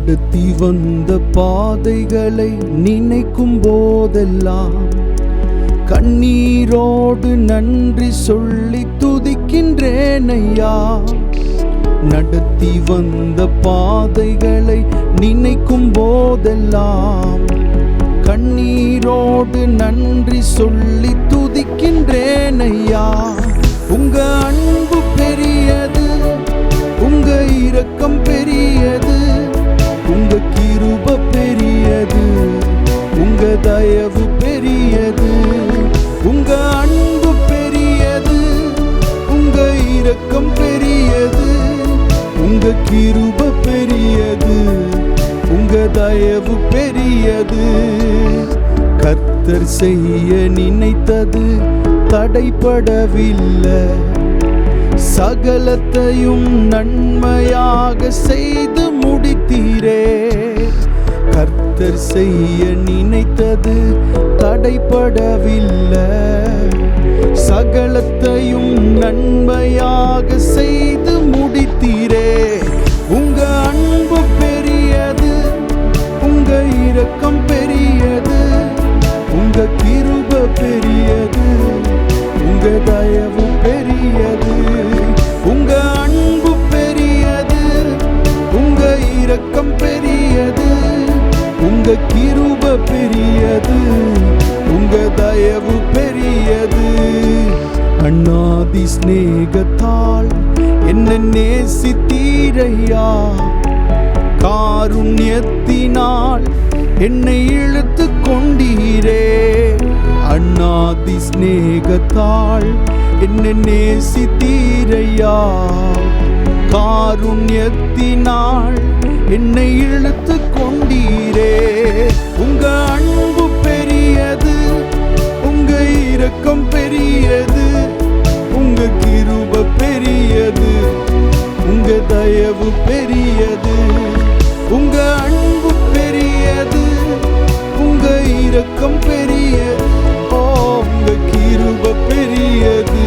நடத்தி வந்த பாதைகளை நினைக்கும் போதெல்லாம் கண்ணீரோடு நன்றி சொல்லி துதிக்கின்றேன் ஐயா. நடத்தி வந்த பாதைகளை நினைக்கும் போதெல்லாம் கண்ணீரோடு நன்றி சொல்லி துதிக்கின்றேன் ஐயா. உங்க அன்பு பெரியது, உங்க இரக்கம் பெரியது, உங்க கிருபை பெரியது, உங்க தயவு பெரியது. உங்க அன்பு பெரியது, உங்க இரக்கம் பெரியது, உங்க கிருபை பெரியது, உங்க தயவு பெரியது. கர்த்தர் செய்ய நினைத்தது தடைபடவில்லை, சகலத்தையும் நன்மையாக செய்து முடித்தீரே. கர்த்தர் செய்ய நினைத்தது தடைபடவில்லை, சகலத்தையும் நன்மையாக செய்து முடித்தீரே. உங்க அன்பு பெரியது, உங்க இரக்கம் பெரியது, உங்க கிருபை பெரியது, உங்க தயவு பெரியது. உங்க அன்பு பெரியது, உங்க இரக்கம் பெரியது, உங்க கிருபை பெரியது, உங்க தயவு பெரியது. அண்ணாதி ஸ்நேகத்தால் என்ன நேசித்தீரையா, காருண்யத்தினால் என்னை இழுத்து கொண்டீரே. அண்ணாதி ஸ்நேகத்தால் என்னை நேசித்தீரையா, காருண்யத்தினால் என்னை இழுத்து கொண்டீரே. உங்க அன்பு பெரியது, உங்க இரக்கம் பெரியது, உங்க கிருபை பெரியது, உங்க தயவு பெரியது. உங்க அன்பு பெரியது, உங்க இரக்கம் பெரியது, உங்க கிருபை பெரியது,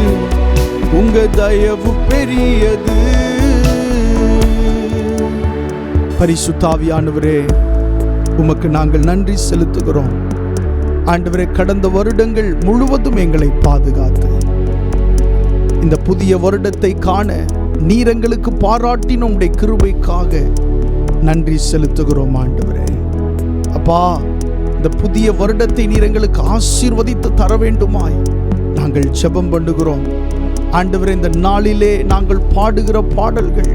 உங்க தயவு பெரியது. பரிசுத்த ஆவியானவரே, உமக்கு நாங்கள் நன்றி செலுத்துகிறோம். ஆண்டவரே, கடந்த வருடங்கள் முழுவதும் எங்களை பாதுகாத்து இந்த புதிய வருடத்தை காண நீர் எங்களுக்கு பாராட்டின உம்முடைய கிருபைக்காக நன்றி செலுத்துகிறோம். ஆண்டவரே அப்பா, இந்த புதிய வருடத்தை நீர் எங்களுக்கு ஆசீர்வதித்து தர வேண்டுமாய் நாங்கள் ஜெபம் பண்ணுகிறோம். ஆண்டவரே, இந்த நாளிலே நாங்கள் பாடுகிற பாடல்கள்,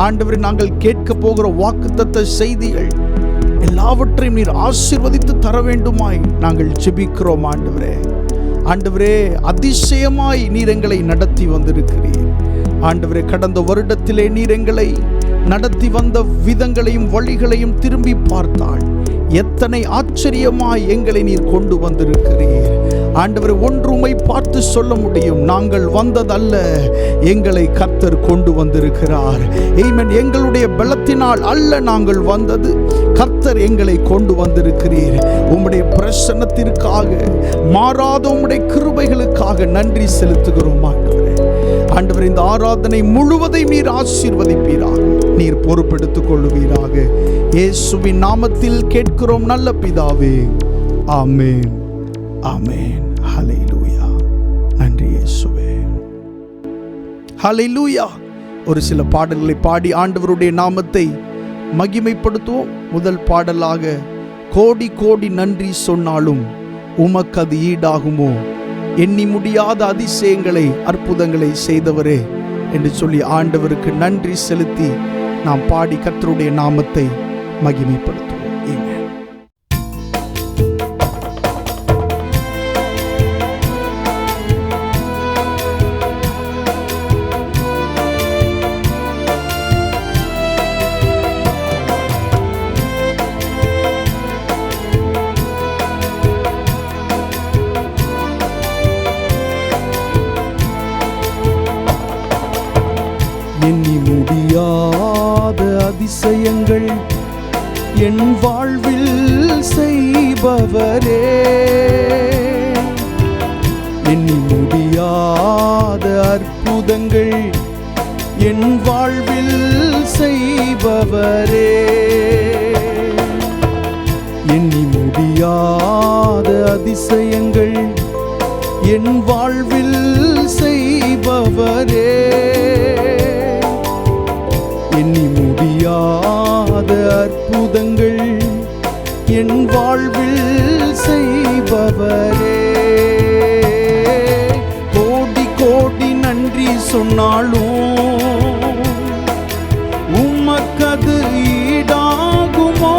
ஆண்டவரே நாங்கள் கேட்க போகிற வாக்குத்தத்த செய்திகள் எல்லாவற்றையும் நீர் ஆசீர்வதித்து தர வேண்டுமாய் நாங்கள் ஜெபிக்கிறோம். ஆண்டவரே, ஆண்டவரே அதிசயமாய் நீர் எங்களை நடத்தி வந்திருக்கிறீர். ஆண்டவரே, கடந்த வருடத்திலே நீர் எங்களை நடத்தி வந்த விதங்களையும் வழிகளையும் திரும்பி பார்த்தால் எத்தனை ஆச்சரியமாய் எங்களை நீர் கொண்டு வந்திருக்கிறீர். ஆண்டவரே, ஒன்று உம்மை பார்த்து சொல்ல முடியும், நாங்கள் வந்ததல்ல, எங்களை கர்த்தர் கொண்டு வந்திருக்கிறார். ஆமென். எங்களுடைய பலத்தினால் அல்ல நாங்கள் வந்தது, கர்த்தர் எங்களை கொண்டு வந்திருக்கிறீர். உம்முடைய பிரசன்னத்திற்காக, மாறாத உம்முடைய கிருபைகளுக்காக நன்றி செலுத்துகிறோம். ஆண்டவரே, இந்த ஆராதனை முழுவதையும் நீர் ஆசீர்வதிப்பீராக, நீர் பொறுப்பெடுத்துக் கொள்ளுவீராக. இயேசுவின் நாமத்தில் கேட்கிறோம் நல்ல பிதாவே, ஆமென், ஆமென். ஹல்லேலூயா. நன்றி இயேசுவே. ஹல்லேலூயா. ஒரு சில பாடல்களை பாடி ஆண்டவருடைய நாமத்தை மகிமைப்படுத்துவோம். முதல் பாடலாக, கோடி கோடி நன்றி சொன்னாலும் உமக்கு அது ஈடாகுமோ, எண்ணி முடியாத அதிசயங்களை அற்புதங்களை செய்தவரே என்று சொல்லி ஆண்டவருக்கு நன்றி செலுத்தி நாம் பாடி கர்த்தருடைய நாமத்தை மகிமைப்படுத்துவோம். எண்ணி முடியாத அதிசயங்கள் என் வாழ்வில் செய்பவரே, எண்ணி முடியாத அற்புதங்கள் என் வாழ்வில் செய்பவரே, செய்பவரே, எண்ணி முடியாத அதிசயங்கள் என் வாழ்வில் செய்பவரே, எண்ணி முடியாத அற்புதங்கள் என் வாழ்வில் செய்பவரே. கோடி கோடி நன்றி சொன்னாலும் உமக்கது ஈடாகுமோ?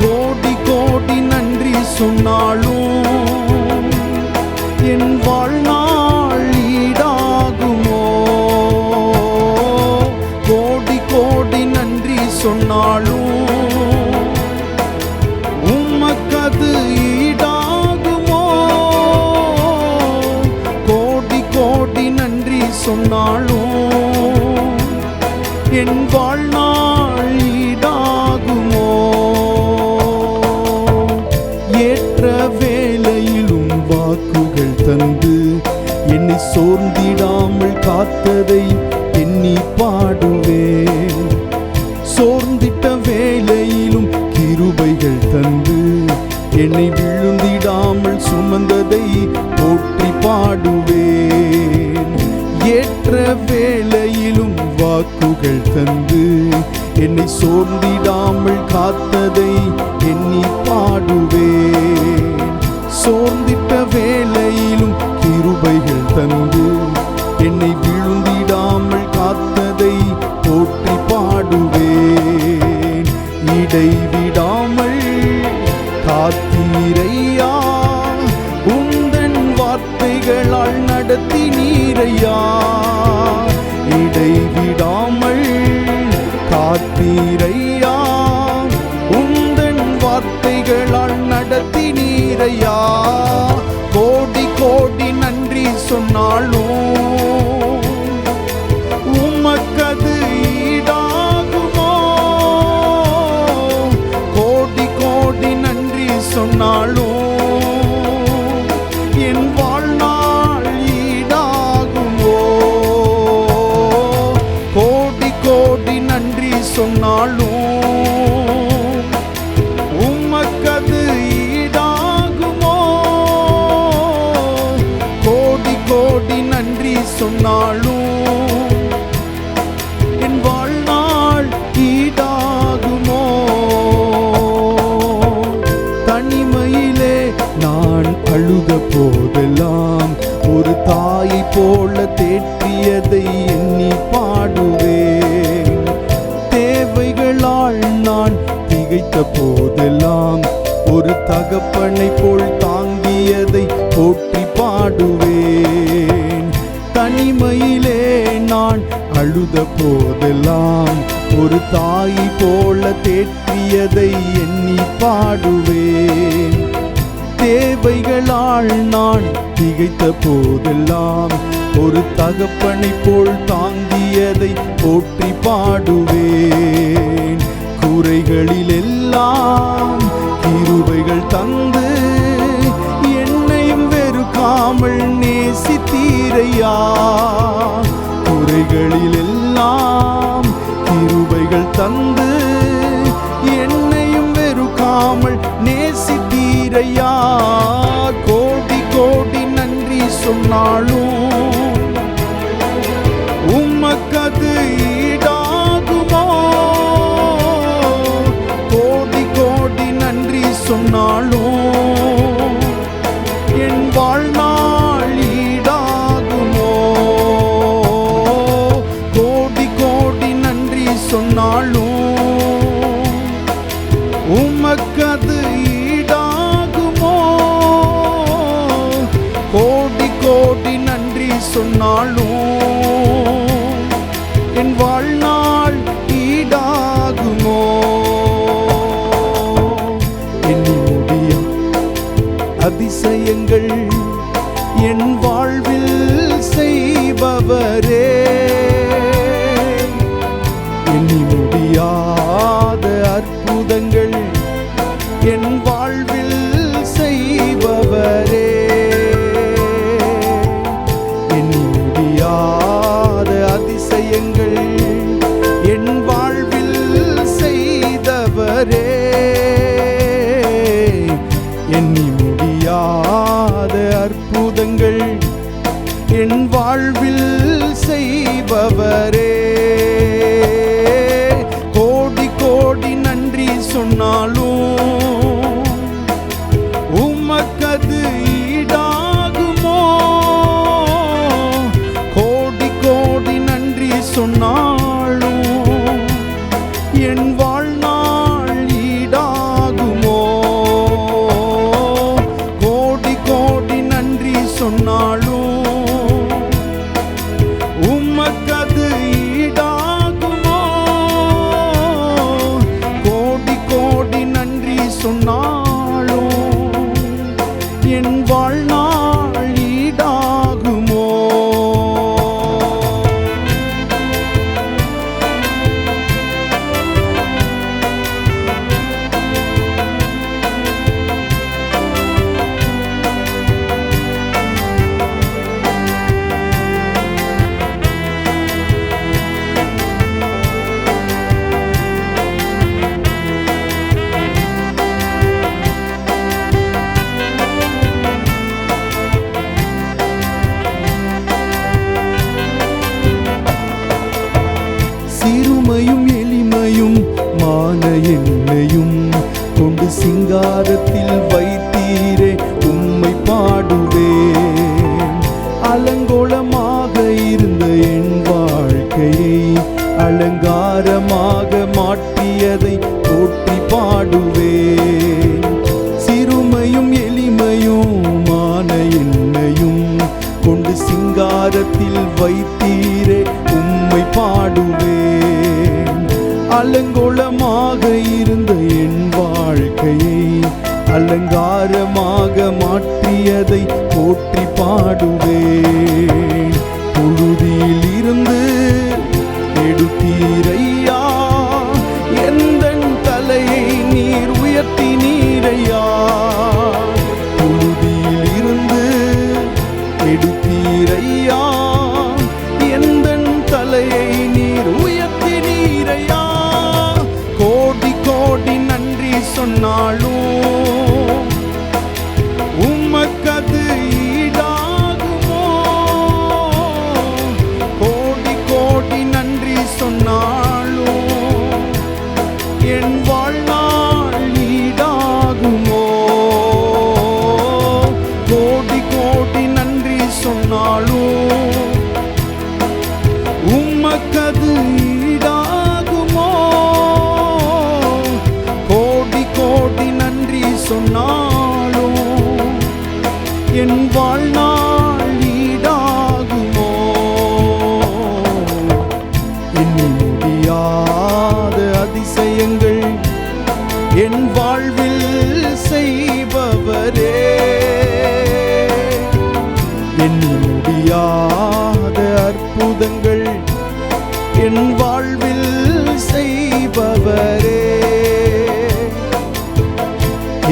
கோடி கோடி நன்றி சொன்னாலும் என் வாழ்நாள் ஈடாகுமோ? கோடி கோடி நன்றி சொன்னாலும் உமக்கது ஈடாகுமோ? கோடி கோடி நன்றி சொன்னாலும் என் வாழ்நாள் ஈடாகுமோ? ஏற்ற வேளையிலும் வாக்குகள் தந்து என்னை சோர்ந்திடாமல் காத்ததை எண்ணி பாடுவேன். சோர்ந்திட்ட வேளையிலும் கிருபைகள் தந்து என்னை விழுந்திடாமல் சுமந்ததை போற்றி பாடுவேன். ஏற்ற வேளையிலும் வாக்குகள் தந்து என்னை சோர்ந்திடாமல் காத்ததை எண்ணி பாடுவேன். சோர்ந்திட்ட வேளையிலும் கிருபைகள் தந்து என்னை விழுந்திடாமல் காத்ததை போற்றி பாடுவேன். இடைவிடாமல் காத்தீரையா, உந்தன் வார்த்தைகளால் நடத்தினீரையா. இடைவிடாமல் காத்தீரையா, உந்தன் வார்த்தைகளால் நடத்தினீரையா. கோடி கோடி நன்றி சொன்னாலும் உமக்கது ஈடாகுமோ? கோடி கோடி நன்றி சொன்னாலும் என் வாழ்நாள் ஈடாகுமோ? கோடி கோடி நன்றி சொன்னாலும் உமக்கது ஈடாகுமோ? கோடி கோடி நன்றி சொன்னாலும் என் வாழ்நாள் ஈடாகுமோ? தனிமையிலே நான் அழுத போதெல்லாம் ஒரு தாயை போல தேற்றியதை எண்ணி பாடுவேன். தேவைகளால் நான் திகைத்த போதெல்லாம் ஒரு தகப்பனை போல் தாங்கியதை போற்றி பாடுவேன். தனிமையிலே நான் அழுத போதெல்லாம் ஒரு தாயை போல தேற்றியதை எண்ணி பாடுவேன். தேவைகளால் நான் திகைத்த போதெல்லாம் ஒரு தகப்பனை போல் தாங்கியதை போற்றி பாடுவேன். குறைகளில் எல்லாம் கிருபைகள் தந்து என்னையும் வெறுக்காமல் நேசித்தீரையா. குறைகளில் எல்லாம் கிருபைகள் தந்து என்னையும் வெறுக்காமல் நேசித்தீரையா. கோடி கோடி நன்றி சொன்னாலும் உமக்கது ஈடாகுமோ? கோடி கோடி நன்றி சொன்னாலும் என் வாழ்நாள் ஈடாகுமோ? கோடி கோடி நன்றி சொன்னாலும் உமக்கது ஈடாகுமோ? கோடி கோடி நன்றி சொன்னாலும் என் வாழ்நாள் ஈடாகுமோ? எண்ணி முடியா அதிசயங்கள் என் வாழ்வில் செய்பவரே, எண்ணி முடியாத அற்புதங்கள் என் வாழ்வில் செய்பவரே, எண்ணி முடியாத அதிசயங்கள் எண்ணி முடியாத அற்புதங்கள் என் வாழ்வில் செய்பவரே. கோடி கோடி நன்றி சொன்னாலும் உமக்கது ஈடாகுமோ? கோடி கோடி நன்றி சொன்னாலும் என் வாழ்நாள் ஈடாகுமோ? கோடி கோடி நன்றி சொன்னாலும் உமக்கது ஈடாகுமோ? கோடி கோடி நன்றி சொன்னாலும் என் வாழ்நாள் ஈடாகுமோ? சிறுமையும் எளிமையும் மான என்னையும் கொண்டு சிங்காரத்தில் வைத்தீரே, உம்மை பாடுவேன். அலங்கோலமாக இருந்த என் வாழ்க்கையை அலங்காரமாக மாற்றியதை போற்றி பாடுவேன். சிறுமையும் எளிமையும் மான என்னையும் கொண்டு சிங்காரத்தில் வைத்தீரே, உம்மை பாடுவேன். அலங்கோலமாக இருந்த என் வாழ்க்கையை அலங்காரமாக மாற்றியதை போற்றி பாடுவேன். புழுதியில் இருந்து எடுத்தீரையா, எந்தன் தலையை நீர் உயர்த்தினீரையா. புழுதியில் இருந்து எடுத்தீரையா, எந்தன் தலையை நீர் உயர்த்தினீரையா. கோடி கோடி நன்றி சொன்னாலும் உமக்கது ஈடாகுமோ? கோடி கோடி நன்றி சொன்னாலும் என் வாழ்நாள் ஈடாகுமோ? கோடி கோடி நன்றி சொன்னாலும் உமக்கது ஈடாகுமோ? கோடி கோடி நன்றி சொன்னாலும் என் வாழ்நாள் ஈடாகுமோ? எண்ணி முடியாத அதிசயங்கள் என் வாழ்வில் செய்பவரே. எண்ணி முடியாத அற்புதங்கள் என் வாழ்வில் செய்பவரே.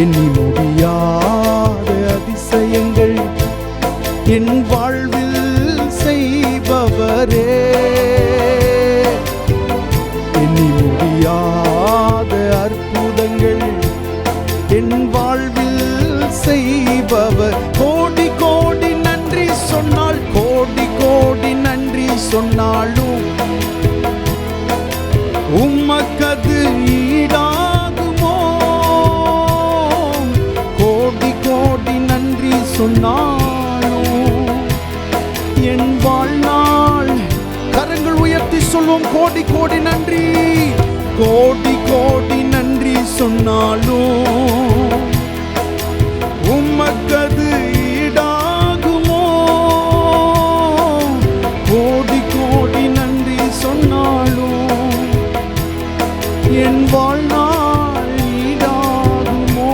எண்ணி முடியாத அதிசயங்கள் என் வாழ்வில் செய்பவரே. எண்ணி முடியாத அற்புதங்கள் என் வாழ்வில் செய்பவர். கோடி கோடி நன்றி சொன்னால், கோடி கோடி நன்றி சொன்னாலும் உமக்கது ஈடாகுமோ? கோடி கோடி நன்றி சொன்னாலும் என் வாழ்நாள். கரங்கள் உயர்த்தி சொல்வோம், கோடி கோடி நன்றி. கோடி கோடி நன்றி சொன்னாலும் உமக்கது ஈடாகுமோ? கோடி கோடி நன்றி சொன்னாலும் என் வாழ்நாள் ஈடாகுமோ?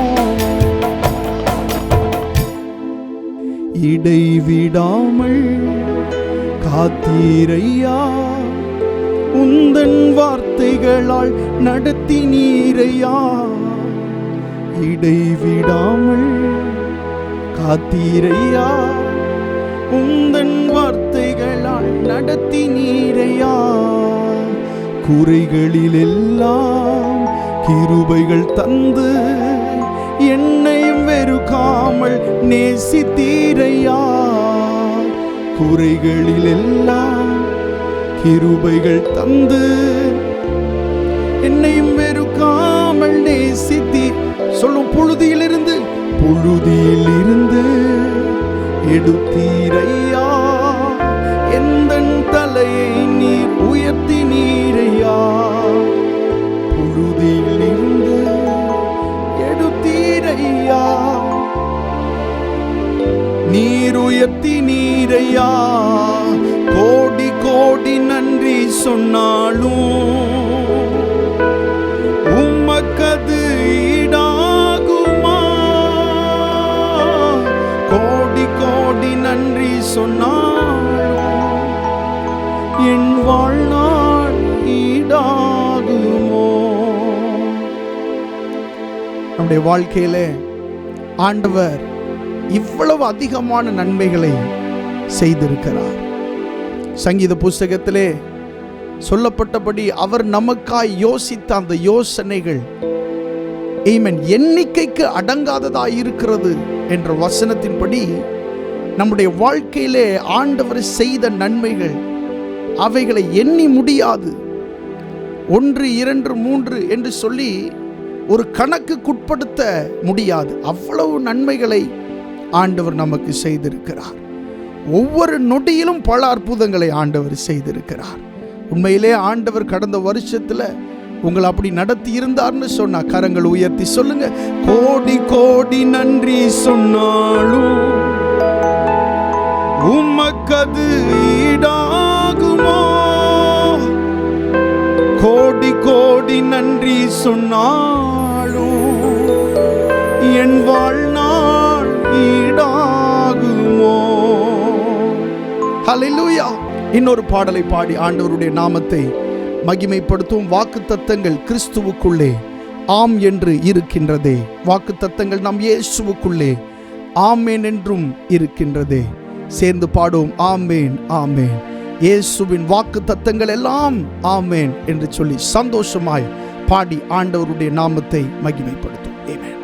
இடைவிடாமல் காத்தீரையா, உந்தன் வார்த்தைகளால் நடத்தினீரையா. இடைவிடாமல் காத்தீரையா, உந்தன் வார்த்தைகளால் நடத்தினீரையா. குறைகளில் எல்லாம் கிருபைகள் தந்து என்னையும் வெறுக்காமல் நேசித்தீரையா. குறைகளில் எல்லாம் கிருபைகள் தந்து என்னையும் வெறுக்காமல் நேசித்தீ. சொல்லும் புழுதியிலிருந்து எடுத்தீரையா. எந்தன் தலையை நீர் உயர்த்தினீரையா. புழுதியிலிருந்து எடுத்தீரையா. நீர் உயர்த்தினீரையா. கோடி கோடி நன்றி சொன்னாலும் உமக்கது ஈடாகுமா? கோடி கோடி நன்றி சொன்னாலும் என் வாழ்நாள் ஈடாகுமோ? நம்முடைய வாழ்க்கையில ஆண்டவர் இவ்வளவு அதிகமான நன்மைகளை செய்திருக்கிறார். சங்கீத புஸ்தகத்திலே சொல்லப்பட்டபடி அவர் நமக்காய் யோசித்த அந்த யோசனைகள் எண்ணிக்கைக்கு அடங்காததாய் இருக்கிறது என்ற வசனத்தின்படி நம்முடைய வாழ்க்கையிலே ஆண்டவர் செய்த நன்மைகள் அவைகளை எண்ணி முடியாது. 1, 2, 3 என்று சொல்லி ஒரு கணக்குக்குட்படுத்த முடியாது. அவ்வளவு நன்மைகளை ஆண்டவர் நமக்கு செய்திருக்கிறார். ஒவ்வொரு நொடியிலும் பல அற்புதங்களை ஆண்டவர் செய்திருக்கிறார். உண்மையிலே ஆண்டவர் கடந்த வருஷத்துல உங்களை அப்படி நடத்தி இருந்தார்னு சொன்னா கரங்கள் உயர்த்தி சொல்லுங்க. கோடி கோடி நன்றி சொன்னாலும் உமக்கது ஈடாகுமோ? கோடி கோடி நன்றி சொன்னாலும் என் வாழ்நாள் ஈடாகுமோ? ஹல்லேலூயா. இன்னொரு பாடலை பாடி ஆண்டவருடைய நாமத்தை மகிமைப்படுத்தும். வாக்குத்தத்தங்கள் கிறிஸ்துவுக்குள்ளே ஆம் என்று இருக்கின்றதே. வாக்குத்தத்தங்கள் நம் இயேசுவுக்குள்ளே ஆமேன் என்றும் இருக்கின்றதே. சேர்ந்து பாடுவோம். ஆமேன் ஆமேன். இயேசுவின் வாக்குத்தத்தங்கள் எல்லாம் ஆமேன் என்று சொல்லி சந்தோஷமாய் பாடி ஆண்டவருடைய நாமத்தை மகிமைப்படுத்தும். ஆமென்.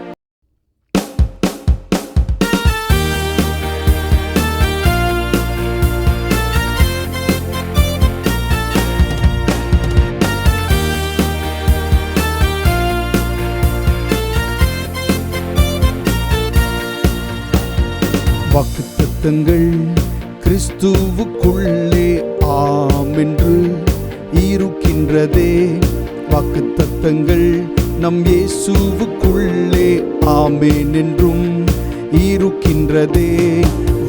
வாக்குத்தத்தங்கள் கிறிஸ்துவுக்குள்ளே ஆம் என்று இருக்கின்றதே. வாக்குத்தத்தங்கள் நம் இயேசுவுக்குள்ளே ஆமேன் என்றும் இருக்கின்றதே.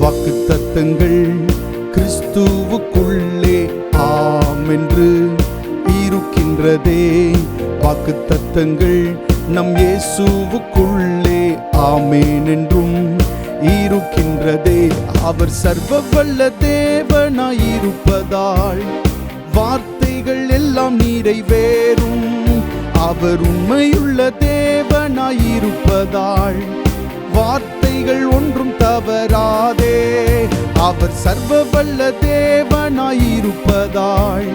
வாக்குத்தத்தங்கள் கிறிஸ்துவுக்குள்ளே ஆம் என்று இருக்கின்றதே. வாக்குத்தத்தங்கள் நம் இயேசுவுக்குள்ளே ஆமேன் என்றும் இருக்கின்றதே. அவர் சர்வ வல்ல தேவனாயிருப்பதால் வார்த்தைகள் எல்லாம் நிறைவேறும். அவர் உண்மையுள்ள தேவனாயிருப்பதால் வார்த்தைகள் ஒன்றும் தவறாதே. அவர் சர்வ வல்ல தேவனாயிருப்பதால்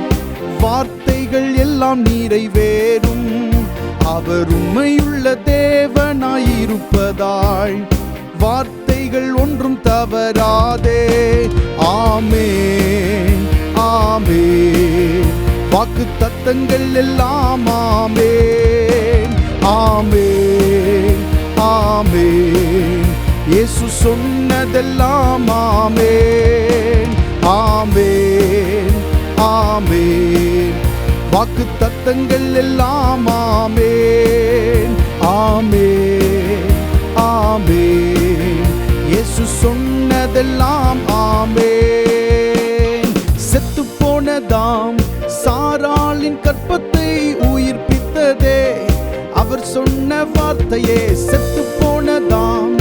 வார்த்தைகள் எல்லாம் நிறைவேறும். அவர் உண்மையுள்ள தேவனாயிருப்பதால் வார்த்தைகள் ஒன்றும் தவறாதே. ஆமென் ஆமென். வாக்குத்தத்தங்கள் எல்லாம் ஆமென் ஆமென் ஆமென். இயேசு சொன்னதெல்லாம் ஆமென் ஆமென் ஆமென். வாக்குத்தத்தங்கள் எல்லாம் ஆமென் ஆமென் ஆமென். இயேசு சொன்னதெல்லாம் ஆமென். செத்து போனதாம் சாராளின் கற்பத்தை உயிர்ப்பித்ததே அவர் சொன்ன வார்த்தையே. செத்து போனதாம்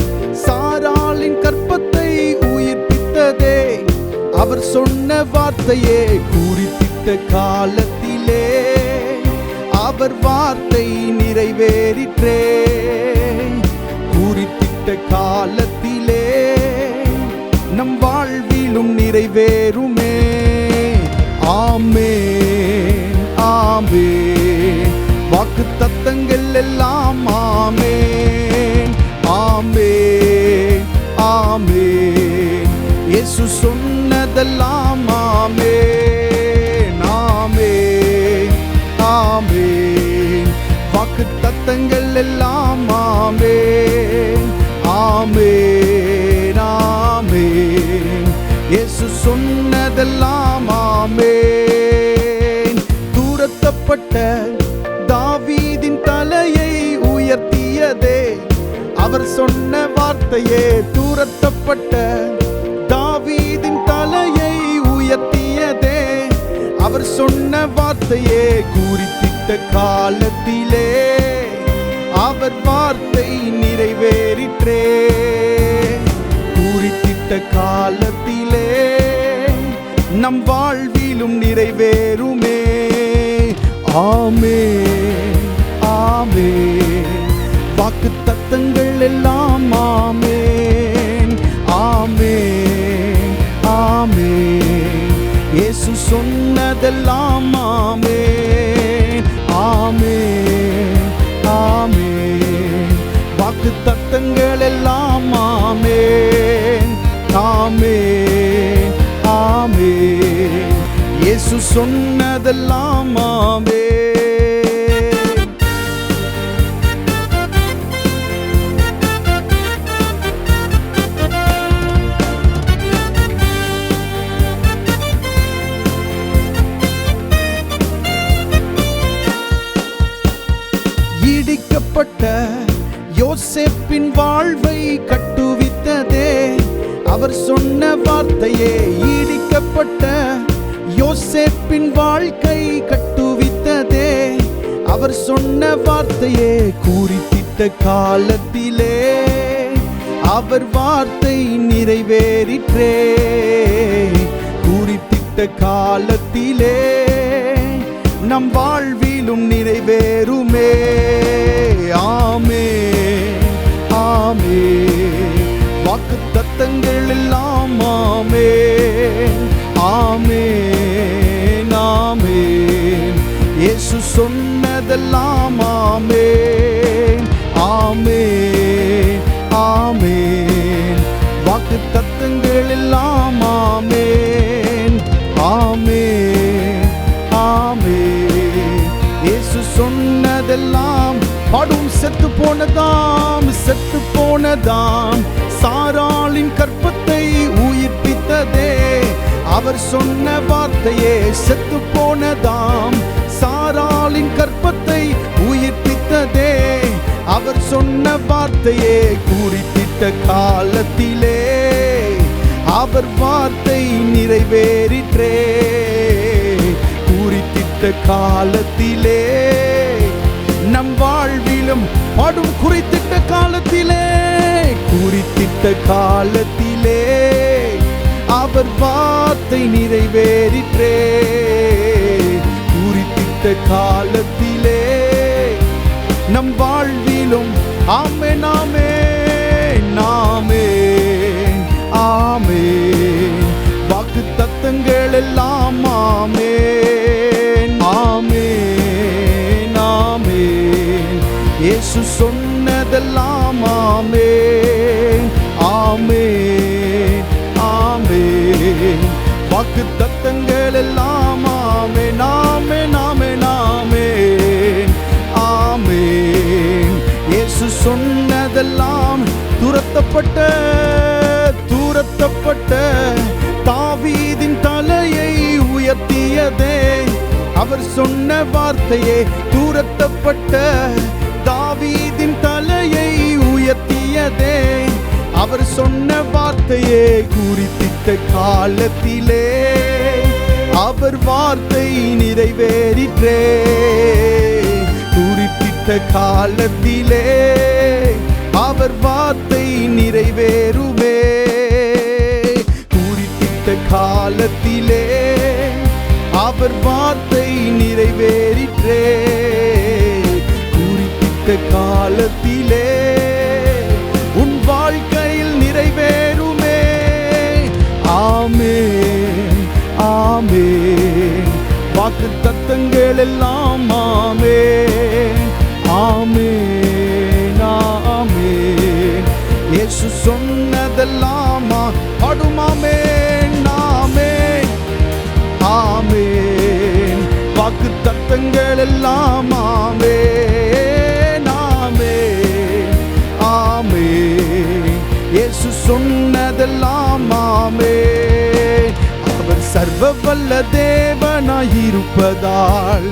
சாராளின் கற்பத்தை உயிர்ப்பித்ததே அவர் சொன்ன வார்த்தையே. குறித்திட்ட காலத்திலே அவர் வார்த்தை நிறைவேறிற்றே. குறித்திட்ட காலத்திலே நம் வாழ்விலும் நிறைவேறுமே. ஆமென் ஆமென். வாக்குத்தத்தங்கள் தத்தங்கள் எல்லாம் ஆமென் ஆமென் ஆமென். இயேசு சொன்னதெல்லாம் ஆமென் ஆமென் ஆமென். வாக்கு தத்தங்கள் எல்லாம் ஆமென் ஆமென் ஆமென். இயேசு சொன்னதெல்லாம் ஆமென். தூரத்தப்பட்ட தாவீதின் தலையை உயர்த்தியதே அவர் சொன்ன வார்த்தையே. தூரத்தப்பட்ட தாவீதின் தலையை உயர்த்தியதே அவர் சொன்ன வார்த்தையே. குறித்திட்ட காலத்திலே அவர் வார்த்தை நிறைவேறிற்றே. குறித்திட்ட காலத்திலே நம் வாழ்விலும் நிறைவேறுமே. ஆமென் ஆமென். வாக்கு தத்தங்கள் எல்லாம் ஆமென் ஆமென் ஆமென். இயேசு சொன்னதெல்லாம் ஆமென் ஆமென் ஆமென். வாக்கு தத்தங்கள் எல்லாம் ஆமென் ஆமென் ஆமென். இயேசு சொன்னதெல்லாம் ஆமென். இடிக்கப்பட்ட யோசேப்பின் வாழ்வை கட்டுவித்ததே அவர் சொன்ன வார்த்தையே. இடிக்கப்பட்ட யோசேப்பின் வாழ்க்கை கட்டுவித்ததே அவர் சொன்ன வார்த்தையே. குறித்திட்ட காலத்திலே அவர் வார்த்தை நிறைவேறிற்றே. குறித்திட்ட காலத்திலே நம் வாழ்விலும் நிறைவேறுமே. ஆமென் ஆமென். வாக்கு தத்தங்கள் எல்லாம் ஆமென் ஆமென் ஆமென். இயேசு சொன்னதெல்லாம் ஆமென் ஆமென் ஆமென். வாக்கு தத்தங்கள் எல்லாம் ஆமென் ஆமென் ஆமென். இயேசு சொன்னதெல்லாம் பாடும். செத்து போனதாம் செத்து போனதாம் சாராளின் கற்பத்தை உயிர்ப்பித்ததே அவர் சொன்ன வார்த்தையே. செத்து போனதாம் சாராளின் கற்பத்தை உயிர்ப்பித்ததே அவர் சொன்ன வார்த்தையே. குறித்திட்ட காலத்திலே அவர் வார்த்தை நிறைவேறிற்றே. குறித்திட்ட காலத்திலே நம் வாழ்விலும் பாடும். குறித்திட்ட காலத்திலே குறித்திட்ட காலத்திலே அவர் வார்த்தை நிறைவேறிற்றே. குறித்திட்ட காலத்திலே நம் வாழ்விலும் ஆமென் ஆமென் ஆமென் ஆமென். வாக்கு தத்தங்கள் எல்லாம் ஆமென் ஆமென் ஆமென். இயேசு சொன்னதெல்லாம் ஆமென் ஆமென் ஆமென். வாக்கு தத்தங்கள் எல்லாம் ஆமென் ஆமென் ஆமென் ஆமென் ஆமென். இயேசு சொன்னதெல்லாம் துரத்தப்பட்ட தாவீதின் தலையை உயர்த்தியதே அவர் சொன்ன வார்த்தையே. துரத்தப்பட்ட தாவீதின் தலையை உயர்த்தியதே அவர் சொன்ன வார்த்தையே. குறித்திட்ட காலத்திலே அவர் வார்த்தை நிறைவேறிற்றே. குறித்திட்ட காலத்திலே அவர் வார்த்தை நிறைவேறுமே. குறித்திட்ட காலத்திலே அவர் வார்த்தை நிறைவேறிற்றே. குறித்திட்ட காலத்திலே உன் வாழ்க்கையில் நிறைவேறுமே. ஆமென் ஆமென். வாக்கு தத்தங்கள் எல்லாம் ஆமென் ஆமென் ஆமென். இயேசு சொன்னதெல்லாம் படும். ஆமென் ஆமென் ஆமென். வாக்கு தத்தங்கள் எல்லாம் ஆமென் ஆமென் ஆமென். இயேசு சொன்னதெல்லாம் ஆமென். அவர் சர்வ வல்ல தேவனாயிருப்பதால்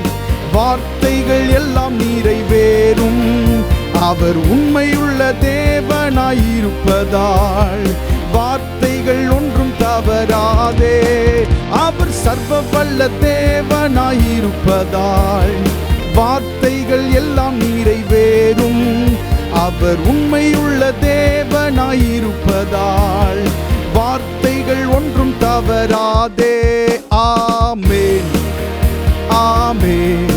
வார்த்தைகள் எல்லாம் நிறைவேறும். அவர் உண்மையுள்ள தேவனாயிருப்பதால் வார்த்தைகள் ஒன்றும் தவறாதே. அவர் சர்வ வல்ல தேவனாயிருப்பதால் வார்த்தைகள் எல்லாம் நிறைவேறும். அவர் உண்மையுள்ள தேவனாயிருப்பதால் வார்த்தைகள் ஒன்றும் தவறாதே. ஆமென் ஆமென்.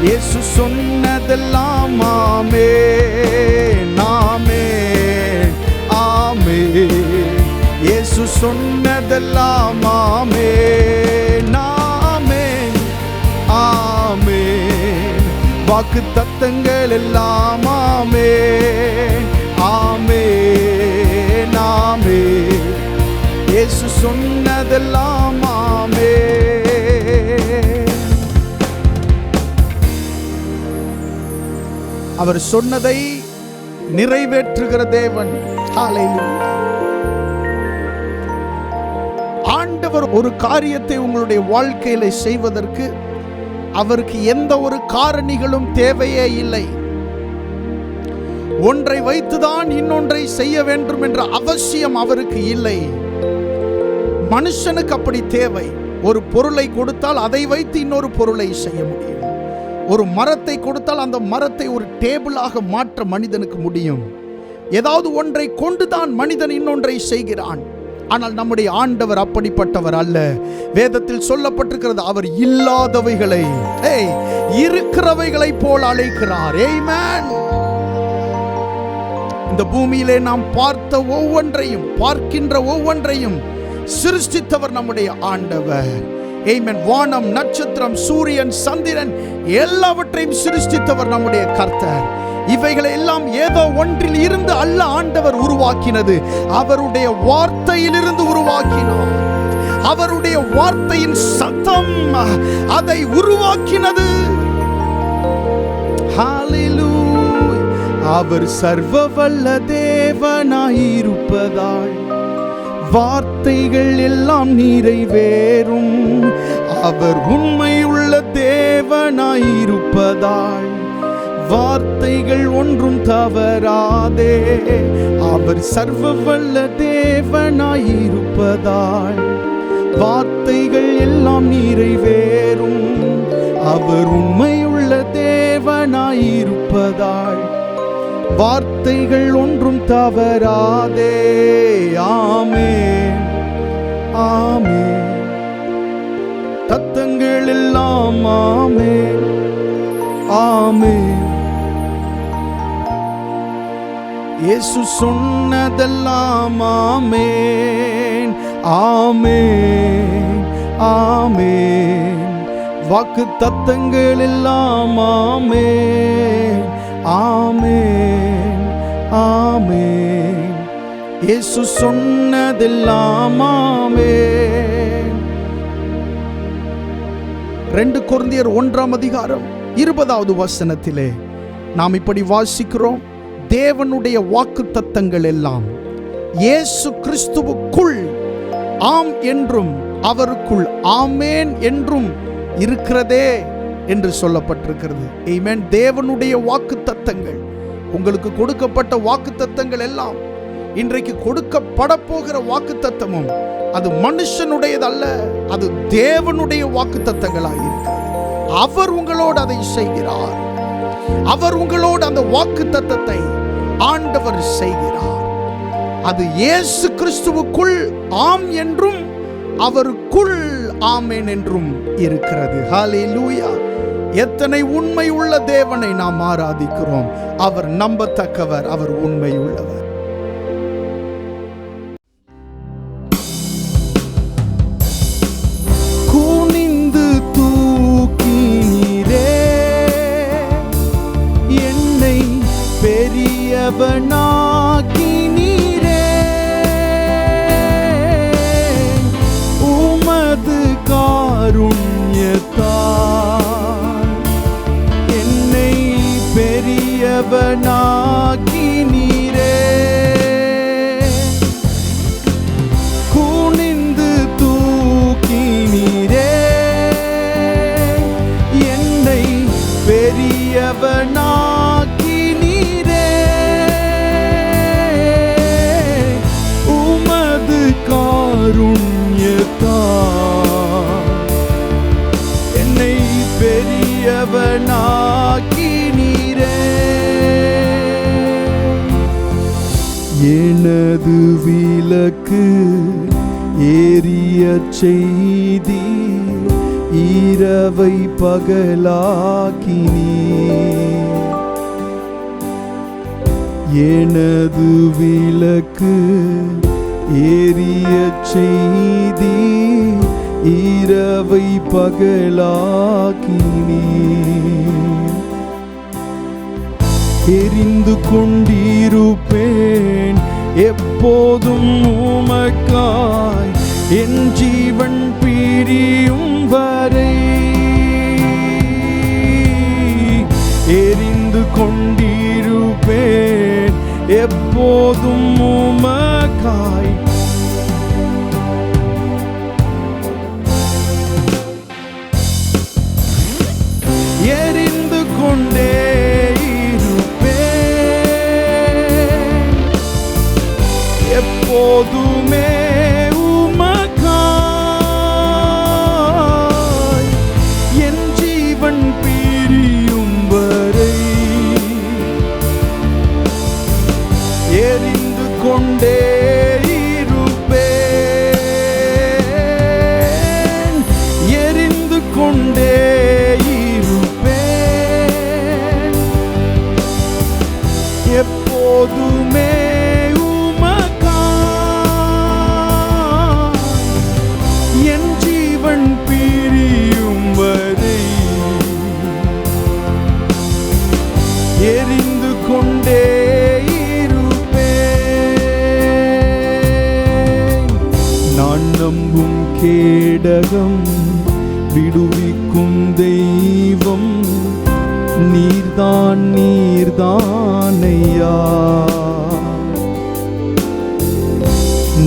இயேசு சொன்னதெல்லாம் ஆமென் ஆமென் ஆமென். இயேசு சொன்னதெல்லாம் ஆமென் ஆமென் ஆமென். வாக்கு தத்தங்கள் எல்லாம் ஆமென் ஆமென் ஆமென். இயேசு சொன்னதெல்லாம் ஆமென். அவர் சொன்னதை நிறைவேற்றுகிற தேவன். ஹல்லேலூயா. ஆண்டவர் ஒரு காரியத்தை உங்களுடைய வாழ்க்கையில செய்வதற்கு அவருக்கு எந்த ஒரு காரணிகளும் தேவையே இல்லை. ஒன்றை வைத்துதான் இன்னொன்றை செய்ய வேண்டும் என்ற அவசியம் அவருக்கு இல்லை. மனுஷனுக்கு அப்படி தேவை. ஒரு பொருளை கொடுத்தால் அதை வைத்து இன்னொரு பொருளை செய்ய முடியும். ஒரு மரத்தை கொடுத்தால் அந்த மரத்தை ஒரு டேபிளாக மாற்ற மனிதனுக்கு முடியும். ஏதாவது ஒன்றை கொண்டுதான் மனிதன் இன்னொன்றை செய்கிறான். ஆனால் நம்முடைய ஆண்டவர் அப்படிப்பட்டவர் அல்ல. வேதத்தில் சொல்லப்பட்டிருக்கிறது, அவர் இல்லாதவைகளை இருக்கிறவைகளை போல் அழைக்கிறார். ஆமென். இந்த பூமியிலே நாம் பார்த்த ஒவ்வொன்றையும், பார்க்கின்ற ஒவ்வொன்றையும் சிருஷ்டித்தவர் நம்முடைய ஆண்டவர். ஆமென். வானம், நட்சத்திரம், சூரியன், சந்திரன் எல்லாவற்றையும் சிருஷ்டித்தவர் நம்முடைய கர்த்தர். இவைகளை எல்லாம் ஏதோ ஒன்றில் இருந்து அல்ல ஆண்டவர் உருவாக்கினது. அவருடைய வார்த்தையிலிருந்து உருவாக்கினார். அவருடைய வார்த்தையின் சத்தம் அதை உருவாக்கினது. ஹல்லேலூயா. அவர் சர்வ வல்ல தேவனாயிருப்பதால் வார்த்தைகள் எல்லாம் நிறைவேறும். அவர் உண்மையுள்ள தேவனாயிருப்பதால் வார்த்தைகள் ஒன்றும் தவறாதே. அவர் சர்வ வல்ல தேவனாயிருப்பதால் வார்த்தைகள் எல்லாம் நிறைவேறும். அவர் உண்மையுள்ள தேவனாயிருப்பதால் வார்த்தைகள் ஒன்றும் தவறாதே. ஆமென் ஆமென். தத்தங்கள் எல்லாம் ஆமென் ஆமென். இயேசு சொன்னதெல்லாம் ஆமென் ஆமென் ஆமென். வாக்கு தத்தங்கள் எல்லாம் ஆமென் ஆமென் ஆமென். இயேசு சொன்னதெல்லாம் ஆமென். 2 கொரிந்தியர் 1:20 நாம் இப்படி வாசிக்கிறோம், தேவனுடைய வாக்குத்தத்தங்கள் எல்லாம் இயேசு கிறிஸ்துவுக்குள் ஆம் என்றும் அவருக்குள் ஆமென் என்றும் இருக்கிறதே என்று சொல்லப்பட்டிருக்கிறது. ஆமென். தேவனுடைய வாக்குத்தத்தங்கள், உங்களுக்கு கொடுக்கப்பட்ட வாக்குத்தத்தங்கள் எல்லாம், இன்றைக்கு கொடுக்கப்பட போகிற வாக்குத்தத்தமும் அது மனுஷனுடையது அல்ல, அது தேவனுடைய வாக்குத்தத்தங்களாக இருக்கிறது. அவர் உங்களோடு அதை செய்கிறார். அவர் உங்களோடு அந்த வாக்குத்தத்தத்தை ஆண்டவர் செய்கிறார். அது இயேசு கிறிஸ்துவுக்குள் ஆம் என்றும் அவருக்குள் ஆமென் என்றும் இருக்கிறது. ஹல்லேலூயா. எத்தனை உண்மை உள்ள தேவனை நாம் ஆராதிக்கிறோம். அவர் நம்பத்தக்கவர், அவர் உண்மை உள்ளவர். குனிந்து தூக்கினீரே என் பெரியவனாக்கினீரே. உமது காருண்யத்தால் என்னை பெரியவனாக்கினீரே. குனிந்து தூக்கினீரே, என்னை பெரியவனாக்கினீரே. உமது காருண்யத்தால் என்னை பெரியவனாக்கினீரே. எனது விளக்கு எரியச் செய்தி, இரவை பகலாக்கினீர். எனது விளக்கு எரியச் செய்தி, இரவை பகலாக்கினீர். எரிந்து கொண்டிருப்பேன் எப்போதும் உமக்காய், என் ஜீவன் பிரியும் வரை. எரிந்து கொண்டிருப்பேன் எப்போதும் உமக்காய். எரிந்து கொண்டே எப்போதுமே உமக்காய், என் ஜீவன் பிரியும் வரை. எரிந்து கொண்டே இருப்பேன், எரிந்து கொண்டே இருப்பேன் எப்போதுமே. எரிந்து கொண்டே இருப்பேன். நான் நம்பும் கேடகம், விடுவிக்கும் தெய்வம் நீர்தான், நீர்தானையா.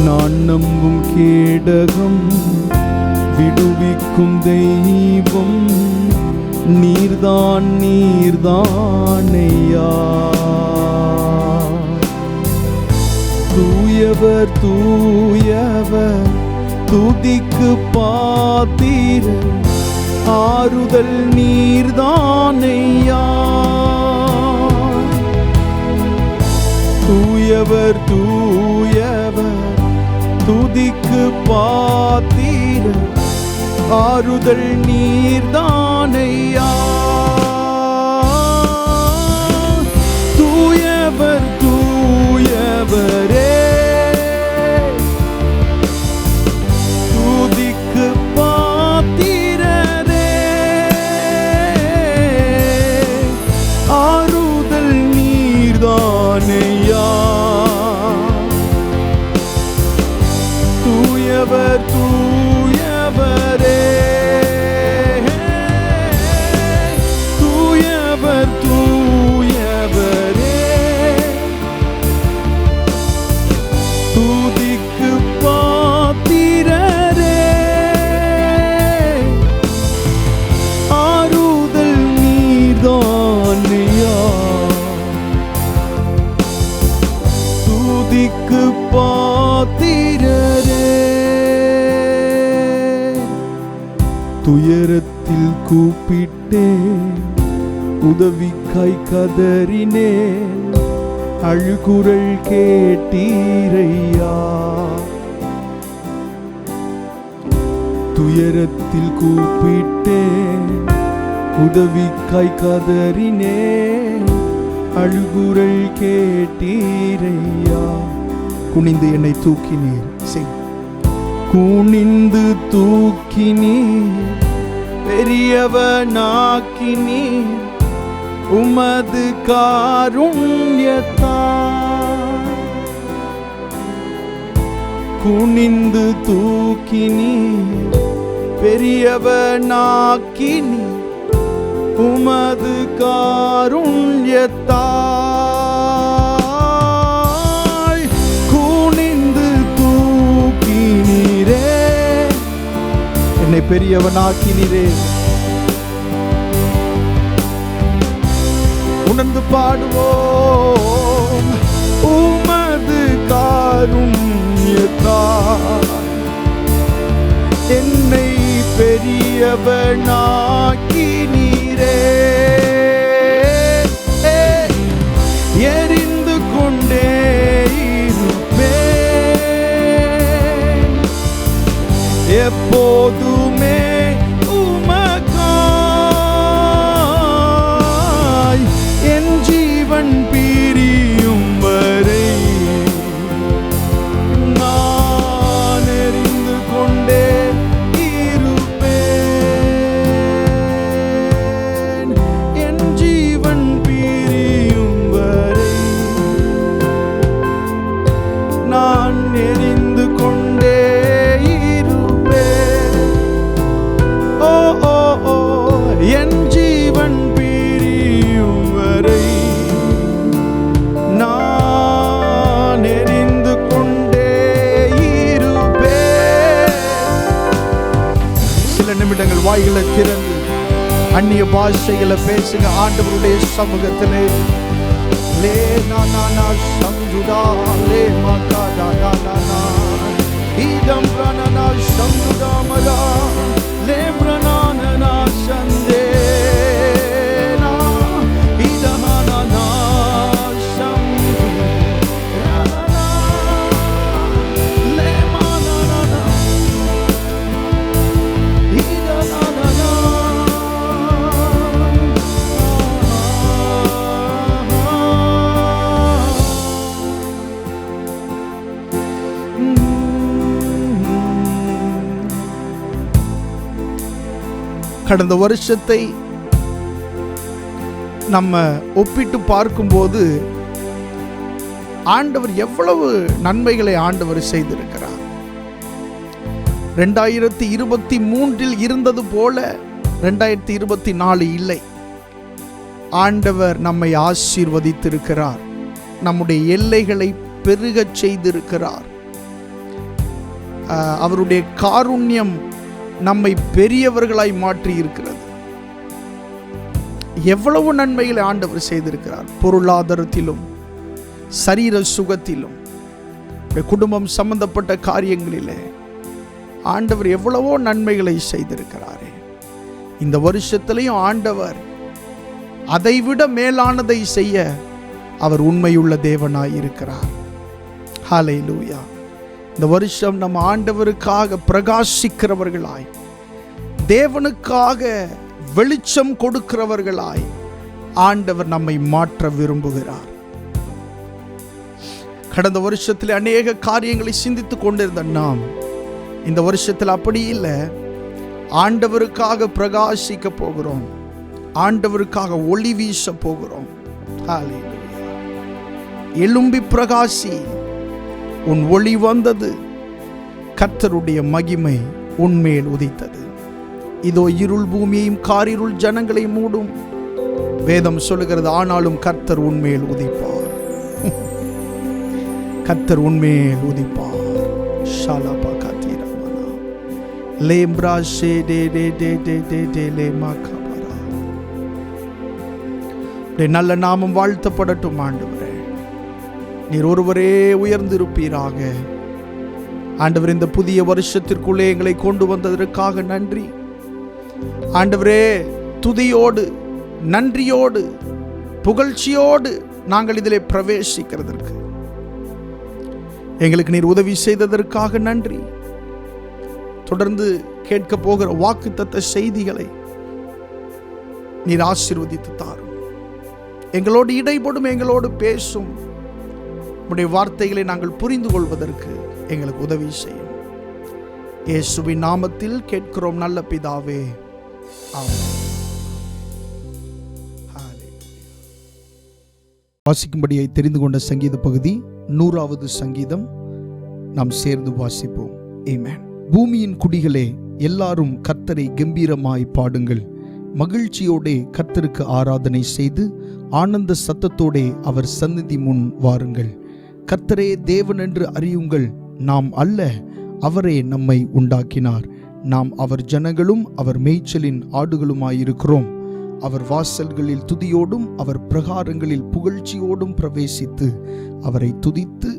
நான் நம்பும் கேடகம், விடுவிக்கும் தெய்வம் நீர்தான், நீர்தானையா. தூயவர் தூயவர், துதிக்கு பாத்திரர், ஆறுதல் நீர்தானையா. தூயவர் தூயவர், துதிக்கு பாத்திரர், ஆறுதல் நீர்தானையா. தூயவர் தூயவரே, துதிக்கு பாத்திரரே, ஆறுதல் நீர்தானையா. தூயவர் தூயவரே, தூயவர் தூயவரே, துதிக்கு பாத்திரரே, ஆறுதல் நீர்தானையா. துதிக்கு பாத்திரரே. துயரத்தில் கூப்பிட்டேன், உதவிக்காய் கதறினேன், அழுகுரல் கேட்டீரையா. துயரத்தில் கூப்பிட்டேன், உதவிக்காய் கதறினேன், அழுகுரல் கேட்டீரையா. குனிந்து என்னை தூக்கினீர், குனிந்து தூக்கினீர், பெரியவனாக்கினீர், உமது காருண்யத்தால் குனிந்து தூக்கினீர், பெரியவனாக்கினீர். உமது காருண்யத்தால் குனிந்து தூக்கினீரே, என்னை பெரியவனாக்கினீரே. உணர்ந்து பாடுவோம். உமது காருண்யத்தால் என்னை பெரியவனாக்கினீரே. எரிந்து கொண்டே இருப்பேன் எப்போதுமே உமக்காய், என் ஜீவன் பிரியும் வரை நான் எரிந்து கொண்டே இருப்பேன். என் ஜீவன் பிரியும் வரை நான் எரிந்து கொண்டே இருப்பேன். ஓ ஓ ஓ, என் ஜீவன் பிரியும் வரை நான் எரிந்து கொண்டே இருப்பேன். சில நிமிடங்கள் வாய்களை திறந்து அந்நிய பாஷைகளை பேசுங்க. ஆண்டவருடைய சமூகத்திலே லே நானா சம்ஜுதா லே மாகா தானா நானா இதம் பிரணனா சம்ஜுதா மலா லே பிரணனா சந்தே நா இதமானா நா சம்ஜுதா லே மானா இதமானா கடந்த வருஷத்தை நம்ம ஒப்பிட்டு பார்க்கும்போது ஆண்டவர் எவ்வளவு நன்மைகளை ஆண்டவர் செய்திருக்கிறார். 2023 இருந்தது போல 2024 இல்லை. ஆண்டவர் நம்மை ஆசீர்வதித்திருக்கிறார். நம்முடைய எல்லைகளை பெருகச் செய்திருக்கிறார். அவருடைய காருண்யம் நம்மை பெரியவர்களாய் மாற்றி இருக்கிறது. எவ்வளவு நன்மைகளை ஆண்டவர் செய்திருக்கிறார். பொருளாதாரத்திலும் சரீர சுகத்திலும் குடும்பம் சம்பந்தப்பட்ட காரியங்களிலே ஆண்டவர் எவ்வளவோ நன்மைகளை செய்திருக்கிறாரே. இந்த வருஷத்திலையும் ஆண்டவர் அதைவிட மேலானதை செய்ய அவர் உண்மையுள்ள தேவனாய் இருக்கிறார். ஹல்லேலூயா. இந்த வருஷம் நம்ம ஆண்டவருக்காக பிரகாசிக்கிறவர்களாய், தேவனுக்காக வெளிச்சம் கொடுக்கிறவர்களாய் ஆண்டவர் நம்மை மாற்ற விரும்புகிறார். கடந்த வருஷத்தில் அநேக காரியங்களை சிந்தித்துக் கொண்டிருந்த நாம் இந்த வருஷத்தில் அப்படி இல்லை. ஆண்டவருக்காக பிரகாசிக்க போகிறோம். ஆண்டவருக்காக ஒளி வீச போகிறோம். ஹல்லேலூயா. எழும்பி பிரகாசி, உன் ஒளி வந்தது, கர்த்தருடைய மகிமை உன்மேல் உதித்தது. இதோ இருள் பூமியையும் காரிருள் ஜனங்களை மூடும். வேதம் சொல்லுகிறது, ஆனாலும் கர்த்தர் உன்மேல் உதிப்பார். கர்த்தர் உன்மேல் உதிப்பார். ஷாலாபா காத்திரமனா லேம்ப்ரா ஷே டே டே டே டே டே டே லே மாகபரா. நல்ல நாமம் வாழ்த்தப்படட்டும். ஆண்டவரே, நீர் ஒருவரே உயர்ந்திருப்பீராக. ஆண்டவர், இந்த புதிய வருஷத்திற்குள்ளே எங்களை கொண்டு வந்ததற்காக நன்றி. ஆண்டவரே, துதியோடு நன்றியோடு புகழ்ச்சியோடு நாங்கள் இதிலே பிரவேசிக்கிறதற்கு எங்களுக்கு நீர் உதவி செய்ததற்காக நன்றி. தொடர்ந்து கேட்க போகிற வாக்குத்தத்த செய்திகளை நீர் ஆசீர்வதித்து தாரும். எங்களோடு இடைப்படும், எங்களோடு பேசும். உம்முடைய வார்த்தைகளை நாங்கள் புரிந்து கொள்வதற்கு எங்களுக்கு உதவி செய்யும். இயேசுவின் நாமத்தில் கேட்கிறோம் நல்ல பிதாவே. ஆமென். ஹல்லேலூயா. வாசிக்கும்படியை தெரிந்து கொண்ட சங்கீத பகுதி 100வது சங்கீதம். நாம் சேர்ந்து வாசிப்போம். ஆமென். பூமியின் குடிகளே, எல்லாரும் கர்த்தரை கம்பீரமாய் பாடுங்கள். மகிழ்ச்சியோடே கர்த்தருக்கு ஆராதனை செய்து ஆனந்த சத்தத்தோடே அவர் சந்நிதி முன் வாருங்கள். கர்த்தரே தேவன் என்று அறியுங்கள். நாம் அல்ல, அவரே நம்மை உண்டாக்கினார். நாம் அவர் ஜனங்களும் அவர் மேய்ச்சலின் ஆடுகளுமாயிருக்கிறோம். அவர் வாசல்களில் துதியோடும் அவர் பிரகாரங்களில் புகழ்ச்சியோடும் பிரவேசித்து அவரை துதித்து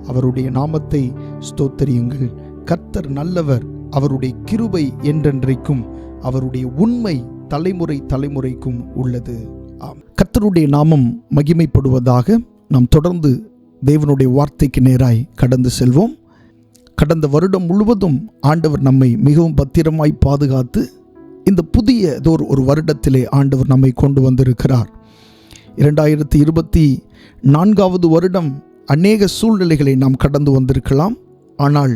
அவருடைய நாமத்தை ஸ்தோத்தரியுங்கள். கர்த்தர் நல்லவர், அவருடைய கிருபை என்றென்றைக்கும், அவருடைய உண்மை தலைமுறை தலைமுறைக்கும் உள்ளது. கர்த்தருடைய நாமம் மகிமைப்படுவதாக. நாம் தொடர்ந்து தேவனுடைய வார்த்தைக்கு நேராய் கடந்து செல்வோம். கடந்த வருடம் முழுவதும் ஆண்டவர் நம்மை மிகவும் பத்திரமாய் பாதுகாத்து இந்த புதியதோர் ஒரு வருடத்திலே ஆண்டவர் நம்மை கொண்டு வந்திருக்கிறார். 2024வது வருடம் அநேக சூழ்நிலைகளை நாம் கடந்து வந்திருக்கலாம். ஆனால்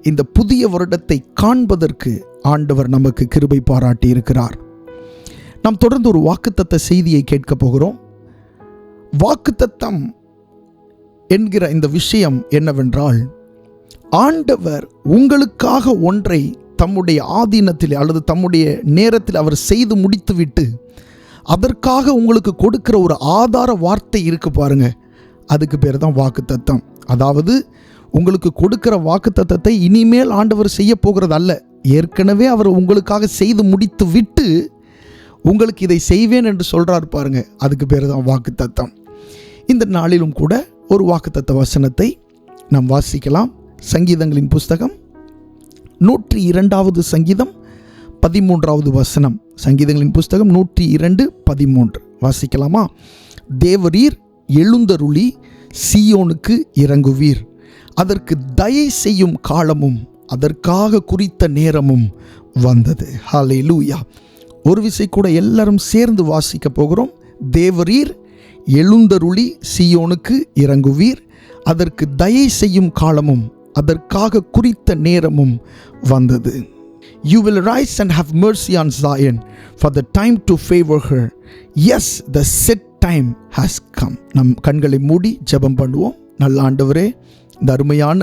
இந்த புதிய வருடத்தை காண்பதற்கு ஆண்டவர் நமக்கு கிருபை பாராட்டி இருக்கிறார். நாம் தொடர்ந்து ஒரு வாக்குத்தத்த செய்தியை கேட்க போகிறோம். வாக்குத்தத்தம் என்கிற இந்த விஷயம் என்னவென்றால், ஆண்டவர் உங்களுக்காக ஒன்றை தம்முடைய ஆதீனத்தில் அல்லது தம்முடைய நேரத்தில் அவர் செய்து முடித்துவிட்டு அதற்காக உங்களுக்கு கொடுக்கிற ஒரு ஆதார வார்த்தை இருக்கு பாருங்க, அதுக்கு பேர் தான் வாக்குத்தத்தம். அதாவது உங்களுக்கு கொடுக்கிற வாக்குத்தத்தத்தை இனிமேல் ஆண்டவர் செய்ய போகிறது அல்ல, ஏற்கனவே அவர் உங்களுக்காக செய்து முடித்து விட்டு உங்களுக்கு இதை செய்வேன் என்று சொல்றார் பாருங்க, அதுக்கு பேர் தான் வாக்குத்தத்தம். இந்த நாளிலும் கூட ஒரு வாக்குத்தத்த வசனத்தை நாம் வாசிக்கலாம். சங்கீதங்களின் புஸ்தகம் 102வது சங்கீதம் 13வது வசனம். சங்கீதங்களின் புஸ்தகம் 102:13 வாசிக்கலாமா? தேவரீர் எழுந்தருளி சீயோனுக்கு இறங்குவீர். அதற்கு தயை செய்யும் காலமும் அதற்காக குறித்த நேரமும் வந்தது. ஹல்லேலூயா. ஒரு விசை கூட எல்லாரும் சேர்ந்து வாசிக்க போகிறோம். தேவரீர் எழுந்தருளி சீயோனுக்கு இறங்குவீர். அதற்கு தயை செய்யும் காலமும் அதற்காக குறித்த நேரமும் வந்தது. You will rise and have mercy on Zion, for the time to favor her. Yes, the set time has come. நம் கண்களை மூடி ஜெபம் பண்ணுவோம். நல்ல ஆண்டவரே, இந்த அருமையான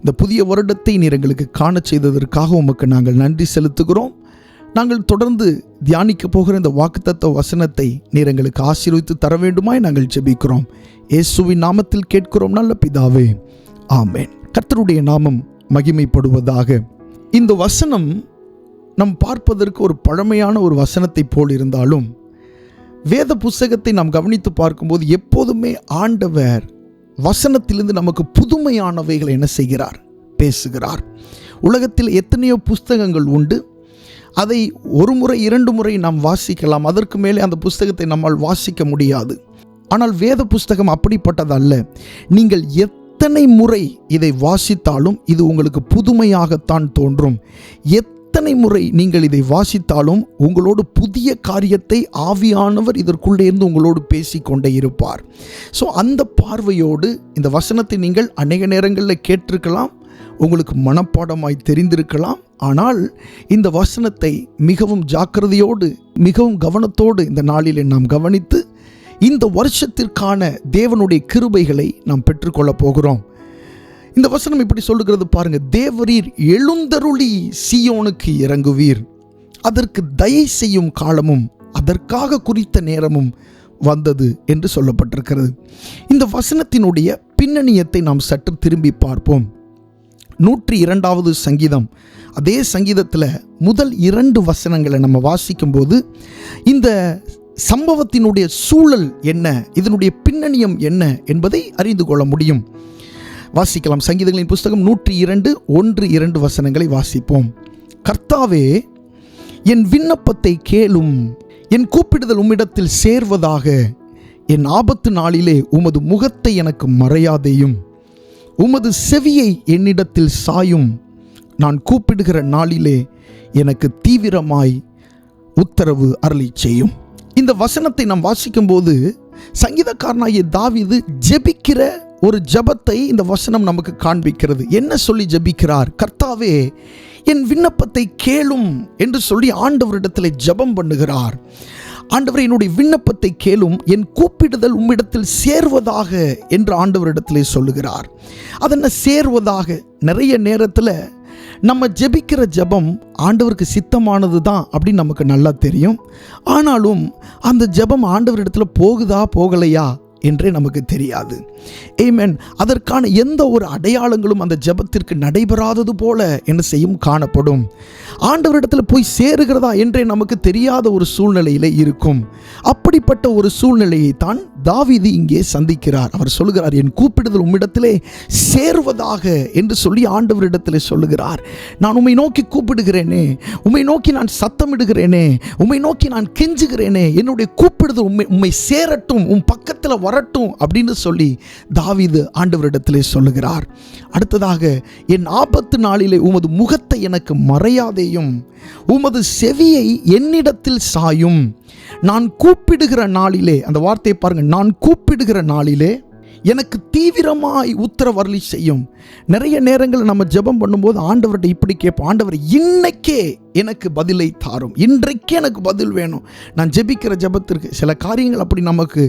இந்த புதிய வருடத்தை நீர் எங்களுக்கு காண செய்ததற்காக உமக்கு நாங்கள் நன்றி செலுத்துகிறோம். நாங்கள் தொடர்ந்து தியானிக்க போகிற இந்த வாக்குத்தத்த வசனத்தை நீர் எங்களுக்கு ஆசீர்வதித்து தர வேண்டுமாய் நாங்கள் ஜெபிக்கிறோம். இயேசுவின் நாமத்தில் கேட்கிறோம் நல்ல பிதாவே, ஆமென். கர்த்தருடைய நாமம் மகிமைப்படுவதாக. இந்த வசனம் நாம் பார்ப்பதற்கு ஒரு பழமையான ஒரு வசனத்தை போல் இருந்தாலும், வேத புஸ்தகத்தை நாம் கவனித்து பார்க்கும்போது எப்போதுமே ஆண்டவர் வசனத்திலிருந்து நமக்கு புதுமையானவைகளை என்ன செய்கிறார்? பேசுகிறார். உலகத்தில் எத்தனையோ புஸ்தகங்கள் உண்டு. அதை ஒரு முறை 2 முறை நாம் வாசிக்கலாம், அதற்கு மேலே அந்த புஸ்தகத்தை நம்மால் வாசிக்க முடியாது. ஆனால் வேத புஸ்தகம் அப்படிப்பட்டதல்ல. நீங்கள் எத்தனை முறை இதை வாசித்தாலும் இது உங்களுக்கு புதுமையாகத்தான் தோன்றும். எத்தனை முறை நீங்கள் இதை வாசித்தாலும் உங்களோடு புதிய காரியத்தை ஆவியானவர் இதற்குள்ளே இருந்து உங்களோடு பேசிக்கொண்டே இருப்பார். ஸோ அந்த பார்வையோடு இந்த வசனத்தை நீங்கள் அநேக நேரங்களில் கேட்டிருக்கலாம், உங்களுக்கு மனப்பாடமாய் தெரிந்திருக்கலாம். ஆனால் இந்த வசனத்தை மிகவும் ஜாக்கிரதையோடு மிகவும் கவனத்தோடு இந்த நாளில் நாம் கவனித்து இந்த வருஷத்திற்கான தேவனுடைய கிருபைகளை நாம் பெற்றுக்கொள்ள போகிறோம். இந்த வசனம் இப்படி சொல்லுகிறது பாருங்க. தேவரீர் எழுந்தருளி சீயோனுக்கு இறங்குவீர். அதற்கு தயை செய்யும் காலமும் அதற்காக குறித்த நேரமும் வந்தது என்று சொல்லப்பட்டிருக்கிறது. இந்த வசனத்தினுடைய பின்னணியத்தை நாம் சற்று திரும்பி பார்ப்போம். 102வது சங்கீதம், அதே சங்கீதத்தில் முதல் 2 வசனங்களை நம்ம வாசிக்கும்போது இந்த சம்பவத்தினுடைய சூழல் என்ன, இதனுடைய பின்னணியம் என்ன என்பதை அறிந்து கொள்ள முடியும். வாசிக்கலாம். சங்கீதங்களின் புஸ்தகம் 102:1-2 வசனங்களை வாசிப்போம். கர்த்தாவே, என் விண்ணப்பத்தை கேளும், என் கூப்பிடுதல் உம்மிடத்தில் சேர்வதாக. என் ஆபத்து நாளிலே உமது முகத்தை எனக்கு மறையாதேயும், உமது செவியை என்னிடத்தில் சாயும். நான் கூப்பிடுகிற நாளிலே எனக்கு தீவிரமாய் உத்தரவு அருளி செய்யும். இந்த வசனத்தை நாம் வாசிக்கும்போது சங்கீதக்காரனாகிய தாவீது ஜெபிக்கிற ஒரு ஜெபத்தை இந்த வசனம் நமக்கு காண்பிக்கிறது. என்ன சொல்லி ஜெபிக்கிறார்? கர்த்தாவே, என் விண்ணப்பத்தை கேளும் என்று சொல்லி ஆண்டவரிடத்தில் ஜெபம் பண்ணுகிறார். ஆண்டவரே, என்னுடைய விண்ணப்பத்தை கேளும், என் கூப்பிடுதல் உம்மிடத்தில் சேர்வதாக என்று ஆண்டவரிடத்திலே சொல்லுகிறார். அதென்ன சேர்வதாக? நிறைய நேரத்தில் நம்ம ஜெபிக்கிற ஜெபம் ஆண்டவருக்கு சித்தமானது தான் அப்படின்னு நமக்கு நல்லா தெரியும். ஆனாலும் அந்த ஜெபம் ஆண்டவரிடத்தில் போகுதா போகலையா என்றே நமக்கு தெரியாது. ஆமென். அதற்கான எந்த ஒரு அடையாளங்களும் அந்த ஜெபத்திற்கு நடைபெறாதது போல என்ன செய்யும்? காணப்படும். ஆண்டவரிடத்தில் போய் சேருகிறதா என்றே நமக்கு தெரியாத ஒரு சூழ்நிலையிலே இருக்கும். அப்படிப்பட்ட ஒரு சூழ்நிலையை தான் தாவீது இங்கே சந்திக்கிறார். அவர் சொல்லுகிறார், என் கூப்பிடுதல் உம்மிடத்திலே சேர்வதாக என்று சொல்லி ஆண்டவரிடத்திலே சொல்லுகிறார். நான் உம்மை நோக்கி கூப்பிடுகிறேனே, உம்மை நோக்கி நான் சத்தமிடுகிறேனே, உம்மை நோக்கி நான் கெஞ்சுகிறேனே, என்னுடைய கூப்பிடுதல் உம்மை சேரட்டும், உம் பக்கத்தில் வரட்டும் அப்படின்னு சொல்லி தாவீது ஆண்டவரிடத்திலே சொல்லுகிறார். அடுத்ததாக, என் ஆபத்து நாளிலே உமது முகத்தை எனக்கு மறையாதேயும், உமது செவியை என்னிடத்தில் சாயும். நான் கூப்பிடுகிற நாளிலே, அந்த வார்த்தையை பாருங்க, நான் கூப்பிடுகிற நாளிலே எனக்கு தீவிரமாய் உத்தரவருளி செய்யும். நிறைய நேரங்கள் நம்ம ஜெபம் பண்ணும்போது ஆண்டவர்கிட்ட இப்படி கேட்போம், ஆண்டவர் இன்னைக்கே எனக்கு பதிலை தாரும், இன்றைக்கே எனக்கு பதில் வேணும். நான் ஜெபிக்கிற ஜெபத்திற்கு சில காரியங்கள் அப்படி நமக்கு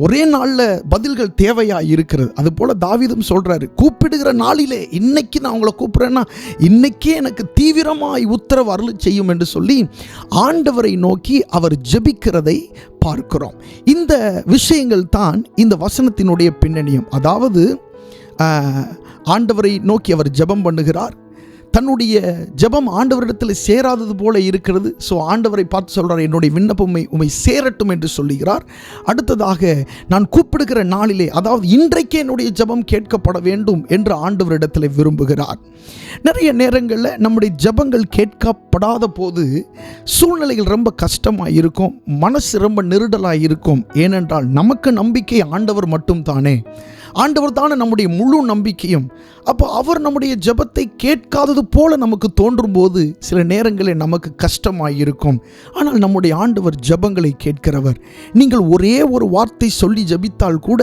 ஒரே நாளில் பதில்கள் தேவையாக இருக்கிறது. அதுபோல் தாவீதும் சொல்கிறாரு, கூப்பிடுகிற நாளிலே, இன்னைக்கு நான் உங்களை கூப்பிட்றேன்னா இன்னைக்கே எனக்கு தீவிரமாய் உத்தரவு அருளி செய்யும் என்று சொல்லி ஆண்டவரை நோக்கி அவர் ஜெபிக்கிறதை பார்க்கிறோம். இந்த விஷயங்கள் தான் இந்த வசனத்தினுடைய பின்னணியும். அதாவது ஆண்டவரை நோக்கி அவர் ஜெபம் பண்ணுகிறார். தன்னுடைய ஜெபம் ஆண்டவரிடத்தில் சேராதது போல இருக்கிறது. ஸோ ஆண்டவரை பார்த்து சொல்கிறார், என்னுடைய விண்ணப்பம் உம்மை சேரட்டும் என்று சொல்லுகிறார். அடுத்ததாக, நான் கூப்பிடுகிற நாளிலே, அதாவது இன்றைக்கே என்னுடைய ஜெபம் கேட்கப்பட வேண்டும் என்று ஆண்டவரிடத்தில் விரும்புகிறார். நிறைய நேரங்களில் நம்முடைய ஜெபங்கள் கேட்கப்படாத போது சூழ்நிலைகள் ரொம்ப கஷ்டமாக இருக்கும், மனசு ரொம்ப நெருடலாக இருக்கும். ஏனென்றால் நமக்கு நம்பிக்கை ஆண்டவர் மட்டும் தானே, ஆண்டவர் தானே நம்முடைய முழு நம்பிக்கையும். அப்போ அவர் நம்முடைய ஜெபத்தை கேட்காதது போல நமக்கு தோன்றும் போது சில நேரங்களில் நமக்கு கஷ்டமாக இருக்கும். ஆனால் நம்முடைய ஆண்டவர் ஜெபங்களை கேட்கிறவர். நீங்கள் ஒரே ஒரு வார்த்தை சொல்லி ஜெபித்தால் கூட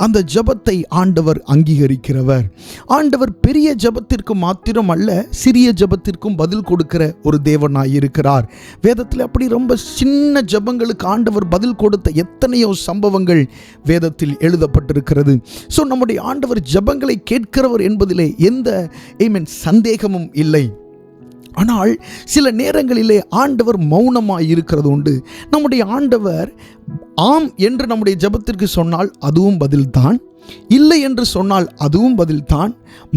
அந்த ஜெபத்தை ஆண்டவர் அங்கீகரிக்கிறவர். ஆண்டவர் பெரிய ஜெபத்திற்கு மாத்திரம் அல்ல, சிறிய ஜெபத்திற்கும் பதில் கொடுக்கிற ஒரு தேவனாய் இருக்கிறார். வேதத்தில் அப்படி ரொம்ப சின்ன ஜெபங்களுக்கு ஆண்டவர் பதில் கொடுத்த எத்தனையோ சம்பவங்கள் வேதத்தில் எழுதப்பட்டிருக்கிறது. ஸோ நம்முடைய ஆண்டவர் ஜெபங்களை கேட்கிறவர் என்பதிலே எந்த சந்தேகமும் இல்லை. ஆனால் சில நேரங்களிலே ஆண்டவர் மௌனமாய் இருக்கிறது உண்டு. நம்முடைய ஆண்டவர் ஆம் என்று நம்முடைய ஜெபத்திற்கு சொன்னால் அதுவும் பதில்தான், இல்லை என்று சொன்னால் அதுவும் பதில்தான்,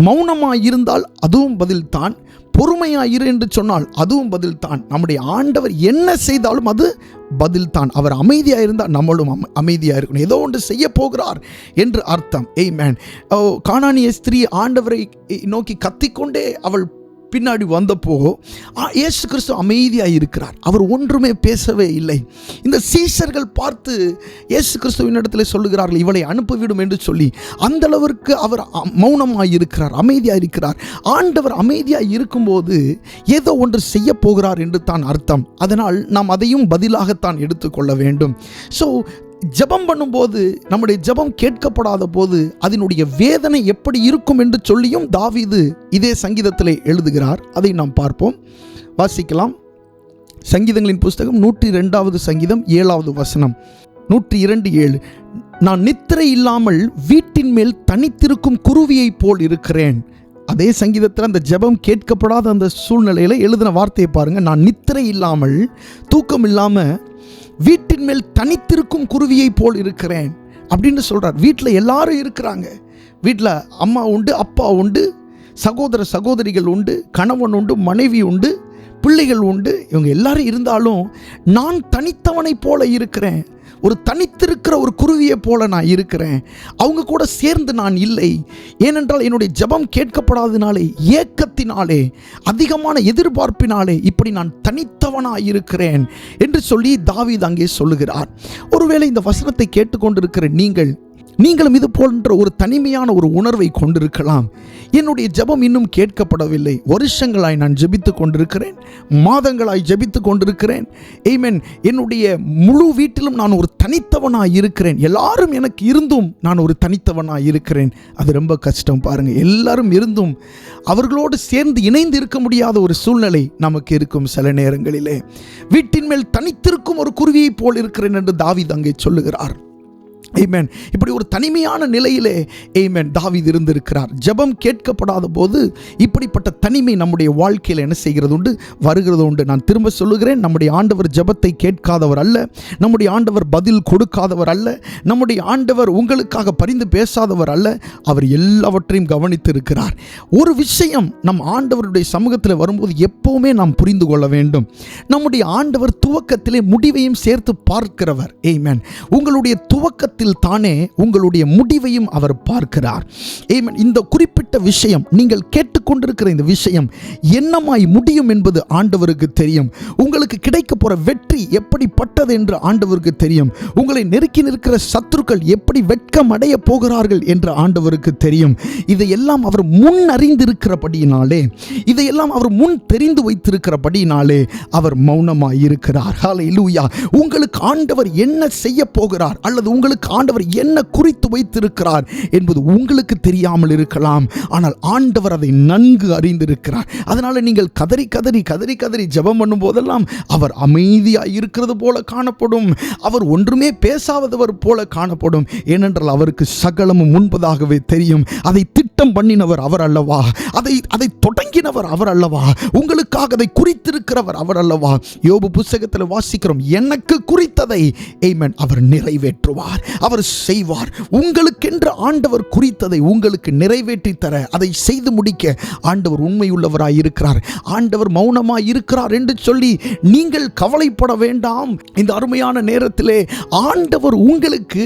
மௌனமாய் இருந்தால் அதுவும் பதில்தான், பொறுமையாயிரு என்று சொன்னால் அதுவும் பதில்தான். நம்முடைய ஆண்டவர் என்ன செய்தாலும் அது பதில்தான். அவர் அமைதியாக இருந்தால் நம்மளும் அமைதியாக இருக்கணும். ஏதோ ஒன்று செய்ய போகிறார் என்று அர்த்தம். ஆமென். கானானிய ஸ்திரீ ஆண்டவரை நோக்கி கத்திக்கொண்டே அவள் பின்னாடி வந்தப்போ இயேசு கிறிஸ்து அமைதியாக இருக்கிறார். அவர் ஒன்றுமே பேசவே இல்லை. இந்த சீஷர்கள் பார்த்து இயேசு கிறிஸ்துவின் இடத்துல சொல்லுகிறார்கள், இவளை அனுப்பிவிடும் என்று சொல்லி. அந்த அளவிற்கு அவர் மௌனமாக இருக்கிறார், அமைதியாக இருக்கிறார். ஆண்டவர் அமைதியாக இருக்கும்போது ஏதோ ஒன்று செய்ய போகிறார் என்று தான் அர்த்தம். அதனால் நாம் அதையும் பதிலாகத்தான் எடுத்துக்கொள்ள வேண்டும். ஸோ ஜெபம் பண்ணும்போது, நம்முடைய ஜெபம் கேட்கப்படாத போது அதனுடைய வேதனை எப்படி இருக்கும் என்று சொல்லியும் தாவீது இதே சங்கீதத்திலே எழுதுகிறார். அதை நாம் பார்ப்போம், வாசிக்கலாம். சங்கீதங்களின் புஸ்தகம் 102வது சங்கீதம் 7வது வசனம். 102:7. நான் நித்திரை இல்லாமல் வீட்டின் மேல் தனித்திருக்கும் குருவியைப் போல் இருக்கிறேன். அதே சங்கீதத்தில் அந்த ஜெபம் கேட்கப்படாத அந்த சூழ்நிலையில் எழுதின வார்த்தையை பாருங்கள். நான் நித்திரை இல்லாமல், தூக்கம் இல்லாமல் வீட்டின் மேல் தனித்திருக்கும் குருவியை போல் இருக்கிறேன் அப்படின்னு சொல்கிறார். வீட்டில் எல்லாரும் இருக்கிறாங்க. வீட்டில் அம்மா உண்டு, அப்பா உண்டு, சகோதர சகோதரிகள் உண்டு, கணவன் உண்டு, மனைவி உண்டு, பிள்ளைகள் உண்டு. இவங்க எல்லாரும் இருந்தாலும் நான் தனித்தவனை போல இருக்கிறேன். ஒரு தனித்திருக்கிற ஒரு குருவியை போல நான் இருக்கிறேன். அவங்க கூட சேர்ந்து நான் இல்லை. ஏனென்றால் என்னுடைய ஜெபம் கேட்கப்படாதனாலே, ஏக்கத்தினாலே, அதிகமான எதிர்பார்ப்பினாலே இப்படி நான் தனித்தவனாக இருக்கிறேன் என்று சொல்லி தாவீது அங்கே சொல்லுகிறார். ஒருவேளை இந்த வசனத்தை கேட்டுக்கொண்டிருக்கிற நீங்கள் நீங்களும் இது போன்ற ஒரு தனிமையான ஒரு உணர்வை கொண்டிருக்கலாம். என்னுடைய ஜெபம் இன்னும் கேட்கப்படவில்லை, வருஷங்களாய் நான் ஜெபித்துக் கொண்டிருக்கிறேன், மாதங்களாய் ஜெபித்துக் கொண்டிருக்கிறேன். ஆமென். என்னுடைய முழு வீட்டிலும் நான் ஒரு தனித்தவனாய் இருக்கிறேன், எல்லாரும் எனக்கு இருந்தும் நான் ஒரு தனித்தவனாய் இருக்கிறேன். அது ரொம்ப கஷ்டம் பாருங்க. எல்லாரும் இருந்தும் அவர்களோடு சேர்ந்து இணைந்து இருக்க முடியாத ஒரு சூழ்நிலை நமக்கு இருக்கும். சில நேரங்களிலே வீட்டின் மேல் தனித்திருக்கும் ஒரு குருவியை போல் இருக்கிறேன் என்று தாவீது அங்கே சொல்லுகிறார். ஆமென். இப்படி ஒரு தனிமையான நிலையிலே ஆமென் தாவீது இருந்திருக்கிறார். ஜெபம் கேட்கப்படாத போது இப்படிப்பட்ட தனிமை நம்முடைய வாழ்க்கையில் என்ன செய்கிறது உண்டு, வருகிறது உண்டு. நான் திரும்ப சொல்லுகிறேன், நம்முடைய ஆண்டவர் ஜெபத்தை கேட்காதவர் அல்ல, நம்முடைய ஆண்டவர் பதில் கொடுக்காதவர் அல்ல, நம்முடைய ஆண்டவர் உங்களுக்காக பரிந்து பேசாதவர் அல்ல. அவர் எல்லாவற்றையும் கவனித்து இருக்கிறார். ஒரு விஷயம் நம் ஆண்டவருடைய சமூகத்தில் வரும்போது எப்பவுமே நாம் புரிந்து கொள்ள வேண்டும், நம்முடைய ஆண்டவர் துவக்கத்திலே முடிவையும் சேர்த்து பார்க்கிறவர். ஆமென். உங்களுடைய துவக்கத்தில் தானே உங்களுடைய முடிவையும் அவர் பார்க்கிறார். ஆமென். இந்த குறிப்பிட்ட விஷயம், நீங்கள் கேட்டுக்கொண்டிருக்கிற இந்த விஷயம் என்னமாய் முடியும் என்பது ஆண்டவருக்கு தெரியும். உங்களுக்கு கிடைக்க போற வெற்றி எப்படிப்பட்டது என்று ஆண்டவருக்கு தெரியும். உங்களை நெருக்கி நிற்கிற சத்துருக்கள் எப்படி வெட்கம் அடைய போகிறார்கள் என்று ஆண்டவருக்கு தெரியும். இதையெல்லாம் அவர் முன் அறிந்திருக்கிறபடியினாலே, இதையெல்லாம் அவர் முன் தெரிந்து வைத்திருக்கிறபடியினாலே அவர் மௌனமாய் இருக்கிறார். ஹல்லேலூயா. உங்களுக்கு ஆண்டவர் என்ன செய்ய போகிறார் அல்லது உங்களுக்கு ஆண்டவர் என்ன குறித்து வைத்திருக்கிறார் என்பது உங்களுக்கு தெரியாமல் இருக்கலாம். ஆனால் ஆண்டவர் அதை நன்கு அறிந்திருக்கிறார். அதனால நீங்கள் கதறி கதறி கதறி கதறி ஜெபம் பண்ணும் போதெல்லாம் அவர் அமைதியாக இருக்கிறது போல காணப்படும். அவர் ஒன்றுமே பேசாதவர் போல காணப்படும். ஏனென்றால் அவருக்கு சகலமும் முன்பதாகவே தெரியும். அதை திட்டம் பண்ணினவர் அவர் அல்லவா, அதை தொடங்கினவர் அவர் அல்லவா, உங்களுக்காக அதை குறித்திருக்கிறவர் அவர் அல்லவா. யோபு புத்தகத்தில் வாசிக்கிறோம், எனக்கு குறித்ததை ஆமென் அவர் நிறைவேற்றுவார், அவர் செய்வார். உங்களுக்கென்று ஆண்டவர் குறித்ததை உங்களுக்கு நிறைவேற்றி தர, அதை செய்து முடிக்க ஆண்டவர் உண்மையுள்ளவராய் இருக்கிறார். ஆண்டவர் மௌனமாய் இருக்கிறார் என்று சொல்லி நீங்கள் கவலைப்பட வேண்டாம். இந்த அருமையான நேரத்திலே ஆண்டவர் உங்களுக்கு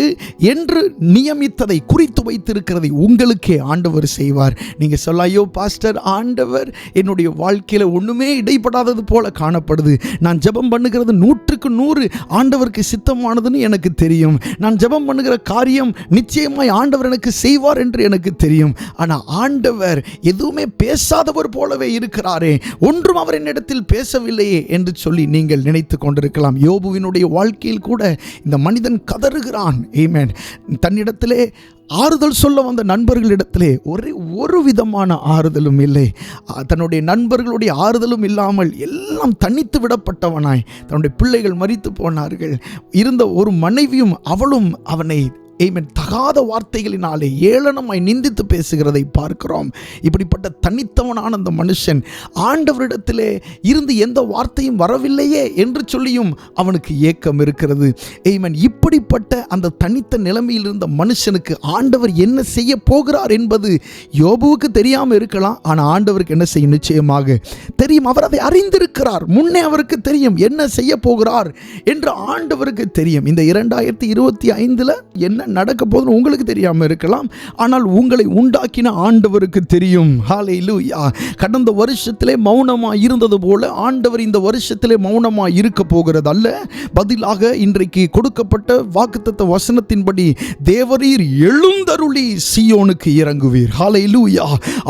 என்று நியமித்ததை, குறித்து வைத்திருக்கிறதை உங்களுக்கே ஆண்டவர் செய்வார். நீங்க சொல்ல, ஐயோ பாஸ்டர், ஆண்டவர் என்னுடைய வாழ்க்கையில ஒண்ணுமே இடைப்படாதது போல காணப்படுது, நான் ஜெபம் பண்ணுகிறது 100க்கு 100 ஆண்டவருக்கு சித்தமானதுன்னு எனக்கு தெரியும், நான் ஜெபம் பண்ணுகிற காரியம் நிச்சயமாய் ஆண்டவர் எனக்கு செய்வார் என்று எனக்கு தெரியும். ஆனால் ஆண்டவர் எதுவுமே பேசாதவர் போலவே இருக்கிறாரே, ஒன்றும் அவர் என்னிடத்தில் பேசவில்லையே என்று சொல்லி நீங்கள் நினைத்து கொண்டிருக்கலாம். யோபுவினுடைய வாழ்க்கையில் கூட இந்த மனிதன் கதறுகிறான். ஆமென். தன்னிடத்திலே ஆறுதல் சொல்ல வந்த நண்பர்களிடத்திலே ஒரு விதமான ஆறுதலும் இல்லை. தன்னுடைய நண்பர்களுடைய ஆறுதலும் இல்லாமல் எல்லாம் தனித்து விடப்பட்டவனாய், தன்னுடைய பிள்ளைகள் மரித்து போனார்கள், இருந்த ஒரு மனைவியும் அவளும் அவனை தகாத வார்த்தைகளினாலே ஏளனமாய் நிந்தித்து பேசுகிறதை பார்க்கிறோம். இப்படிப்பட்ட தனித்தவனான அந்த மனுஷன் ஆண்டவரிடத்திலே இருந்து எந்த வார்த்தையும் வரவில்லையே என்று சொல்லியும் அவனுக்கு ஏக்கம் இருக்கிறது. ஆமென். இப்படிப்பட்ட அந்த தனித்த நிலைமையில் இருந்த மனுஷனுக்கு ஆண்டவர் என்ன செய்ய போகிறார் என்பது யோபுவுக்கு தெரியாமல் இருக்கலாம். ஆனால் ஆண்டவருக்கு என்ன செய்யும், நிச்சயமாக தெரியும். அவர் அதை அறிந்திருக்கிறார். முன்னே அவருக்கு தெரியும் என்ன செய்ய போகிறார் என்று ஆண்டவருக்கு தெரியும். இந்த 2025 என்ன நடக்க போதுன்னு உங்களுக்கு தெரியாமல் இருக்கலாம், ஆனால் உங்களை உண்டாக்கின ஆண்டவருக்கு தெரியும். ஹல்லேலூயா. கடந்த வருஷத்திலே மௌனமாக இருந்தது போல ஆண்டவர் இந்த வருஷத்திலே மௌனமாக இருக்க போகிறது அல்ல. பதிலாக இன்றைக்கு கொடுக்கப்பட்ட வாக்குத்தத்த வசனத்தின்படி தேவரீர் எழுந்தருளி சீயோனுக்கு இறங்குவீர். ஹல்லேலூயா.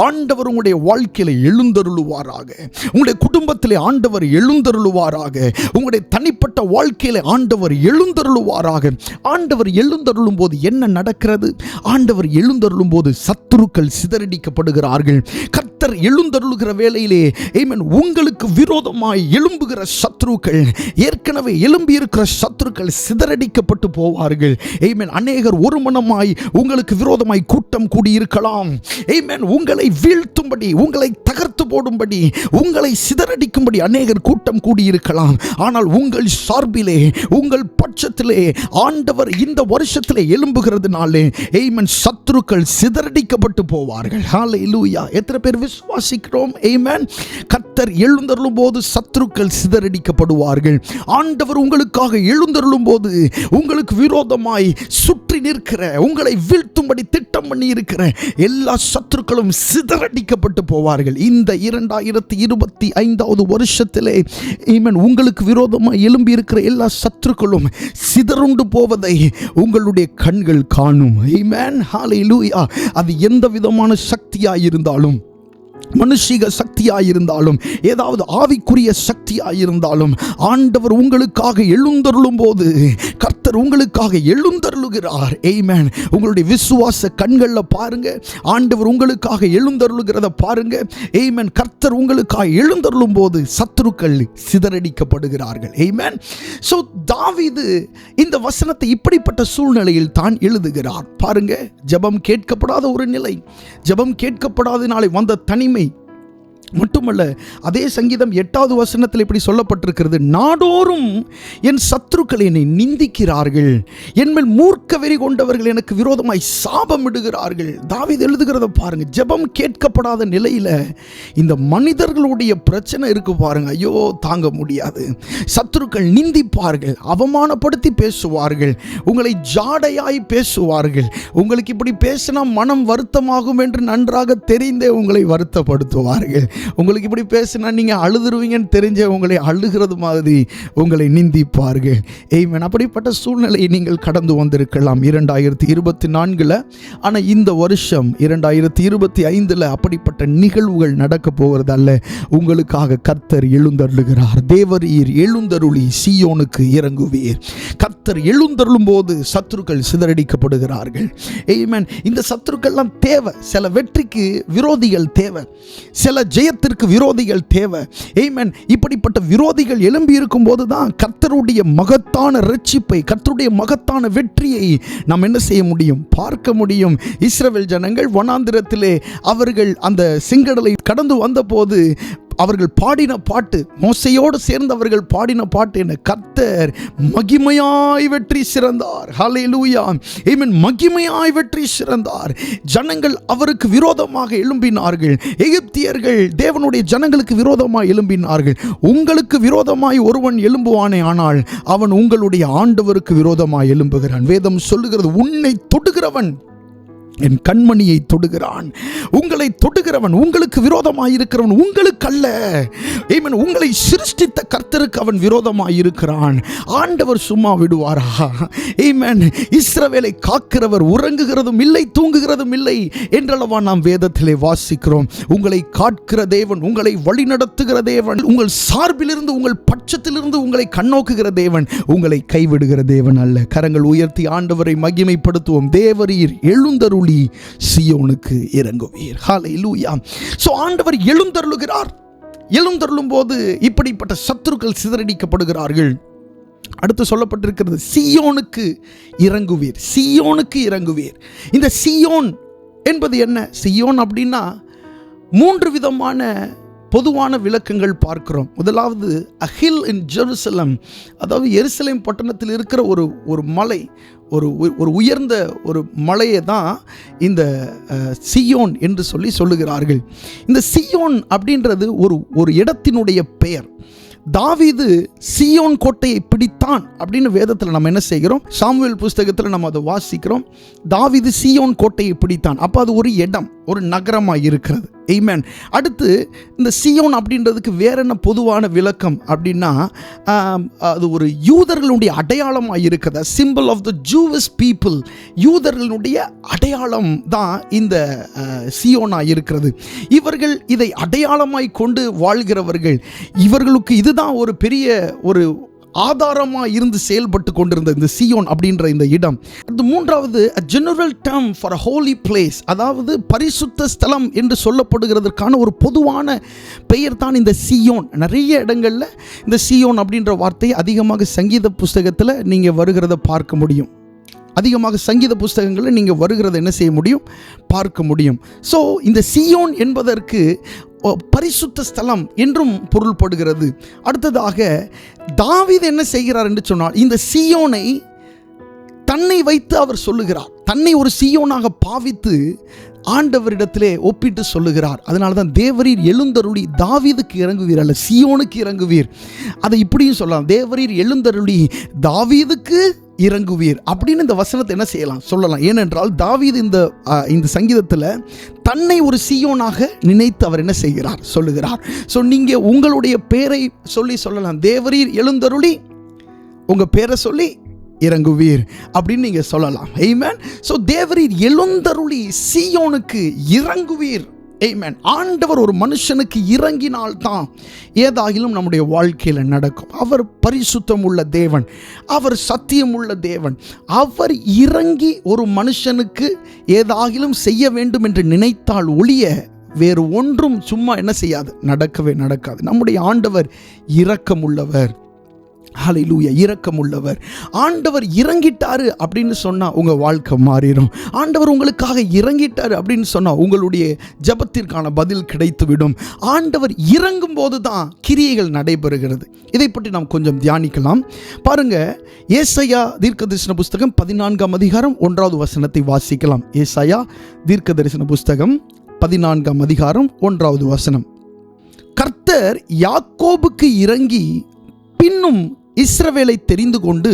ஆண்டவர் உங்களுடைய வாழ்க்கையில எழுந்தருளுவாராக, உங்களுடைய குடும்பத்திலே ஆண்டவர் எழுந்தருளுவாராக, உங்களுடைய தனிப்பட்ட வாழ்க்கையில ஆண்டவர் எழுந்தருளுவாராக. ஆண்டவர் எழுந்தருளும் போது என்ன நடக்கிறது? ஆண்டவர் எழுந்தருளும் போது சத்துருக்கள் சிதறடிக்கப்படுகிறார்கள். கர்த்தர் எழுந்தருளுகிற வேளையிலே ஆமென் உங்களுக்கு விரோதமாய் எழும்புகிற சத்துருக்கள், ஏற்கனவே எழும்பி இருக்கிற சத்துருக்கள் சிதறடிக்கப்பட்டு போவார்கள். ஆமென். அநேகர் ஒரு மனமாய் உங்களுக்கு விரோதமாய் கூட்டம் கூடியிருக்கலாம். ஆமென். உங்களை வீழ்த்தும்படி, உங்களை தகர்த்து போடும்படி, உங்களை சிதறடிக்கும்படி அநேகர் கூட்டம் கூடியிருக்கலாம். ஆனால் உங்கள் சார்பிலே, உங்கள் பட்சத்திலே ஆண்டவர் இந்த வருஷத்திலே எழும்புகிறதுனாலே ஆமென் சத்துருக்கள் சிதறடிக்கப்பட்டு போவார்கள். ஹல்லேலூயா. எத்தனை பேர் விசுவாசிக்கிறோம்? ஆமென். கர்த்தர் எழுந்தருளும் போது சத்துருக்கள் சிதறடிக்கப்படுவார்கள். ஆண்டவர் உங்களுக்காக எழுந்தருளும் போது உங்களுக்கு விரோதமாய் சுற்றி நிற்கிற, உங்களை வீழ்த்தும்படி திட்டம் பண்ணி இருக்கிற எல்லா சத்துருக்களும் சிதறடிக்கப்பட்டு போவார்கள். இந்த 2025 வருஷத்திலே ஆமென் உங்களுக்கு விரோதமாய் எழும்பி இருக்கிற எல்லா சத்துருக்களும் சிதறுண்டு போவதை உங்களுடைய கண்கள் காணும். ஆமென், ஹல்லேலூயா. அது எந்த விதமான சக்தியாயிருந்தாலும், மனுஷிக சக்தியாயிருந்தாலும், ஏதாவது ஆவிக்குரிய சக்தியாயிருந்தாலும், ஆண்டவர் உங்களுக்காக எழுந்தருளும் போது கர்த்தர் உங்களுக்காக எழுந்தருளுகிறார். ஆமென். உங்களுடைய விசுவாச கண்களில் பாருங்க, ஆண்டவர் உங்களுக்காக எழுந்தருளுகிறத பாருங்க. ஆமென். கர்த்தர் உங்களுக்காக எழுந்தருளும் போது சத்துருக்கள் சிதறடிக்கப்படுகிறார்கள். ஆமென். சோ தாவீது இந்த வசனத்தை இப்படிப்பட்ட சூழ்நிலையில் தான் எழுதுகிறார். பாருங்க, ஜெபம் கேட்கப்படாத ஒரு நிலை, ஜெபம் கேட்கப்படாதனாலே வந்த தனிமை மட்டுமல்ல, அதே சங்கீதம் 8வது வசனத்தில் இப்படி சொல்லப்பட்டிருக்கிறது, நாடோறும் என் சத்துருக்கள் என்னை நிந்திக்கிறார்கள், என்மேல் மூர்க்க வெறி கொண்டவர்கள் எனக்கு விரோதமாய் சாபமிடுகிறார்கள். தாவீது எழுதுகிறத பாருங்க. ஜெபம் கேட்கப்படாத நிலையில இந்த மனிதர்களுடைய பிரச்சனை இருக்கு பாருங்க. ஐயோ, தாங்க முடியாது. சத்துருக்கள் நிந்திப்பார்கள், அவமானப்படுத்தி பேசுவார்கள், உங்களை ஜாடையாய் பேசுவார்கள். உங்களுக்கு இப்படி பேசினா மனம் வருத்தமாகும் என்று நன்றாக தெரிந்தே உங்களை வருத்தப்படுத்துவார்கள். உங்களுக்கு இப்படி பேசினா நீங்க அழுதுருவீங்கன்னு தெரிஞ்ச உங்களை அழுகிறது மாதிரி உங்களை நிந்திப்பார்கள். ஆமென். அப்படிப்பட்ட சூழ்நிலையை நீங்கள் கடந்து வந்திருக்கலாம் 2024. ஆனால் இந்த வருஷம் 2025 அப்படிப்பட்ட நிகழ்வுகள் நடக்க போவதல்ல. உங்களுக்காக கர்த்தர் எழுந்தருளுகிறார். தேவரீர் எழுந்தருளி சீயோனுக்கு இறங்குவீர். கர்த்தர் எழுந்தருளும் போது சத்துருக்கள் சிதறடிக்கப்படுகிறார்கள். ஆமென். இந்த சத்துருக்கள்லாம் தேவை. சில வெற்றிக்கு விரோதிகள் தேவை, சில ஜெயத்திற்கு விரோதிகள் தேவை. ஆமென். இப்படிப்பட்ட விரோதிகள் எழும்பி இருக்கும் போதுதான் கர்த்தருடைய மகத்தான ரட்சிப்பை, கர்த்தருடைய மகத்தான வெற்றியை நாம் என்ன செய்ய முடியும்? பார்க்க முடியும். இஸ்ரவேல் ஜனங்கள் வனாந்திரத்திலே அவர்கள் அந்த செங்கடலை கடந்து வந்தபோது அவர்கள் பாடின பாட்டு, மோசையோடு சேர்ந்து அவர்கள் பாடின பாட்டு என்ன? கர்த்தர் மகிமையாய் வெற்றி சிறந்தார். ஹல்லேலூயா. ஆமென். மகிமையாய் வெற்றி சிறந்தார். ஜனங்கள் அவருக்கு விரோதமாக எழும்பினார்கள். எகிப்தியர்கள் தேவனுடைய ஜனங்களுக்கு விரோதமாய் எழும்பினார்கள். உங்களுக்கு விரோதமாய் ஒருவன் எழும்புவானே, ஆனால் அவன் உங்களுடைய ஆண்டவருக்கு விரோதமாய் எழும்புகிறான். வேதம் சொல்லுகிறது, உன்னை தொடுகிறவன் என் கண்மணியை தொடுகிறான். உங்களை தொடுகிறவன், உங்களுக்கு விரோதமாயிருக்கிறவன் உங்களுக்கு அல்ல. ஆமென். உங்களை சிருஷ்டித்த கர்த்தருக்கு அவன் விரோதமாயிருக்கிறான். ஆண்டவர் சும்மா விடுவாரா? ஆமென். இஸ்ரவேலை காக்கிறவர் உறங்குகிறதும் இல்லை தூங்குகிறதும் இல்லை என்றளவா நாம் வேதத்திலே வாசிக்கிறோம். உங்களை காக்கிற தேவன், உங்களை வழிநடத்துகிற தேவன், உங்கள் சார்பிலிருந்து உங்கள் பட்சத்திலிருந்து உங்களை கண்ணோக்குகிற தேவன், உங்களை கைவிடுகிற தேவன் அல்ல. கரங்கள் உயர்த்தி ஆண்டவரை மகிமைப்படுத்துவோம். தேவரீர் எழுந்தருளி சீயோனுக்கு இறங்குவீர். ஹல்லேலூயா. சோ ஆண்டவர் எழுந்தருளுகிறார். எழுந்தருளும் போது இப்படிப்பட்ட சத்துருக்கள் சிதறடிக்கப்படுகிறார்கள். அடுத்து சொல்லப்பட்டிருக்கிறது, சீயோனுக்கு இறங்குவீர். சீயோனுக்கு இறங்குவீர். இந்த சீயோன் என்பது என்ன? சீயோன் அப்படின்னா 3 விதமான பொதுவான விளக்கங்கள் பார்க்கிறோம். முதலாவது, a hill in Jerusalem, அதாவது எருசலேம் பட்டணத்தில் இருக்கிற ஒரு மலை, ஒரு உயர்ந்த ஒரு மலையை தான் இந்த சீயோன் என்று சொல்லுகிறார்கள். இந்த சீயோன் அப்படின்றது ஒரு இடத்தினுடைய பெயர். தாவீது சீயோன் கோட்டையை பிடித்தான் அப்படின்னு வேதத்தில் நம்ம என்ன செய்கிறோம்? சாமுவேல் புஸ்தகத்தில் நம்ம அதை வாசிக்கிறோம். தாவீது சீயோன் கோட்டையை பிடித்தான். அப்போ அது ஒரு இடம், ஒரு நகரமாக இருக்கிறது. ஆமென். அடுத்து, இந்த சீயோன் அப்படின்றதுக்கு வேற என்ன பொதுவான விளக்கம் அப்படின்னா, அது ஒரு யூதர்களுடைய அடையாளமாக இருக்கிறது. Symbol of the Jewish people. யூதர்களுடைய அடையாளம் தான் இந்த சீயோனாக இருக்கிறது. இவர்கள் இதை அடையாளமாய் கொண்டு வாழ்கிறவர்கள். இவர்களுக்கு இதுதான் ஒரு பெரிய ஒரு ஆதாரமாக இருந்து செயல்பட்டு கொண்டிருந்த இந்த சீயோன் அப்படின்ற இந்த இடம். அது மூன்றாவது, a general term for a holy place, அதாவது பரிசுத்த ஸ்தலம் என்று சொல்லப்படுகிறதற்கான ஒரு பொதுவான பெயர் தான் இந்த சீயோன். நிறைய இடங்களில் இந்த சீயோன் அப்படின்ற வார்த்தை அதிகமாக சங்கீத புஸ்தகத்தில் நீங்கள் வருகிறத பார்க்க முடியும். அதிகமாக சங்கீத புஸ்தகங்களில் நீங்கள் வருகிறத என்ன செய்ய முடியும்? பார்க்க முடியும். ஸோ இந்த சீயோன் என்பதற்கு பரிசுத்த ஸ்தலம் என்றும் பொருள்படுகிறது. அடுத்ததாக, தாவீது என்ன செய்கிறார் என்று சொன்னால், இந்த சீயோனை தன்னை வைத்து அவர் சொல்லுகிறார். தன்னை ஒரு சீயோனாக பாவித்து ஆண்டவரிடத்திலே ஒப்பிட்டு சொல்லுகிறார். அதனால தான் தேவரீர் எழுந்தருளி தாவீதுக்கு இறங்குவீர் அல்ல சீயோனுக்கு இறங்குவீர். அதை இப்படியும் சொல்லலாம், தேவரீர் எழுந்தருளி தாவீதுக்கு இறங்குவீர் அப்படின்னு இந்த வசனத்தை என்ன செய்யலாம்? சொல்லலாம். ஏனென்றால் தாவீது இந்த சங்கீதத்தில் தன்னை ஒரு சீயோனாக நினைத்து அவர் என்ன செய்கிறார்? சொல்லுகிறார். ஸோ நீங்கள் உங்களுடைய பேரை சொல்லலாம். தேவரீர் எழுந்தருளி, உங்கள் பேரை சொல்லி இறங்குவீர் அப்படின்னு நீங்க சொல்லலாம். ஆமென். சோ தேவரீர் எழுந்தருளி சீயோனுக்கு இறங்குவீர். ஆமென். ஆண்டவர் ஒரு மனுஷனுக்கு இறங்கினால்தான் ஏதாகிலும் நம்முடைய வாழ்க்கையில் நடக்கும். அவர் பரிசுத்தம் உள்ள தேவன், அவர் சத்தியம் உள்ள தேவன். அவர் இறங்கி ஒரு மனுஷனுக்கு ஏதாகிலும் செய்ய வேண்டும் என்று நினைத்தால் ஒழிய வேறு ஒன்றும் சும்மா என்ன செய்யாது, நடக்கவே நடக்காது. நம்முடைய ஆண்டவர் இரக்கமுள்ளவர். ஹல்லேலூயா, இரக்கமுள்ளவர். ஆண்டவர் இறங்கிட்டாரு அப்படின்னு சொன்னா உங்க வாழ்க்கை மாறிடும். ஆண்டவர் உங்களுக்காக இறங்கிட்டாரு அப்படின்னு சொன்னா உங்களுடைய ஜெபத்திற்கான பதில் கிடைத்துவிடும். ஆண்டவர் இறங்கும் போது தான் கிரியைகள் நடைபெறுகிறது. இதை பற்றி நாம் கொஞ்சம் தியானிக்கலாம். பாருங்க, ஏசாயா தீர்க்கதரிசன புஸ்தகம் 14ஆம் அதிகாரம் 1வது வசனத்தை வாசிக்கலாம். ஏசாயா தீர்க்கதரிசன புஸ்தகம் 14ஆம் அதிகாரம் 1வது வசனம். கர்த்தர் யாக்கோபுக்கு இறங்கி பின்னும் இஸ்ரவேலை தெரிந்து கொண்டு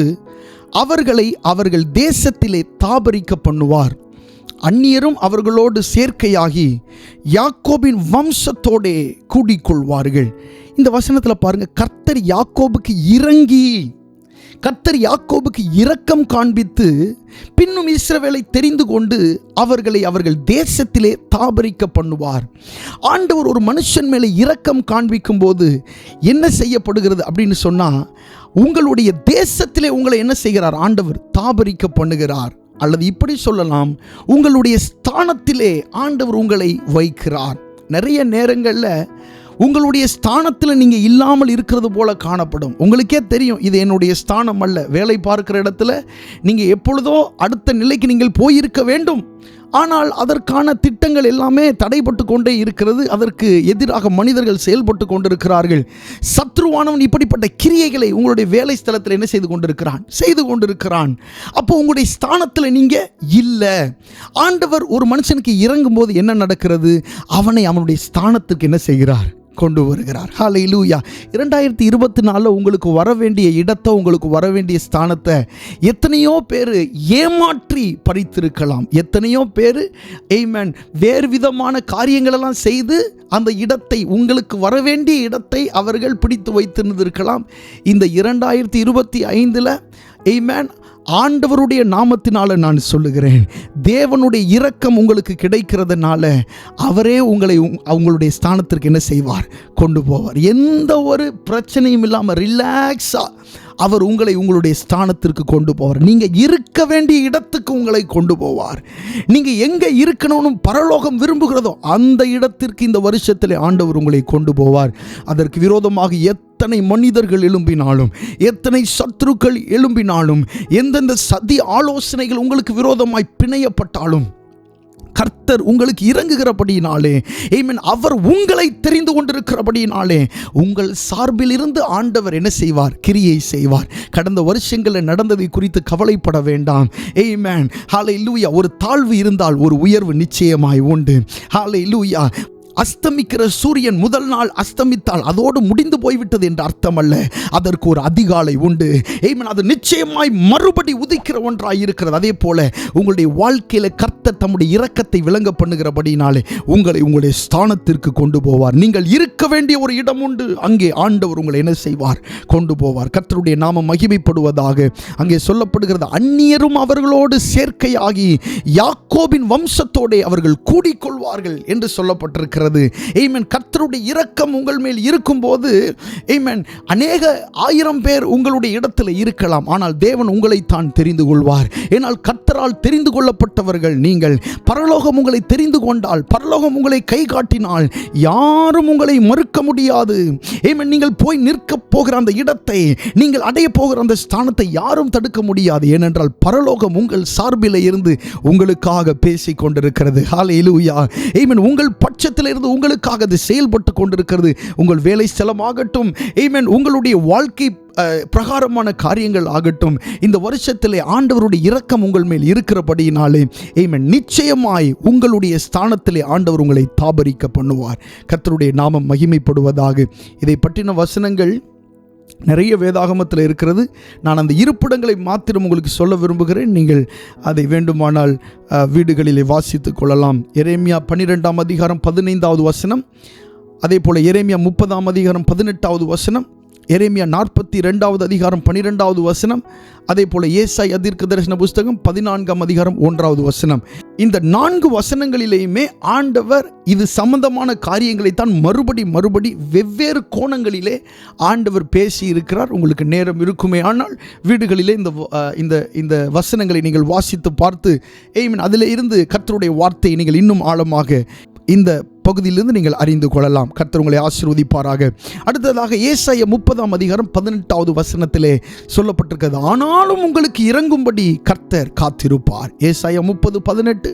அவர்களை அவர்கள் தேசத்திலே தாபரிக்க பண்ணுவார். அந்நியரும் அவர்களோடு சேர்க்கையாகி யாக்கோபின் வம்சத்தோடே கூடிக்கொள்வார்கள். இந்த வசனத்தில் பாருங்க, கர்த்தர் யாக்கோபுக்கு இறங்கி, கர்த்தர் யாக்கோபுக்கு இரக்கம் காண்பித்து பின்னும் இஸ்ரவேலை தெரிந்து கொண்டு அவர்களை அவர்கள் தேசத்திலே தாபரிக்க பண்ணுவார். ஆண்டவர் ஒரு மனுஷன் மேலே இரக்கம் காண்பிக்கும் போது என்ன செய்யப்படுகிறது அப்படின்னு சொன்னா, உங்களுடைய தேசத்திலே உங்களை என்ன செய்கிறார்? ஆண்டவர் தாபரிக்க பண்ணுகிறார். அல்லது இப்படி சொல்லலாம், உங்களுடைய ஸ்தானத்திலே ஆண்டவர் உங்களை வைக்கிறார். நிறைய நேரங்களில் உங்களுடைய ஸ்தானத்தில் நீங்கள் இல்லாமல் இருக்கிறது போல காணப்படும். உங்களுக்கே தெரியும், இது என்னுடைய ஸ்தானம் அல்ல. வேலை பார்க்கிற இடத்துல நீங்கள் எப்பொழுதோ அடுத்த நிலைக்கு நீங்கள் போயிருக்க வேண்டும். ஆனால் அதற்கான திட்டங்கள் எல்லாமே தடைப்பட்டு கொண்டே இருக்கிறது. அதற்கு எதிராக மனிதர்கள் செயல்பட்டு கொண்டிருக்கிறார்கள். சத்ருவானவன் இப்படிப்பட்ட கிரியைகளை உங்களுடைய வேலை ஸ்தலத்தில் என்ன செய்து கொண்டிருக்கிறான். அப்போ உங்களுடைய ஸ்தானத்தில் நீங்கள் இல்லை. ஆண்டவர் ஒரு மனுஷனுக்கு இறங்கும் போது என்ன நடக்கிறது? அவனை அவனுடைய ஸ்தானத்துக்கு என்ன செய்கிறார்? கொண்டு வருகிறார். ஹல்லேலூயா. 2024 உங்களுக்கு வர வேண்டிய இடத்தை, உங்களுக்கு வர வேண்டிய ஸ்தானத்தை எத்தனையோ பேர் ஏமாற்றி பறித்திருக்கலாம். எத்தனையோ பேர் ஆமென் வேறு விதமான காரியங்களெல்லாம் செய்து அந்த இடத்தை, உங்களுக்கு வர வேண்டிய இடத்தை அவர்கள் பிடித்து வைத்திருந்திருக்கலாம். இந்த 2025 ஆமென் ஆண்டவருடைய நாமத்தினால நான் சொல்லுகிறேன், தேவனுடைய இரக்கம் உங்களுக்கு கிடைக்கிறதுனால அவரே உங்களை அவங்களுடைய ஸ்தானத்திற்கு என்ன செய்வார்? கொண்டு போவார். எந்த ஒரு பிரச்சனையும் இல்லாமல் ரிலாக்ஸா அவர் உங்களை உங்களுடைய ஸ்தானத்திற்கு கொண்டு போவார். நீங்கள் இருக்க வேண்டிய இடத்துக்கு உங்களை கொண்டு போவார். நீங்கள் எங்கே இருக்கணும்னு பரலோகம் விரும்புகிறதோ அந்த இடத்திற்கு இந்த வருஷத்தில் ஆண்டவர் உங்களை கொண்டு போவார். அதற்கு விரோதமாக எத்தனை மனிதர்கள் எழும்பினாலும், எத்தனை சத்துருக்கள் எழும்பினாலும், எந்தெந்த சதி ஆலோசனைகள் உங்களுக்கு விரோதமாய் பிணையப்பட்டாலும், கர்த்தர் உங்களுக்கு இறங்குகிறபடியினாலே, ஆமென், அவர் உங்களை தெரிந்து கொண்டிருக்கிறபடியினாலே உங்கள் சார்பில் இருந்து ஆண்டவர் என்ன செய்வார்? கிரியை செய்வார். கடந்த வருஷங்களில் நடந்ததை குறித்து கவலைப்பட வேண்டாம். ஆமென். ஹல்லேலூயா. ஒரு தாழ்வு இருந்தால் ஒரு உயர்வு நிச்சயமாய் உண்டு. ஹல்லேலூயா. அஸ்தமிக்கிற சூரியன் முதல் நாள் அஸ்தமித்தால் அதோடு முடிந்து போய்விட்டது என்று அர்த்தம் அல்ல. அதற்கு ஒரு அதிகாலை உண்டு. ஆமென். அது நிச்சயமாய் மறுபடி உதிக்கிற ஒன்றாய் இருக்கிறது. அதே போல உங்களுடைய வாழ்க்கையில் கர்த்தர் தம்முடைய இரக்கத்தை விளங்க பண்ணுகிறபடினாலே உங்களை உங்களுடைய ஸ்தானத்திற்கு கொண்டு போவார். நீங்கள் இருக்க வேண்டிய ஒரு இடம் உண்டு, அங்கே ஆண்டவர் உங்களை என்ன செய்வார்? கொண்டு போவார். கர்த்தருடைய நாமம் மகிமைப்படுவதாக. அங்கே சொல்லப்படுகிறது, அந்நியரும் அவர்களோடு சேர்க்கையாகி யாக்கோபின் வம்சத்தோடே அவர்கள் கூடிக்கொள்வார்கள் என்று சொல்லப்பட்டிருக்கிறது. ஆமென். கர்த்தருடைய இரக்கம் உங்கள் மேல் இருக்கும்போது, ஆமென், அநேக 1000 பேர் உங்களுடைய இடத்துல இருக்கலாம். ஆனால் தேவன் உங்களை தான் தெரிந்து கொள்வார். ஏனால் கர்த்தரால் தெரிந்து கொள்ளப்பட்டவர்கள் நீங்கள். பரலோகம் உங்களை தெரிந்து கொண்டால், பரலோகம் உங்களை கை காட்டினால் யாரும் உங்களை மறுக்க முடியாது. ஆமென். நீங்கள் போய் நிற்க போகிற அந்த இடத்தை, நீங்கள் அடைய போகிற அந்த ஸ்தானத்தை யாரும் தடுக்க முடியாது. ஏனென்றால் பரலோகம் உங்கள் சார்பில் இருந்து உங்களுக்காக பேசிக் கொண்டிருக்கிறது. ஹல்லேலூயா. ஆமென். உங்கள் பட்சத்தில் இருந்து உங்களுக்காக அது செயல்பட்டு கொண்டிருக்கிறது. உங்கள் வேலை ஸ்தலமாகட்டும், ஆமென், உங்களுடைய வாழ்க்கை பிரகாரமான காரியங்கள் ஆகட்டும், இந்த வருஷத்திலே ஆண்டவருடைய இரக்கம் உங்கள் மேல் இருக்கிறபடியினாலே, ஆமென், நிச்சயமாய் உங்களுடைய ஸ்தானத்திலே ஆண்டவர் உங்களை தாபரிக்க பண்ணுவார். கர்த்தருடைய நாமம் மகிமைப்படுவதாக. இதை பற்றின வசனங்கள் நிறைய வேதாகமத்தில் இருக்கிறது. நான் அந்த இருப்பிடங்களை மாத்திரம் உங்களுக்கு சொல்ல விரும்புகிறேன். நீங்கள் அதை வேண்டுமானால் வீடுகளிலே வாசித்து கொள்ளலாம். எரேமியா 12ஆம் அதிகாரம் 15வது வசனம், அதே போல் எரேமியா 30ஆம் அதிகாரம் 18வது வசனம், எரேமியா 42வது அதிகாரம் 12வது வசனம், அதே போல ஏசாயா தீர்க்கதரிசன புஸ்தகம் 14ஆம் அதிகாரம் 1வது வசனம். இந்த 4 வசனங்களிலேயுமே ஆண்டவர் இது சம்பந்தமான காரியங்களை தான் மறுபடி வெவ்வேறு கோணங்களிலே ஆண்டவர் பேசி இருக்கிறார். உங்களுக்கு நேரம் இருக்குமே ஆனால் வீடுகளிலே இந்த வசனங்களை நீங்கள் வாசித்து பார்த்து அதில் இருந்து கர்த்தருடைய வார்த்தையை நீங்கள் இன்னும் ஆழமாக இந்த பகுதியிலிருந்து நீங்கள் அறிந்து கொள்ளலாம். கர்த்தர் உங்களை ஆசீர்வதிப்பாராக. அடுத்ததாக ஏசாயா 30ஆம் அதிகாரம் 18வது வசனத்திலே சொல்லப்பட்டிருக்கிறது, ஆனாலும் உங்களுக்கு இறங்கும்படி கர்த்தர் காத்திருப்பார். ஏசாயா 30:18,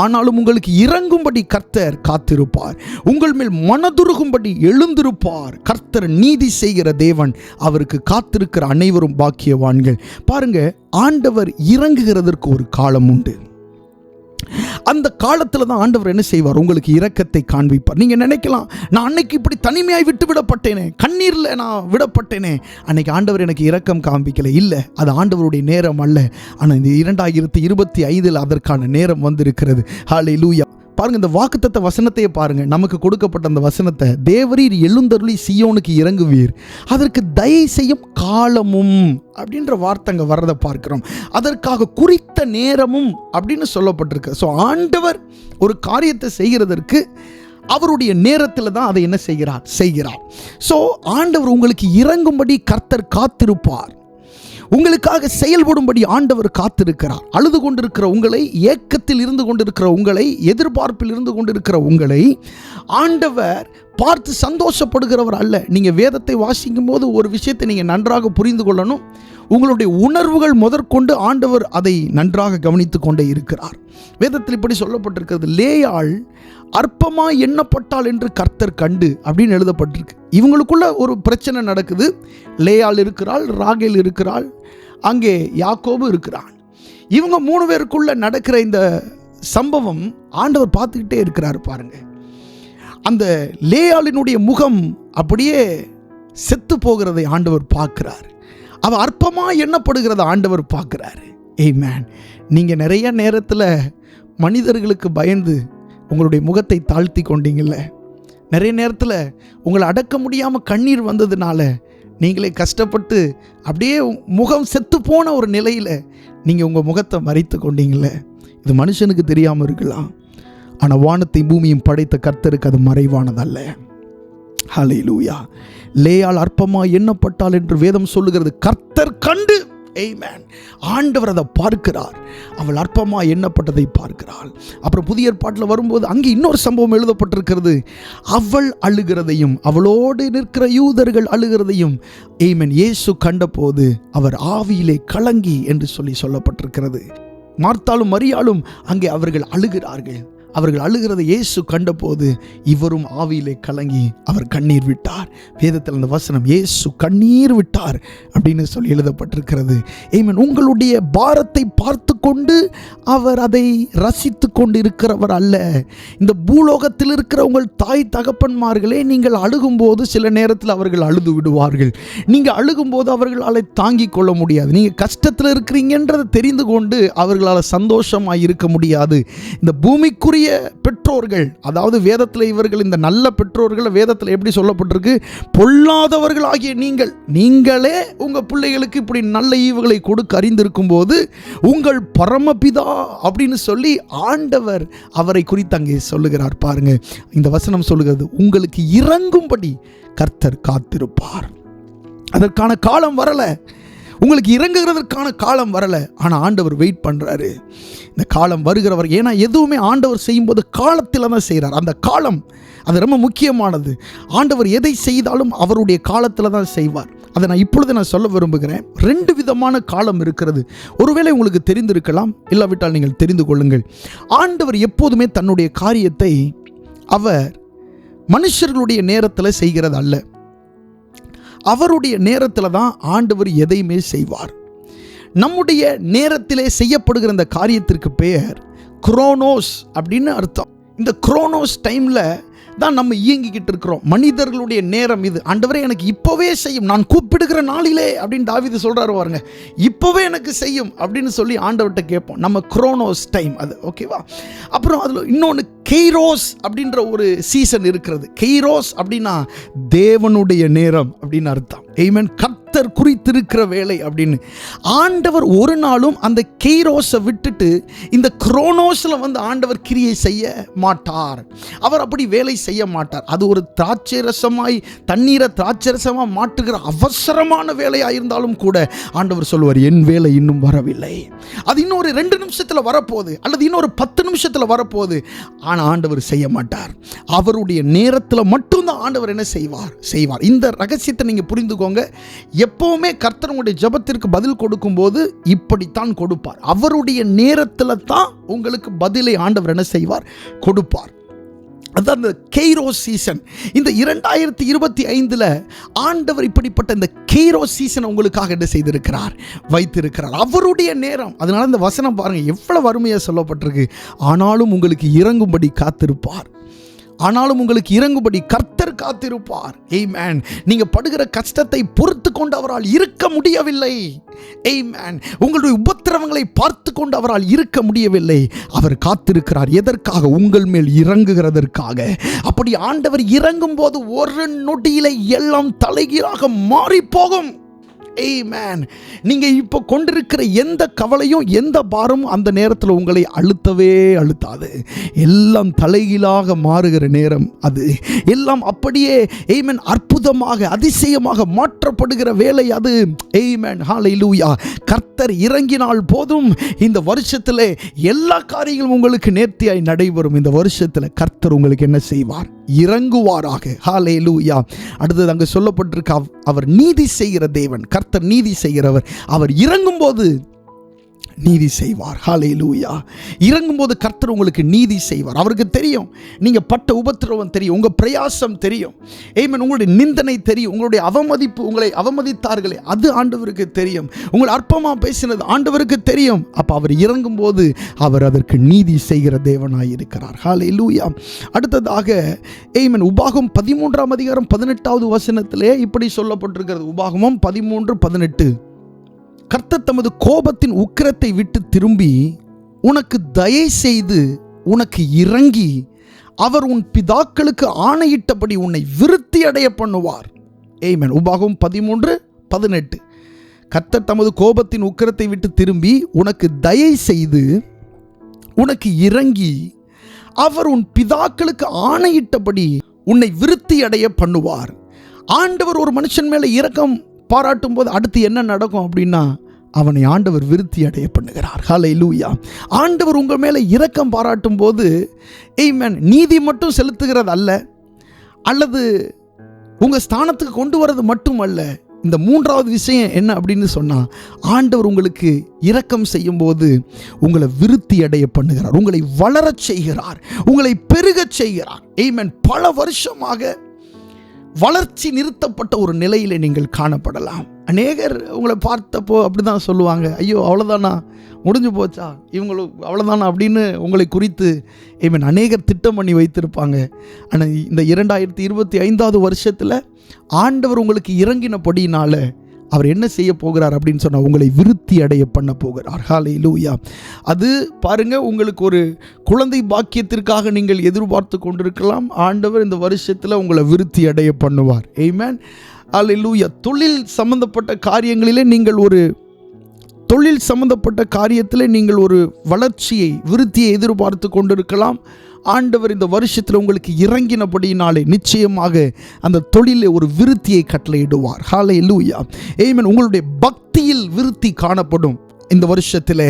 ஆனாலும் உங்களுக்கு இறங்கும்படி கர்த்தர் காத்திருப்பார், உங்கள் மேல் மனதுருகும்படி எழுந்திருப்பார். கர்த்தர் நீதி செய்கிற தேவன், அவருக்கு காத்திருக்கிற அனைவரும் பாக்கியவான்கள். பாருங்க, ஆண்டவர் இறங்குகிறதற்கு ஒரு காலம் உண்டு. அந்த காலத்தில் தான் ஆண்டவர் என்ன செய்வார்? உங்களுக்கு இரக்கத்தை காண்பிப்பார். நீங்கள் நினைக்கலாம், நான் அன்னைக்கு இப்படி தனிமையாய் விட்டு விடப்பட்டேனே, கண்ணீரில் நான் விடப்பட்டேனே, அன்னைக்கு ஆண்டவர் எனக்கு இரக்கம் காண்பிக்கல. இல்லை, அது ஆண்டவருடைய நேரம் அல்ல. ஆனால் இந்த 2025 அதற்கான நேரம் வந்திருக்கிறது. ஹல்லேலூயா. பாருங்க, இந்த வாக்குத்தத்த வசனத்தையே பாருங்க. நமக்கு கொடுக்கப்பட்ட அந்த வசனத்தை, தேவரீர் எழுந்தருளி சீயோனுக்கு இறங்குவீர், அதற்கு தயை செய்யும் காலமும் அப்படின்ற வார்த்தை அங்கே வர்றதை பார்க்கிறோம். அதற்காக குறித்த நேரமும் அப்படின்னு சொல்லப்பட்டிருக்கு. ஸோ ஆண்டவர் ஒரு காரியத்தை செய்கிறதற்கு அவருடைய நேரத்தில் தான் அதை என்ன செய்கிறார். ஸோ ஆண்டவர் உங்களுக்கு இறங்கும்படி கர்த்தர் காத்திருப்பார். உங்களுக்காக செயல்படும்படி ஆண்டவர் காத்திருக்கிறார். அழுது கொண்டிருக்கிற உங்களை, ஏக்கத்தில் இருந்து கொண்டிருக்கிற உங்களை, எதிர்பார்ப்பில் இருந்து கொண்டிருக்கிற உங்களை ஆண்டவர் பார்த்து சந்தோஷப்படுகிறவர் அல்ல. நீங்கள் வேதத்தை வாசிக்கும் போது ஒரு விஷயத்தை நீங்கள் நன்றாக புரிந்து கொள்ளணும். உங்களுடைய உணர்வுகள் முதற்கொண்டு ஆண்டவர் அதை நன்றாக கவனித்து கொண்டே இருக்கிறார். வேதத்தில் இப்படி சொல்லப்பட்டிருக்கிறது, லேயாள் அற்பமாக எண்ணப்பட்டாள் என்று கர்த்தர் கண்டு அப்படின்னு எழுதப்பட்டிருக்கு. இவங்களுக்குள்ள ஒரு பிரச்சனை நடக்குது. லேயாள் இருக்கிறாள், ராகேல் இருக்கிறாள், அங்கே யாக்கோபு இருக்கிறான். இவங்க 3 பேருக்குள்ள நடக்கிற இந்த சம்பவம் ஆண்டவர் பார்த்துக்கிட்டே இருக்கிறார். பாருங்க, அந்த லேயாளினுடைய முகம் அப்படியே செத்து போகிறதை ஆண்டவர் பார்க்கிறார். அவ அற்பமாக எண்ணப்படுகிறத ஆண்டவர் பார்க்கிறாரு. ஆமென். நீங்கள் நிறைய நேரத்தில் மனிதர்களுக்கு பயந்து உங்களுடைய முகத்தை தாழ்த்தி கொண்டீங்கல்ல, நிறைய நேரத்தில் உங்களை அடக்க முடியாமல் கண்ணீர் வந்ததுனால நீங்களே கஷ்டப்பட்டு அப்படியே முகம் செத்து போன ஒரு நிலையில் நீங்கள் உங்கள் முகத்தை மறைத்து கொண்டீங்கல்ல. இது மனுஷனுக்கு தெரியாமல் இருக்கலாம், ஆனால் வானத்தை பூமியும் படைத்த கர்த்தருக்கு அது மறைவானதல்ல. ஹல்லேலூயா. லேயாள் அற்பமாக எண்ணப்பட்டாள் என்று வேதம் சொல்லுகிறது. கர்த்தர் கண்டு, ஆமென், ஆண்டவர் அதை பார்க்கிறார். அவள் அற்பமாக எண்ணப்பட்டதை பார்க்கிறாள். அப்புறம் புதிய ஏற்பாட்டில் வரும்போது அங்கே இன்னொரு சம்பவம் எழுதப்பட்டிருக்கிறது. அவள் அழுகிறதையும் அவளோடு நிற்கிற யூதர்கள் அழுகிறதையும் ஆமென் இயேசு கண்டபோது அவர் ஆவியிலே கலங்கி என்று சொல்லப்பட்டிருக்கிறது. மார்த்தாலும் மரியாளும் அங்கே அவர்கள் அழுகிறார்கள். அவர்கள் அழுகிறதை இயேசு கண்டபோது இவரும் ஆவியிலே கலங்கி அவர் கண்ணீர் விட்டார். வேதத்தில் அந்த வசனம் இயேசு கண்ணீர் விட்டார் அப்படின்னு சொல்லி எழுதப்பட்டிருக்கிறது. ஆமென். உங்களுடைய பாரத்தை பார்த்து கொண்டு அவர் அதை ரசித்து கொண்டு இருக்கிறவர் அல்ல. இந்த பூலோகத்தில் இருக்கிற உங்கள் தாய் தகப்பன்மார்களே, நீங்கள் அழுகும்போது சில நேரத்தில் அவர்கள் அழுது விடுவார்கள். நீங்கள் அழுகும்போது அவர்களால் தாங்கிக் கொள்ள முடியாது. நீங்கள் கஷ்டத்தில் இருக்கிறீங்கன்றதை தெரிந்து கொண்டு அவர்களால் சந்தோஷமாக இருக்க முடியாது. இந்த பூமிக்குரிய பெற்றோர்கள், அதாவது வேதத்தில் இவர்கள் இந்த நல்ல பெற்றோர்கள் வேதத்தில் எப்படி சொல்லப்பட்டிருக்கு, பொல்லாதவர்களாகிய நீங்களே உங்கள் பிள்ளைகளுக்கு இப்படி நல்ல ஈவுகளை கொடுக்க அறிந்திருக்கும் போது உங்கள் பரமபிதா அப்படின்னு சொல்லி ஆண்டவர் அவரை குறித்து அங்கே சொல்லுகிறார். பாருங்க, இந்த வசனம் சொல்லுகிறது, உங்களுக்கு இறங்கும்படி கர்த்தர் காத்திருப்பார். அதற்கான காலம் வரல, உங்களுக்கு இறங்குகிறதற்கான காலம் வரல, ஆனால் ஆண்டவர் வெயிட் பண்ணுறாரு. இந்த காலம் வருகிறவர், ஏன்னா எதுவுமே ஆண்டவர் செய்யும்போது காலத்தில் தான் செய்கிறார். அந்த காலம் அது ரொம்ப முக்கியமானது. ஆண்டவர் எதை செய்தாலும் அவருடைய காலத்தில் தான் செய்வார். அதை நான் இப்பொழுது சொல்ல விரும்புகிறேன். 2 விதமான காலம் இருக்கிறது. ஒருவேளை உங்களுக்கு தெரிந்திருக்கலாம், இல்லாவிட்டால் நீங்கள் தெரிந்து கொள்ளுங்கள். ஆண்டவர் எப்போதுமே தன்னுடைய காரியத்தை அவர் மனுஷர்களுடைய நேரத்தில் செய்கிறது அல்ல. அவருடைய நேரத்தில் தான் ஆண்டவர் எதையுமே செய்வார். நம்முடைய நேரத்திலே செய்யப்படுகிற இந்த காரியத்திற்கு பெயர் குரோனோஸ் அப்படின்னு அர்த்தம். இந்த குரோனோஸ் டைமில் தான் நம்ம இயங்கிக்கிட்டு இருக்கிறோம். மனிதர்களுடைய நேரம் இது. ஆண்டவரே எனக்கு இப்போவே செய்யும், நான் கூப்பிடுகிற நாளிலே அப்படின்னு தாவீது சொல்கிறாரு பாருங்க. இப்போவே எனக்கு செய்யும் அப்படின்னு சொல்லி ஆண்டவர்கிட்ட கேட்போம். நம்ம குரோனோஸ் டைம் அது, ஓகேவா? அப்புறம் அதில் இன்னொன்று கெய்ரோஸ் அப்படின்ற ஒரு சீசன் இருக்கிறது. கெய்ரோஸ் அப்படின்னா தேவனுடைய நேரம் அப்படின்னு அர்த்தம். ஆமென். கர்த்தர் குறித்திருக்கிற வேலை அப்படின்னு. ஆண்டவர் ஒரு நாளும் அந்த கெய்ரோஸை விட்டுட்டு இந்த குரோனோஸில் வந்து ஆண்டவர் கிரியை செய்ய மாட்டார். அவர் அப்படி வேலை செய்ய மாட்டார். அது ஒரு திராட்சரசமாய் தண்ணீரை திராட்சரசமாக மாற்றுகிற அவசரமான வேலையாக இருந்தாலும் கூட ஆண்டவர் சொல்லுவார், என் வேலை இன்னும் வரவில்லை, அது இன்னொரு 2 நிமிஷத்தில் வரப்போகுது அல்லது இன்னொரு 10 நிமிஷத்தில் வரப்போகுது. ஆனால் ஆண்டவர் செய்ய மாட்டார். அவருடைய நேரத்தில் மட்டும்தான் ஆண்டவர் என்ன செய்வார். இந்த ரகசியத்தை நீங்கள் புரிந்துக்கோங்க. எப்பவுமே கர்த்தர் உங்களுடைய ஜெபத்திற்கு பதில் கொடுக்கும்போது இப்படித்தான் கொடுப்பார். அவருடைய நேரத்தில் தான் உங்களுக்கு பதிலை ஆண்டவர் என்ன செய்வார், கொடுப்பார். அதுதான் இந்த கெய்ரோஸ் சீசன். இந்த 2025 ஆண்டவர் இப்படிப்பட்ட இந்த கெய்ரோஸ் சீசன் உங்களுக்காக என்ன செய்திருக்கிறார், வைத்திருக்கிறார். அவருடைய நேரம். அதனால இந்த வசனம் பாருங்க எவ்வளவு அருமையாக சொல்லப்பட்டிருக்கு. ஆனாலும் உங்களுக்கு இறங்கும்படி காத்திருப்பார். ஆனாலும் உங்களுக்கு இறங்கும்படி கர்த்தர் காத்திருப்பார். ஆமென். நீங்க படுகிற கஷ்டத்தை பொறுத்து கொண்டு அவரால் இருக்க முடியவில்லை. ஆமென். உங்களுடைய உபத்திரவங்களை பார்த்து கொண்டு அவரால் இருக்க முடியவில்லை. அவர் காத்திருக்கிறார். எதற்காக? உங்கள் மேல் இறங்குகிறதற்காக. அப்படி ஆண்டவர் இறங்கும் போது ஒரு நொடியிலே எல்லாம் தலைகீழாக மாறி போகும். ஆமென். நீங்கள் இப்போ கொண்டிருக்கிற எந்த கவலையும் எந்த பாரமும் அந்த நேரத்தில் உங்களை அழுத்தவே அழுத்தாது. எல்லாம் தலைகீழாக மாறுகிற நேரம் அது. எல்லாம் அப்படியே ஆமென் அற்புதமாக அதிசயமாக மாற்றப்படுகிற வேலை அது. ஆமென். ஹல்லேலூயா. கர்த்தர் இறங்கினால் போதும், இந்த வருஷத்தில் எல்லா காரியங்களும் உங்களுக்கு நேர்த்தியாய் நடைபெறும். இந்த வருஷத்தில் கர்த்தர் உங்களுக்கு என்ன செய்வார், இறங்குவாராக. ஹல்லேலூயா. அடுத்தது அங்கே சொல்லப்பட்டிருக்க, அவர் நீதி செய்கிற தேவன். கர்த்தர் நீதி செய்கிறவர். அவர் இறங்கும்போது நீதி செய்வார். ஹல்லேலூயா. இறங்கும்போது கர்த்தர் உங்களுக்கு நீதி செய்வார். அவருக்கு தெரியும் நீங்கள் பட்ட உபத்திரவம் தெரியும், உங்கள் பிரயாசம் தெரியும். ஆமென். உங்களுடைய நிந்தனை தெரியும், உங்களுடைய அவமதிப்பு, உங்களை அவமதித்தார்களே அது ஆண்டவருக்கு தெரியும், உங்களை அற்பமாக பேசினது ஆண்டவருக்கு தெரியும். அப்போ அவர் இறங்கும்போது அவர் அதற்கு நீதி செய்கிற தேவனாய் இருக்கிறார். ஹல்லேலூயா. அடுத்ததாக ஆமென். உபாகம் 13:18 வசனத்திலே இப்படி சொல்லப்பட்டிருக்கிறது. உபாகமம் 13:18. கர்த்தர் தமது கோபத்தின் உக்கிரத்தை விட்டு திரும்பி உனக்கு தயை செய்து உனக்கு இறங்கி அவர் உன் பிதாக்களுக்கு ஆணையிட்டபடி உன்னை விருத்தி அடைய பண்ணுவார். ஆமென். உபாகம் 13:18. கர்த்தர் தமது கோபத்தின் உக்கிரத்தை விட்டு திரும்பி உனக்கு தயை செய்து உனக்கு இறங்கி அவர் உன் பிதாக்களுக்கு ஆணையிட்டபடி உன்னை விருத்தி அடைய பண்ணுவார். ஆண்டவர் ஒரு மனுஷன் மேலே இரக்கம் பாராட்டும் போது அடுத்து என்ன நடக்கும் அப்படின்னா, அவனை ஆண்டவர் விருத்தி அடைய பண்ணுகிறார். ஹல்லேலூயா. ஆண்டவர் உங்கள் மேலே இரக்கம் பாராட்டும் போது ஆமென் நீதி மட்டும் செலுத்துகிறது அல்ல, அல்லது உங்கள் ஸ்தானத்துக்கு கொண்டு வரது மட்டும் அல்ல. இந்த மூன்றாவது விஷயம் என்ன அப்படின்னு சொன்னால், ஆண்டவர் உங்களுக்கு இரக்கம் செய்யும் போது உங்களை விருத்தி அடைய பண்ணுகிறார், உங்களை வளரச் செய்கிறார், உங்களை பெருகச் செய்கிறார். ஆமென். பல வருஷமாக வளர்ச்சி நிறுத்தப்பட்ட ஒரு நிலையில் நீங்கள் காணப்படலாம். அநேகர் உங்களை பார்த்தப்போ அப்படி தான் சொல்லுவாங்க, ஐயோ அவ்வளோதானா, முடிஞ்சு போச்சா, இவங்களுக்கு அவ்வளோதானா அப்படின்னு உங்களை குறித்து ஆமென் அநேகர் திட்டம் பண்ணி வைத்திருப்பாங்க. ஆனால் இந்த 2025 வருஷத்தில் ஆண்டவர் உங்களுக்கு இறங்கினபடினால அவர் என்ன செய்ய போகிறார் அப்படின்னு சொன்னால், உங்களை விருத்தி அடைய பண்ண போகிறார். ஹல்லேலூயா. அது பாருங்க, உங்களுக்கு ஒரு குழந்தை பாக்கியத்திற்காக நீங்கள் எதிர்பார்த்து கொண்டிருக்கலாம். ஆண்டவர் இந்த வருஷத்தில் உங்களை விருத்தி அடைய பண்ணுவார். ஆமென். ஹல்லேலூயா. தொழில் சம்பந்தப்பட்ட காரியங்களிலே நீங்கள் ஒரு தொழில் சம்பந்தப்பட்ட காரியத்தில் நீங்கள் ஒரு வளர்ச்சியை விருத்தியை எதிர்பார்த்து கொண்டிருக்கலாம். ஆண்டவர் இந்த வருஷத்தில் உங்களுக்கு இறங்கினபடினாலே நிச்சயமாக அந்த தொழிலில் ஒரு விருத்தியை கட்டளையிடுவார். ஹல்லேலூயா. ஆமென். உங்களுடைய பக்தியில் விருத்தி காணப்படும். இந்த வருஷத்தில்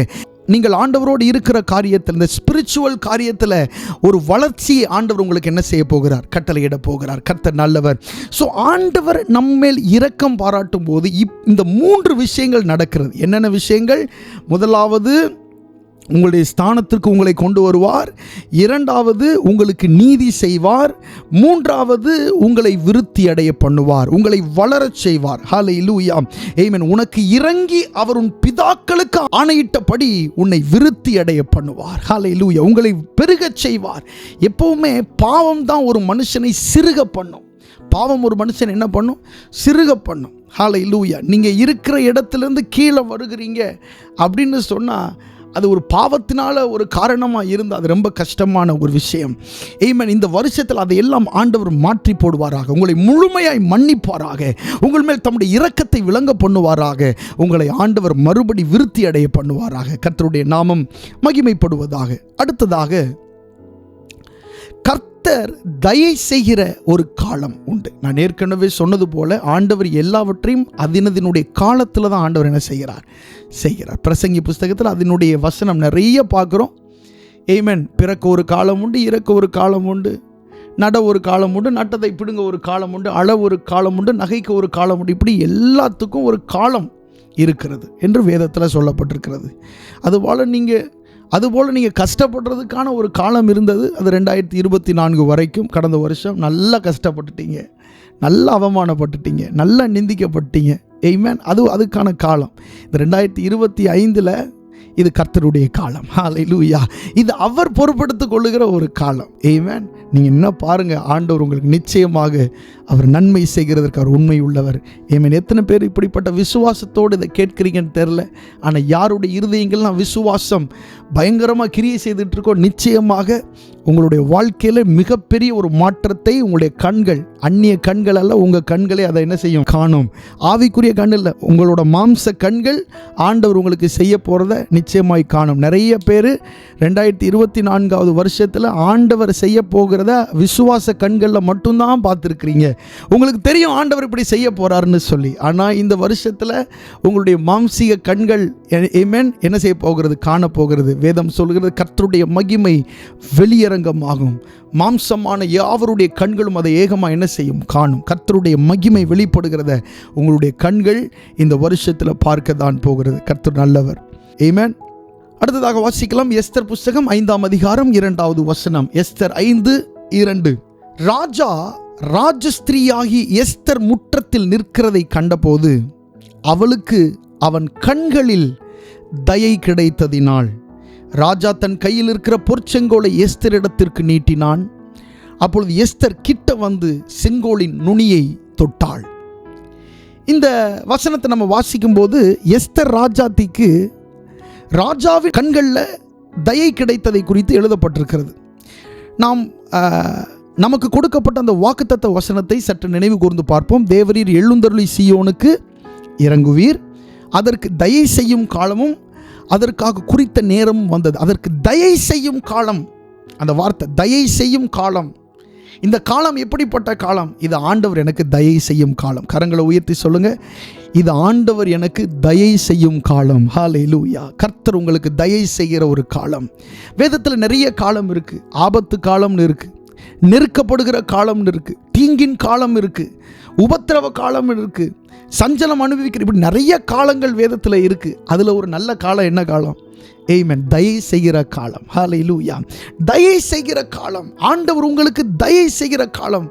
நீங்கள் ஆண்டவரோடு இருக்கிற காரியத்தில், இந்த ஸ்பிரிச்சுவல் காரியத்தில் ஒரு வளர்ச்சியை ஆண்டவர் உங்களுக்கு என்ன செய்ய போகிறார், கட்டளையிட போகிறார். கர்த்தர் நல்லவர். ஸோ ஆண்டவர் நம்மேல் இரக்கம் பாராட்டும் போது இந்த 3 விஷயங்கள் நடக்கிறது. என்னென்ன விஷயங்கள்? முதலாவது, உங்களுடைய ஸ்தானத்திற்கு உங்களை கொண்டு வருவார். இரண்டாவது, உங்களுக்கு நீதி செய்வார். மூன்றாவது, உங்களை விருத்தி அடைய பண்ணுவார், உங்களை வளரச் செய்வார். ஹல்லேலூயா, ஆமென். உனக்கு இறங்கி அவர் உன் பிதாக்களுக்கு ஆணையிட்டபடி உன்னை விருத்தி அடைய பண்ணுவார். ஹல்லேலூயா, உங்களை பெருகச் செய்வார். எப்பவுமே பாவம் தான் ஒரு மனுஷனை சிறுக பண்ணும். பாவம் ஒரு மனுஷன் என்ன பண்ணும்? சிறுக பண்ணும். ஹல்லேலூயா, நீங்கள் இருக்கிற இடத்துலேருந்து கீழே வருகிறீங்க அப்படின்னு சொன்னால் அது ஒரு பாவத்தினால ஒரு காரணமாக இருந்து அது ரொம்ப கஷ்டமான ஒரு விஷயம். ஆமென். இந்த வருஷத்தில் அதையெல்லாம் ஆண்டவர் மாற்றி போடுவாராக. உங்களை முழுமையாய் மன்னிப்பாராக. உங்கள் மேல் தம்முடைய இரக்கத்தை விளங்க பண்ணுவாராக. உங்களை ஆண்டவர் மறுபடி விருத்தி அடைய பண்ணுவாராக. கர்த்தருடைய நாமம் மகிமைப்படுவதாக. அடுத்ததாக, கர்த்தர் தயை செய்கிற ஒரு காலம் உண்டு. நான் ஏற்கனவே சொன்னது போல ஆண்டவர் எல்லாவற்றையும் அதனுடைய காலத்தில் தான் ஆண்டவர் என்ன செய்கிறார். பிரசங்கி புஸ்தகத்தில் அதனுடைய வசனம் நிறைய பார்க்குறோம். ஆமென். பிறக்க ஒரு காலம் உண்டு, இறக்க ஒரு காலம் உண்டு, நட ஒரு காலம் உண்டு, நட்டத்தை பிடுங்க ஒரு காலம் உண்டு, அள ஒரு காலம் உண்டு, நகைக்க ஒரு காலம் உண்டு. இப்படி எல்லாத்துக்கும் ஒரு காலம் இருக்கிறது என்று வேதத்தில் சொல்லப்பட்டிருக்கிறது. அதுபோல் நீங்கள் கஷ்டப்படுறதுக்கான ஒரு காலம் இருந்தது. அது 2024 வரைக்கும். கடந்த வருஷம் நல்லா கஷ்டப்பட்டுட்டீங்க, நல்லா அவமானப்பட்டுட்டீங்க, நல்லா நிந்திக்கப்பட்டீங்க. ஆமென். அதுக்கான காலம். இந்த 2025 இது கர்த்தருடைய காலம். ஹல்லேலூயா, இது அவர் பொறுப்பெடுத்துக் கொள்ளுகிற ஒரு காலம். ஆமென். நீங்கள் என்ன பாருங்கள், ஆண்டவர் உங்களுக்கு நிச்சயமாக அவர் நன்மை செய்கிறதற்கு அவர் உண்மை உள்ளவர். ஆமென். எத்தனை பேர் இப்படிப்பட்ட விசுவாசத்தோடு இதை கேட்குறீங்கன்னு தெரில. ஆனால் யாருடைய இருதயங்கள்லாம் விசுவாசம் பயங்கரமாக கிரியை செய்துட்ருக்கோம், நிச்சயமாக உங்களுடைய வாழ்க்கையில் மிகப்பெரிய ஒரு மாற்றத்தை உங்களுடைய கண்கள், அந்நிய கண்கள் அல்ல, உங்கள் கண்களே அதை என்ன செய்யும்? காணும். ஆவிக்குரிய கண் இல்லை, உங்களோட மாம்ச கண்கள் ஆண்டவர் உங்களுக்கு செய்ய போகிறத நிச்சயமாய் காணும். நிறைய பேர் 2024 வருஷத்தில் ஆண்டவர் செய்ய போகிறத விசுவாச கண்களில் மட்டும்தான் பார்த்துருக்கிறீங்க. உங்களுக்கு தெரியும் ஆண்டவர் இப்படி செய்ய போகிறாருன்னு சொல்லி. ஆனால் இந்த வருஷத்தில் உங்களுடைய மாம்சீக கண்கள் என்ன செய்ய போகிறது? காணப்போகிறது. வேதம் சொல்கிறது, கர்த்தருடைய மகிமை வெளியரங்கமாகும். மாம்சமான யாவருடைய கண்களும் அதை ஏகமாக என்ன செய்யும்? காணும். கர்த்தருடைய மகிமை வெளிப்படுகிறத உங்களுடைய கண்கள் இந்த வருஷத்தில் பார்க்க தான் போகிறது. கர்த்தர் நல்லவர். ஆமென். அடுத்ததாக வாசிக்கலாம். எஸ்தர் புஸ்தகம் 5ஆம் அதிகாரம் 2வது வசனம். எஸ்தர் 5:2. ராஜா ராஜஸ்திரீயாகி எஸ்தர் முற்றத்தில் நிற்கிறதை கண்டபோது அவளுக்கு அவன் கண்களில் தயை கிடைத்ததினால் ராஜா தன் கையில் இருக்கிற பொற்செங்கோலை எஸ்தரிடத்திற்கு நீட்டினான். அப்பொழுது எஸ்தர் கிட்ட வந்து செங்கோலின் நுனியை தொட்டாள். இந்த வசனத்தை நம்ம வாசிக்கும்போது எஸ்தர் ராஜாத்திக்கு ராஜாவின் கண்களில் தயை கிடைத்ததை குறித்து எழுதப்பட்டிருக்கிறது. நமக்கு கொடுக்கப்பட்ட அந்த வாக்குத்தத்த வசனத்தை சற்று நினைவு கூர்ந்து பார்ப்போம். தேவரீர் எழுந்தருளி சீயோனுக்கு இறங்குவீர், அதற்கு தயை செய்யும் காலமும் அதற்காக குறித்த நேரமும் வந்தது. அதற்கு தயை செய்யும் காலம், அந்த வார்த்தை தயை செய்யும் காலம். இந்த காலம் எப்படிப்பட்ட காலம்? இது ஆண்டவர் எனக்கு தயை செய்யும் காலம். கரங்களை உயர்த்தி சொல்லுங்க, இது ஆண்டவர் எனக்கு தயை செய்யும் காலம். ஹல்லேலூயா. கர்த்தர் உங்களுக்கு தயை செய்கிற ஒரு காலம். வேதத்தில் நிறைய காலம் இருக்குது. ஆபத்து காலம்னு இருக்குது, நெருக்கப்படுகிற காலம்னு இருக்குது, தீங்கின் காலம் இருக்குது, உபத்திரவ காலம் இருக்குது, சஞ்சலம் அனுபவிக்கிற, இப்படி நிறைய காலங்கள் வேதத்தில் இருக்குது. அதில் ஒரு நல்ல காலம் என்ன காலம்? ஆமென். தயை செய்கிற காலம். ஹல்லேலூயா. தயை செய்கிற காலம். ஆண்டவர் உங்களுக்கு தயை செய்கிற காலம்.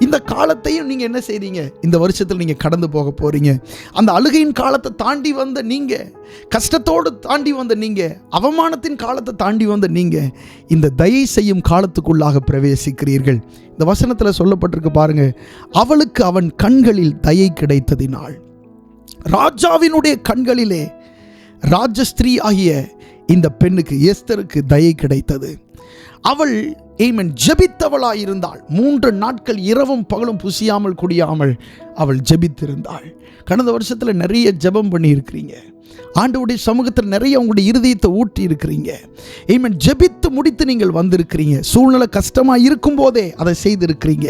இந்த காலத்தையும் நீங்கள் என்ன செய்றீங்க? இந்த வருஷத்தில் நீங்கள் கடந்து போக போகிறீங்க. அந்த அழுகையின் காலத்தை தாண்டி வந்த நீங்கள், கஷ்டத்தோடு தாண்டி வந்த நீங்கள், அவமானத்தின் காலத்தை தாண்டி வந்த நீங்கள் இந்த தயை செய்யும் காலத்துக்குள்ளாக பிரவேசிக்கிறீர்கள். இந்த வசனத்தில் சொல்லப்பட்டிருக்கு பாருங்க, அவளுக்கு அவன் கண்களில் தயை கிடைத்ததினால். ராஜாவினுடைய கண்களிலே ராஜஸ்திரீ ஆகிய இந்த பெண்ணுக்கு, எஸ்தருக்கு தயை கிடைத்தது. அவள் ஜெபித்தவளாயிருந்தாள். 3 நாட்கள் இரவும் பகலும் புசியாமல் குடியாமல் அவள் ஜெபித்திருந்தாள். கடந்த வருஷத்தில் நிறைய ஜெபம் பண்ணி இருக்கிறீங்க. ஆண்டவருடைய சமூகத்தில் நிறைய உங்களுடைய இருதயத்தை ஊட்டி இருக்கிறீங்க. ஜெபித்து முடித்து நீங்கள் வந்திருக்கிறீங்க. சூழ்நிலை கஷ்டமாக இருக்கும் போதே அதை செய்திருக்கிறீங்க.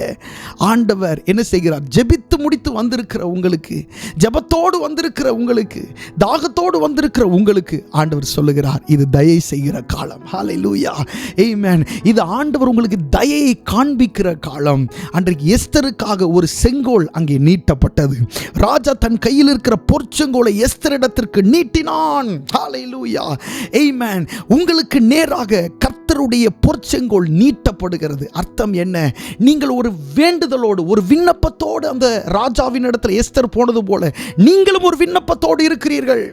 ஆண்டவர் என்ன செய்கிறார்? ஜெபித்து முடித்து வந்திருக்கிற உங்களுக்கு, ஜெபத்தோடு வந்திருக்கிற உங்களுக்கு, தாகத்தோடு வந்திருக்கிற உங்களுக்கு ஆண்டவர் சொல்லுகிறார், இது தயை செய்கிற காலம். ஹல்லேலூயா. ஆமென். இது ஆண்டவர் உங்களுக்கு தயையை காண்பிக்கிற காலம். அன்றைக்கு எஸ்தருக்காக ஒரு செங்கோல் அங்கே நீட்டப்பட்டது. ராஜா தன் கையில் இருக்கிற பொற்செங்கோலை எஸ்தரிடத்திற்கு நீட்டினான். ஹல்லேலூயா, ஆமென். உங்களுக்கு நேராக கர்த்தருடைய பொற்செங்கோல் நீட்டப்படுகிறது. அர்த்தம் என்ன? நீங்கள் ஒரு வேண்டுதலோடு, ஒரு விண்ணப்பத்தோடு அந்த ராஜாவின் இடத்துல எஸ்தர் போனது போல நீங்களும் ஒரு விண்ணப்பத்தோடு இருக்கிறீர்கள்.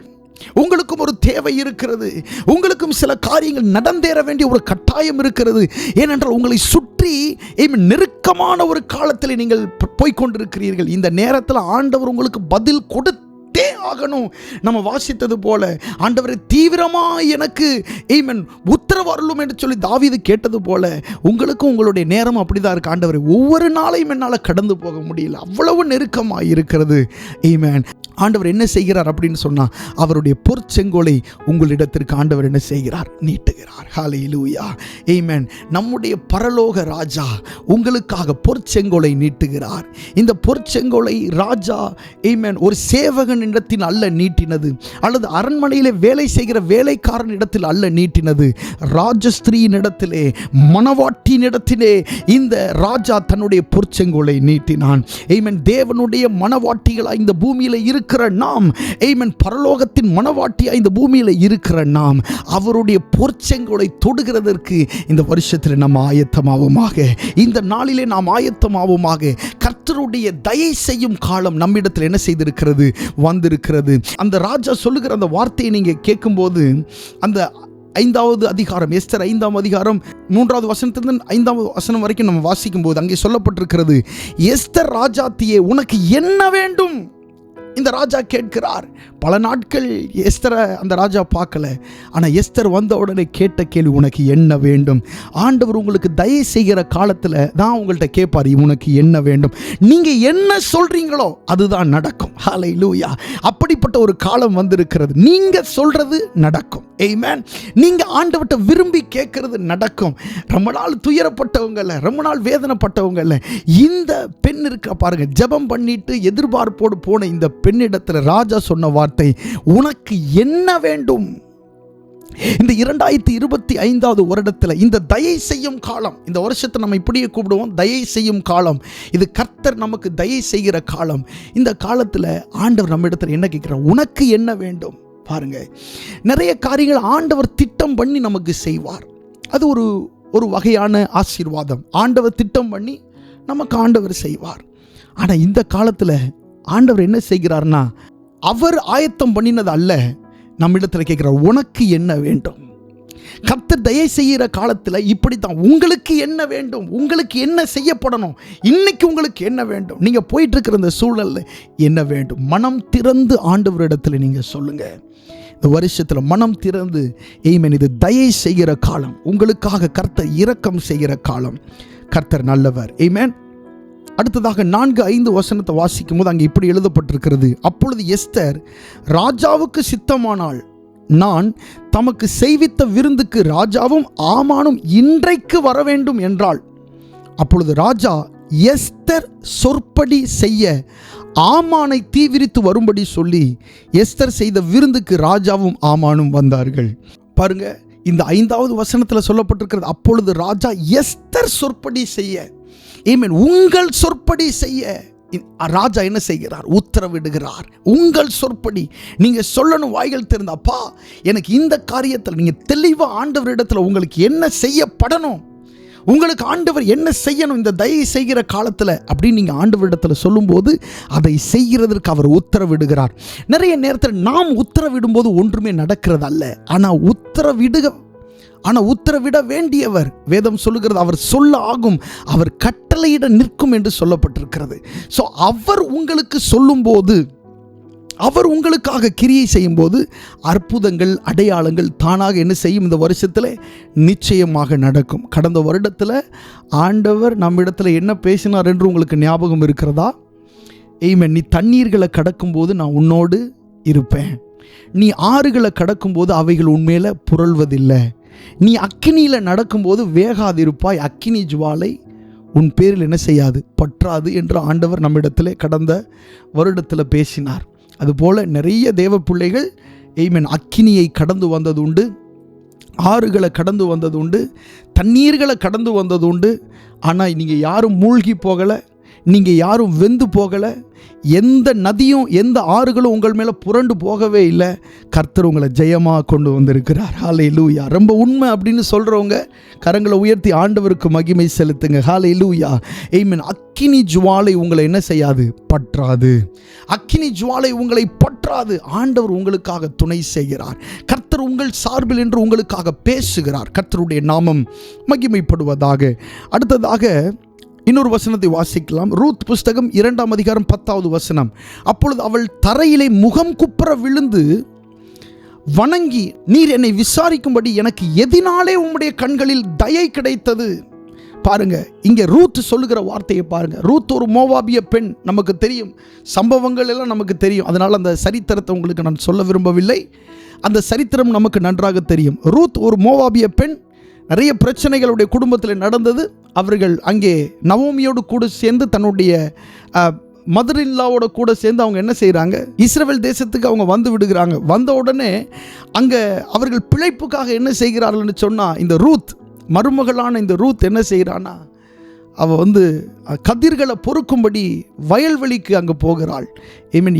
உங்களுக்கும் ஒரு தேவை இருக்கிறது. உங்களுக்கும் சில காரியங்கள் நடந்தேற வேண்டிய ஒரு கட்டாயம் இருக்கிறது. ஏனென்றால் உங்களை சுற்றி நெருக்கமான ஒரு காலத்தில் நீங்கள் போய்கொண்டிருக்கிறீர்கள். இந்த நேரத்தில் ஆண்டவர் உங்களுக்கு பதில் கொடுத்தே ஆகணும். நம்ம வாசித்தது போல, ஆண்டவரை தீவிரமாக எனக்கு உத்தரவு அருளும் என்று சொல்லி தாவீது கேட்டது போல, உங்களுக்கும் உங்களுடைய நேரம் அப்படிதான் இருக்கு. ஆண்டவரை ஒவ்வொரு நாளையும் என்னால் கடந்து போக முடியல, அவ்வளவு நெருக்கமாக இருக்கிறது. ஆமென். ஆண்டவர் என்ன செய்கிறார் அப்படின்னு சொன்னா, அவருடைய பொற்செங்கோலை உங்களிடத்திற்கு ஆண்டவர் என்ன செய்கிறார்? நீட்டுகிறார். ஹல்லேலூயா, ஆமென். நம்முடைய பரலோக ராஜா உங்களுக்காக பொற்செங்கோலை நீட்டுகிறார். இந்த பொற்செங்கோலை ராஜா ஆமென் ஒரு சேவகன் இடத்தில் அல்ல நீட்டினது, அல்லது அரண்மனையிலே வேலை செய்கிற வேலைக்காரன் இடத்தில் அல்ல நீட்டினது, ராஜஸ்திரியின் இடத்திலே, மணவாட்டியின் இடத்திலே இந்த ராஜா தன்னுடைய பொற்செங்கோலை நீட்டினான். ஆமென். தேவனுடைய மணவாட்டிகளாய் இந்த பூமியில இருக்கிற நாம், ஆமென், பரலோகத்தின் மணவாட்டியாய் இந்த பூமியில இருக்கிற நாம் அவருடைய பொற்செங்கோலை தொடுகிறதற்கு இந்த வருஷத்தில் நாம் ஆயத்தமாவோமாக. இந்த நாளிலே நாம் ஆயத்தமாவோமாக. கர்த்தருடைய தயை செய்யும் காலம் நம்மிடத்தில் என்ன செய்திருக்கிறது? வந்திருக்கிறது. அந்த ராஜா சொல்லுகிற அந்த வார்த்தையை நீங்க கேட்கும்போது, அந்த 5வது அதிகாரம், எஸ்தர் 5ஆம் அதிகாரம் 3வது வசனத்திலிருந்து 5ஆவது வசனம் வரைக்கும் நம்ம வாசிக்கும் போது அங்கே சொல்லப்பட்டிருக்கிறது, எஸ்தர் ராஜாத்தியே உனக்கு என்ன வேண்டும்? இந்த ராஜா கேட்கிறார். பல நாட்கள் எஸ்தரை அந்த ராஜா பார்க்கல. ஆனால் எஸ்தர் வந்த உடனே கேட்ட கேள்வி, உனக்கு என்ன வேண்டும்? ஆண்டவர் உங்களுக்கு தயை செய்கிற காலத்தில் தான் உங்கள்கிட்ட கேட்பார், உனக்கு என்ன வேண்டும்? நீங்கள் என்ன சொல்கிறீங்களோ அதுதான் நடக்கும். ஹல்லேலூயா. அப்படிப்பட்ட ஒரு காலம் வந்திருக்கிறது. நீங்கள் சொல்கிறது நடக்கும். ஆமென். நீங்கள் ஆண்டவர்கிட்ட விரும்பி கேட்கறது நடக்கும். ரொம்ப நாள் துயரப்பட்டவங்கள, ரொம்ப நாள் வேதனைப்பட்டவங்கள இந்த பெண் இருக்க பாருங்க, ஜெபம் பண்ணிட்டு எதிர்பார்ப்போடு போன இந்த பெண்ணிடத்தில் ராஜா சொன்ன வார்த்தை, உனக்கு என்ன வேண்டும்? இந்த 2025வது வருடத்தில் இந்த தயை செய்யும் காலம், இந்த வருஷத்தை நம்ம இப்படியே கூப்பிடுவோம், தயை செய்யும் காலம். இது கர்த்தர் நமக்கு தயை செய்கிற காலம். இந்த காலத்தில் ஆண்டவர் நம்ம இடத்துல என்ன கேட்கிறார்? உனக்கு என்ன வேண்டும்? பாருங்க, நிறைய காரியங்கள் ஆண்டவர் திட்டம் பண்ணி நமக்கு செய்வார். அது ஒரு வகையான ஆசீர்வாதம். ஆண்டவர் திட்டம் பண்ணி நமக்கு ஆண்டவர் செய்வார். ஆனால் இந்த காலத்தில் ஆண்டவர் என்ன செய்கிறார்னா, அவர் ஆயத்தம் பண்ணினது அல்ல, நம்மிடத்தில் கேட்கிறார், உனக்கு என்ன வேண்டும்? கர்த்தர் தயை செய்கிற காலத்தில் இப்படித்தான், உங்களுக்கு என்ன வேண்டும்? உங்களுக்கு என்ன செய்யப்படணும்? இன்னைக்கு உங்களுக்கு என்ன வேண்டும்? நீங்கள் போயிட்டு இருக்கிற இந்த சூழலில் என்ன வேண்டும்? மனம் திறந்து ஆண்டவரிடத்தில் நீங்கள் சொல்லுங்க. இந்த வருஷத்தில் மனம் திறந்து, ஆமென், இது தயை செய்கிற காலம், உங்களுக்காக கர்த்தர் இரக்கம் செய்கிற காலம். கர்த்தர் நல்லவர். ஆமென். அடுத்ததாக 4-5 வசனத்தை வாசிக்கும் போது அங்கே இப்படி எழுதப்பட்டிருக்கிறது, அப்பொழுது எஸ்தர் ராஜாவுக்கு சித்தமானாள், நான் தமக்கு செய்வித்த விருந்துக்கு ராஜாவும் ஆமானும் இன்றைக்கு வர வேண்டும் என்றாள். அப்பொழுது ராஜா எஸ்தர் சொற்படி செய்ய ஆமானை தீவிரித்து வரும்படி சொல்லி எஸ்தர் செய்த விருந்துக்கு ராஜாவும் ஆமானும் வந்தார்கள். பாருங்க, இந்த 5வது வசனத்தில் சொல்லப்பட்டிருக்கிறது, அப்பொழுது ராஜா எஸ்தர் சொற்படி செய்ய, ஆமென், உங்கள் சொற்படி செய்ய ராஜா என்ன செய்கிறார்? உத்தரவிடுகிறார். உங்கள் சொற்படி நீங்க சொல்லணும், வாய்கள் திறந்து, அப்பா எனக்கு இந்த காரியத்தில் நீங்க தெளிவா ஆண்டவரிடத்தில் உங்களுக்கு என்ன செய்யப்படணும், உங்களுக்கு ஆண்டவர் என்ன செய்யணும் இந்த தயை செய்கிற காலத்தில் அப்படின்னு நீங்கள் ஆண்டவரிடத்தில் சொல்லும்போது அதை செய்கிறதற்கு அவர் உத்தரவிடுகிறார். நிறைய நேரத்தில் நாம் உத்தரவிடும்போது ஒன்றுமே நடக்கிறது அல்ல. ஆனால் உத்தரவிட வேண்டியவர், வேதம் சொல்லுகிறது, அவர் சொல்ல ஆகும், அவர் கட்டளையிட நிற்கும் என்று சொல்லப்பட்டிருக்கிறது. ஸோ அவர் உங்களுக்கு சொல்லும்போது, அவர் உங்களுக்காக கிரியை செய்யும்போது அற்புதங்கள், அடையாளங்கள் தானாக என்ன செய்யும்? இந்த வருஷத்தில் நிச்சயமாக நடக்கும். கடந்த வருடத்தில் ஆண்டவர் நம்மிடத்தில் என்ன பேசினார் என்று உங்களுக்கு ஞாபகம் இருக்கிறதா? ஆமென். நீ தண்ணீர்களை கடக்கும்போது நான் உன்னோடு இருப்பேன், நீ ஆறுகளை கடக்கும்போது அவைகள் உன்மேல புரள்வதில்லை, நீ அக்கினியில் நடக்கும்போது வேகாதிருப்பாய், அக்கினி ஜுவாலை உன் பேரில் என்ன செய்யாது? பற்றாது என்று ஆண்டவர் நம்மிடத்தில் கடந்த வருடத்தில் பேசினார். அதுபோல் நிறைய தேவ பிள்ளைகள் ஆமென் அக்கினியை கடந்து வந்தது உண்டு, ஆறுகளை கடந்து வந்தது உண்டு, தண்ணீர்களை கடந்து வந்தது உண்டு. ஆனால் நீங்கள் யாரும் மூழ்கி போகலை, நீங்கள் யாரும் வெந்து போகலை, எந்த நதியும் எந்த ஆறுகளும் உங்கள் மேலே புரண்டு போகவே இல்லை. கர்த்தர் உங்களை ஜெயமாக கொண்டு வந்திருக்கிறார். ஹல்லேலூயா. ரொம்ப உண்மை அப்படின்னு சொல்கிறவங்க கரங்களை உயர்த்தி ஆண்டவருக்கு மகிமை செலுத்துங்க. ஹல்லேலூயா. ஆமென். அக்கினி ஜுவாலை உங்களை என்ன செய்யாது? பற்றாது. அக்கினி ஜுவாலை உங்களை பற்றாது. ஆண்டவர் உங்களுக்காக துணை செய்கிறார். கர்த்தர் உங்கள் சார்பில் என்று உங்களுக்காக பேசுகிறார். கர்த்தருடைய நாமம் மகிமைப்படுவதாக. அடுத்ததாக இன்னொரு வசனத்தை வாசிக்கலாம். ரூத் புஸ்தகம் 2ஆம் அதிகாரம் 10வது வசனம். அப்பொழுது அவள் தரையிலே முகம் குப்புற விழுந்து வணங்கி, நீர் என்னை விசாரிக்கும்படி எனக்கு எதினாலே உம்முடைய கண்களில் தயை கிடைத்தது. பாருங்க, இங்கே ரூத் சொல்லுகிற வார்த்தையை பாருங்க. ரூத் ஒரு மோவாபிய பெண். நமக்கு தெரியும், சம்பவங்கள் எல்லாம் நமக்கு தெரியும். அதனால் அந்த சரித்திரத்தை உங்களுக்கு நான் சொல்ல விரும்பவில்லை. அந்த சரித்திரம் நமக்கு நன்றாக தெரியும். ரூத் ஒரு மோவாபிய பெண். நிறைய பிரச்சனைகளுடைய குடும்பத்தில் நடந்தது. அவர்கள் அங்கே நவோமியோடு கூட சேர்ந்து தன்னுடைய மதர் இன்லாவோட கூட சேர்ந்து அவங்க என்ன செய்கிறாங்க? இஸ்ரவேல் தேசத்துக்கு அவங்க வந்து விடுகிறாங்க. வந்த உடனே அங்கே அவர்கள் பிழைப்புக்காக என்ன செய்கிறார்கள்னு சொன்னால், இந்த ரூத் மருமகளான இந்த ரூத் என்ன செய்கிறான்னா, அவள் கதிர்களை பொறுக்கும்படி வயல்வெளிக்கு அங்கே போகிறாள்.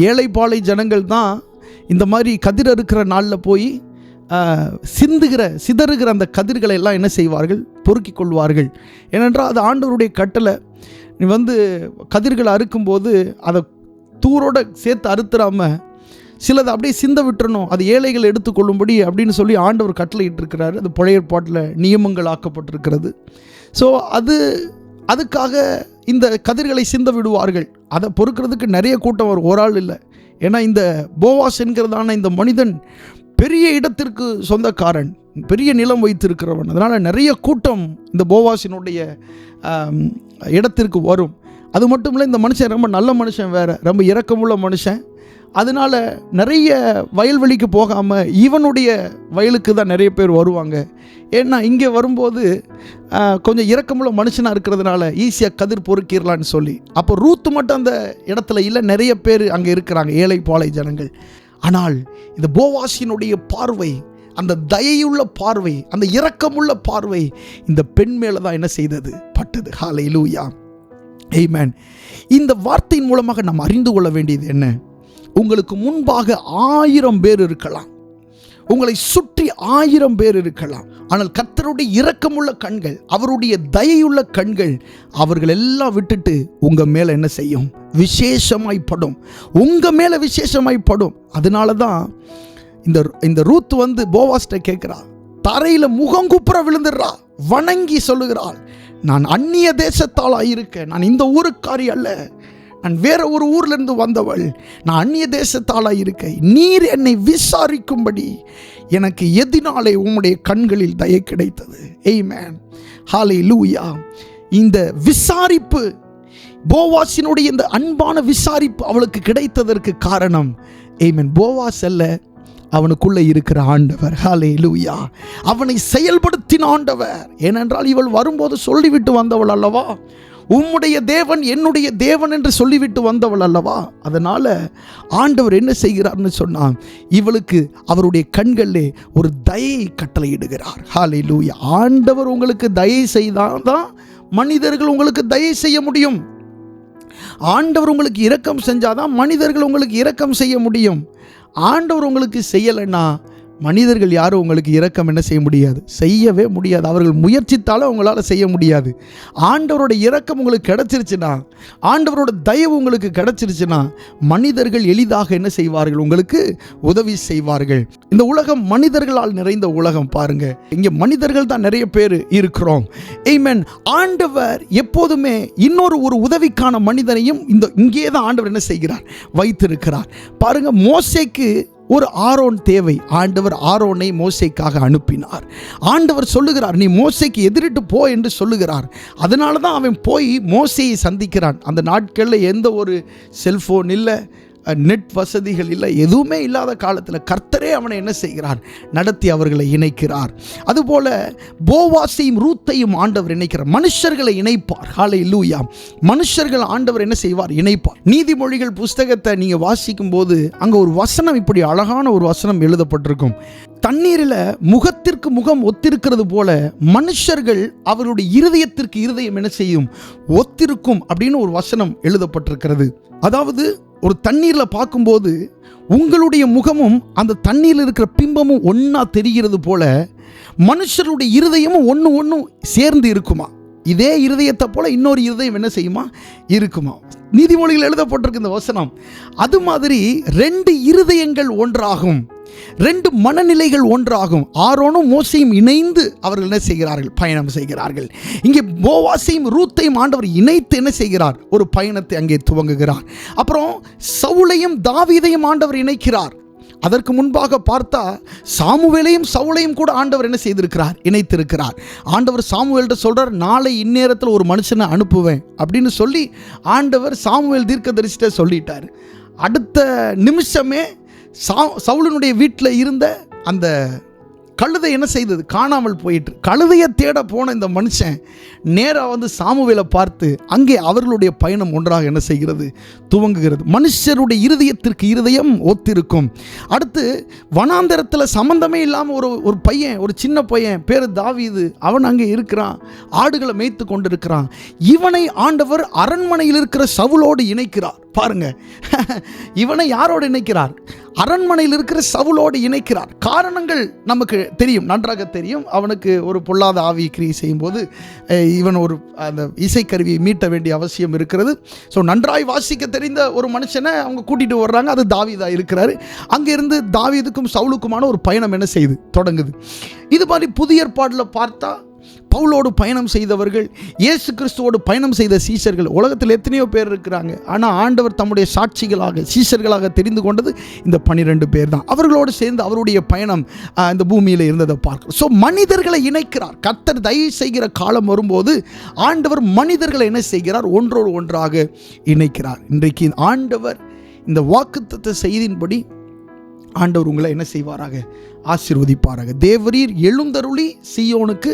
ஏழைப்பாளை ஜனங்கள் தான் இந்த மாதிரி கதிர் இருக்கிற நாளில் போய் சிதறுகிற அந்த கதிர்களை எல்லாம் என்ன செய்வார்கள்? பொறுக்கிக் கொள்வார்கள். ஏனென்றால் அது ஆண்டவருடைய கட்டளை. நீ கதிர்களை அறுக்கும்போது அதை தூரோடு சேர்த்து அறுத்துறாம சிலதை அப்படியே சிந்த விட்டுறணும், அது ஏழைகள் எடுத்துக்கொள்ளும்படி அப்படின்னு சொல்லி ஆண்டவர் கட்டளை இட்டிருக்கிறாரு. அது பழைய ஏற்பாட்டில் நியமங்கள் ஆக்கப்பட்டிருக்கிறது. ஸோ அதுக்காக இந்த கதிர்களை சிந்த விடுவார்கள். அதை பொறுக்கிறதுக்கு நிறைய கூட்டம் வரும், ஒரு ஆள் இல்லை. ஏன்னா இந்த போவாஸ் என்கிறதான இந்த மனிதன் பெரிய இடத்திற்கு சொந்தக்காரன், பெரிய நிலம் வைத்திருக்கிறவன். அதனால் நிறைய கூட்டம் இந்த போவாசினுடைய இடத்திற்கு வரும். அது மட்டும் இல்லை, இந்த மனுஷன் ரொம்ப நல்ல மனுஷன், வேறு ரொம்ப இரக்கமுள்ள மனுஷன். அதனால் நிறைய வயல்வெளிக்கு போகாமல் இவனுடைய வயலுக்கு தான் நிறைய பேர் வருவாங்க. ஏன்னா இங்கே வரும்போது கொஞ்சம் இரக்கமுள்ள மனுஷனாக இருக்கிறதுனால ஈஸியாக கதிர் பொறுக்கிடலான்னு சொல்லி. அப்போ ரூத்து மட்டும் அந்த இடத்துல இல்லை, நிறைய பேர் அங்கே இருக்கிறாங்க, ஏழை பாலை ஜனங்கள். ஆனால் இந்த போவாசினுடைய பார்வை, அந்த தயையுள்ள பார்வை, அந்த இரக்கமுள்ள பார்வை இந்த பெண் மேலே தான் என்ன செய்தது? பட்டது. ஹல்லேலூயா. ஆமென். இந்த வார்த்தையின் மூலமாக நாம் அறிந்து கொள்ள வேண்டியது என்ன? உங்களுக்கு முன்பாக 1000 பேர் இருக்கலாம், உங்களை சுற்றி 1000 பேர் இருக்கலாம். ஆனால் கர்த்தருடைய இரக்கமுள்ள கண்கள், அவருடைய தயையுள்ள கண்கள், அவர்கள் எல்லாம் விட்டுட்டு உங்க மேல என்ன செய்யும்? விசேஷமாய்ப்படும். உங்க மேல விசேஷமாய்ப்படும். அதனால தான் இந்த ரூத் போவாஸ்ட கேட்கிறா, தரையில முகம் குப்புற விழுந்துடுறா, வணங்கி சொல்லுகிறாள், நான் அந்நிய தேசத்தாளாக இருக்கேன், நான் இந்த ஊருக்காரி அல்ல, நான் வேற ஒரு ஊர்ல இருந்து வந்தவள், நான் அந்நிய தேசத்தாளாக இருக்கேன், நீர் என்னை விசாரிக்கும்படி எனக்கு எதினாலே உம்முடைய கண்களில் தயை கிடைத்தது. ஆமென். ஹல்லேலூயா. இந்த விசாரிப்பு, போவாசினுடைய இந்த அன்பான விசாரிப்பு அவளுக்கு கிடைத்ததற்கு காரணம் ஆமென், போவாஸ் அல்ல, அவனுக்குள்ளே இருக்கிற ஆண்டவர். ஹல்லேலூயா. அவனை செயல்படுத்தின ஆண்டவர். ஏனென்றால் இவள் வரும்போது சொல்லிவிட்டு வந்தவள் அல்லவா, உம்முடைய தேவன் என்னுடைய தேவன் என்று சொல்லிவிட்டு வந்தவள் அல்லவா. அதனால ஆண்டவர் என்ன செய்கிறார்னு சொன்னான், இவளுக்கு அவருடைய கண்களிலே ஒரு தயை கட்டளையிடுகிறார். ஹல்லேலூயா. ஆண்டவர் உங்களுக்கு தயை செய்தால்தான் மனிதர்கள் உங்களுக்கு தயை செய்ய முடியும். ஆண்டவர் உங்களுக்கு இரக்கம் செஞ்சாதான் மனிதர்கள் உங்களுக்கு இரக்கம் செய்ய முடியும். ஆண்டவர் உங்களுக்கு செய்யலைன்னா மனிதர்கள் யாரும் உங்களுக்கு இரக்கம் என்ன செய்ய முடியாது? செய்யவே முடியாது. அவர்கள் முயற்சித்தாலும் அவங்களால செய்ய முடியாது. ஆண்டவரோட இரக்கம் உங்களுக்கு கிடைச்சிருச்சுன்னா, ஆண்டவரோட தயவு உங்களுக்கு கிடைச்சிருச்சுன்னா, மனிதர்கள் எளிதாக என்ன செய்வார்கள்? உங்களுக்கு உதவி செய்வார்கள். இந்த உலகம் மனிதர்களால் நிறைந்த உலகம். பாருங்க, இங்க மனிதர்கள் தான் நிறைய பேர் இருக்கிறோம். ஆமென். ஆண்டவர் எப்போதுமே இன்னொரு உதவிக்கான மனிதனையும் இங்கே தான் ஆண்டவர் என்ன செய்கிறார்? வைத்திருக்கிறார். பாருங்க, மோசேக்கு ஒரு ஆரோன் தேவை. ஆண்டவர் ஆரோனை மோசேக்காக அனுப்பினார். ஆண்டவர் சொல்லுகிறார், நீ மோசேக்கு எதிரிட்டு போ என்று சொல்லுகிறார். அதனால தான் அவன் போய் மோசேயை சந்திக்கிறான். அந்த நாட்களில் எந்த ஒரு செல்ஃபோன் இல்லை, நெட் வசதிகள் இல்லை, எதுவுமே இல்லாத காலத்தில் கர்த்தரே அவனை என்ன செய்கிறார்? நடத்தி அவர்களை இணைக்கிறார். அதுபோல போவாசையும் ரூத்தையும் ஆண்டவர் இணைக்கிறார். மனுஷர்களை இணைப்பார். ஹல்லேலூயா. மனுஷர்கள் ஆண்டவர் என்ன செய்வார்? இணைப்பார். நீதிமொழிகள் புஸ்தகத்தை நீங்கள் வாசிக்கும் போது அங்கே ஒரு வசனம், இப்படி அழகான ஒரு வசனம் எழுதப்பட்டிருக்கும். தண்ணீரில் முகத்திற்கு முகம் ஒத்திருக்கிறது போல மனுஷர்கள் அவருடைய இருதயத்திற்கு இருதயம் என்ன செய்யும்? ஒத்திருக்கும் அப்படின்னு ஒரு வசனம் எழுதப்பட்டிருக்கிறது. அதாவது ஒரு தண்ணீரில் பார்க்கும்போது உங்களுடைய முகமும் அந்த தண்ணீரில் இருக்கிற பிம்பமும் ஒன்றா தெரிகிறது போல மனுஷருடைய இருதயமும் ஒன்று சேர்ந்து இருக்குமா? இதே இருதயத்தை போல இன்னொரு இருதயம் என்ன செய்யுமா? இருக்குமா? நீதிமொழிகள் எழுதப்பட்டிருக்கு இந்த வசனம். அது மாதிரி 2 இருதயங்கள் ஒன்றாகும், 2 மனநிலைகள் ஒன்றாகும். ஆரோனும் மோசையும் இணைந்து அவர்கள் என்ன செய்கிறார்கள்? பயணம் செய்கிறார்கள். இங்கே போவாசையும் ரூத்தையும் ஆண்டவர் இணைத்து என்ன செய்கிறார்? ஒரு பயணத்தை அங்கே துவங்குகிறார். அப்புறம் சவுலையும் தாவீதையும் ஆண்டவர் இணைக்கிறார். அதற்கு முன்பாக பார்த்தா சாமுவேலையும் சவுலையும் கூட ஆண்டவர் என்ன செய்திருக்கிறார்? இணைத்திருக்கிறார். ஆண்டவர் சாமுவேல்கிட்ட சொல்றார், நாளை இந்நேரத்தில் ஒரு மனுஷனை அனுப்புவேன் அப்படின்னு சொல்லி ஆண்டவர் சாமுவேல் தீர்க்கதரிசிட்ட சொல்லிட்டார். அடுத்த நிமிஷமே சவுலினுடைய வீட்டில் இருந்த அந்த கழுதை என்ன செய்தது? காணாமல் போயிட்டு. கழுதையை தேட போன இந்த மனுஷன் நேராக வந்து சாமுவேலை பார்த்து அங்கே அவர்களுடைய பயணம் ஒன்றாக என்ன செய்கிறது? துவங்குகிறது. மனுஷருடைய இருதயத்திற்கு இருதயம் ஒத்திருக்கும். அடுத்து வனாந்தரத்தில் சம்பந்தமே இல்லாமல் ஒரு பையன், ஒரு சின்ன பையன், பேர் தாவீது, அவன் அங்கே இருக்கிறான், ஆடுகளை மேய்த்து கொண்டிருக்கிறான். இவனை ஆண்டவர் அரண்மனையில் இருக்கிற சவுலோடு இணைக்கிறார். பாருங்க, இவனை யாரோடு இணைக்கிறார்? அரண்மனையில் இருக்கிற சவுலோடு இணைக்கிறார். காரணங்கள் நமக்கு தெரியும், நன்றாக தெரியும். அவனுக்கு ஒரு பொல்லாத ஆவி கிரியை செய்யும் போது இவன் ஒரு அந்த இசைக்கருவியை மீட்ட வேண்டிய அவசியம் இருக்கிறது. ஸோ நன்றாய் வாசிக்க தெரிந்த ஒரு மனுஷனை அவங்க கூட்டிகிட்டு வர்றாங்க. அது தாவீதா இருக்கிறாரு. அங்கிருந்து தாவீதுக்கும் சவுலுக்குமான ஒரு பயணம் என்ன செய்யுது? தொடங்குது. இது மாதிரி புதிய ஏற்பாட்டில் பார்த்தா பவுலோடு பயணம் செய்தவர்கள், இயேசு கிறிஸ்துவோடு பயணம் செய்த சீஷர்கள், உலகத்தில் எத்தனையோ பேர் இருக்கிறாங்க. ஆனால் ஆண்டவர் தம்முடைய சாட்சிகளாக, சீஷர்களாக தெரிந்து கொண்டது இந்த 12 பேர் தான். அவர்களோடு சேர்ந்து அவருடைய பயணம் இந்த பூமியில் இருந்ததை பார்க்கிறோம். ஸோ மனிதர்களை இணைக்கிறார். கர்த்தர் தயவு செய்கிற காலம் வரும்போது ஆண்டவர் மனிதர்களை என்ன செய்கிறார்? ஒன்றோடு ஒன்றாக இணைக்கிறார். இன்றைக்கு ஆண்டவர் இந்த வாக்குத்தத்த செய்தியின்படி ஆண்டவர் உங்களை என்ன செய்வாராக? ஆசீர்வதிப்பாராக. தேவரீர் எழுந்தருளி சீயோனுக்கு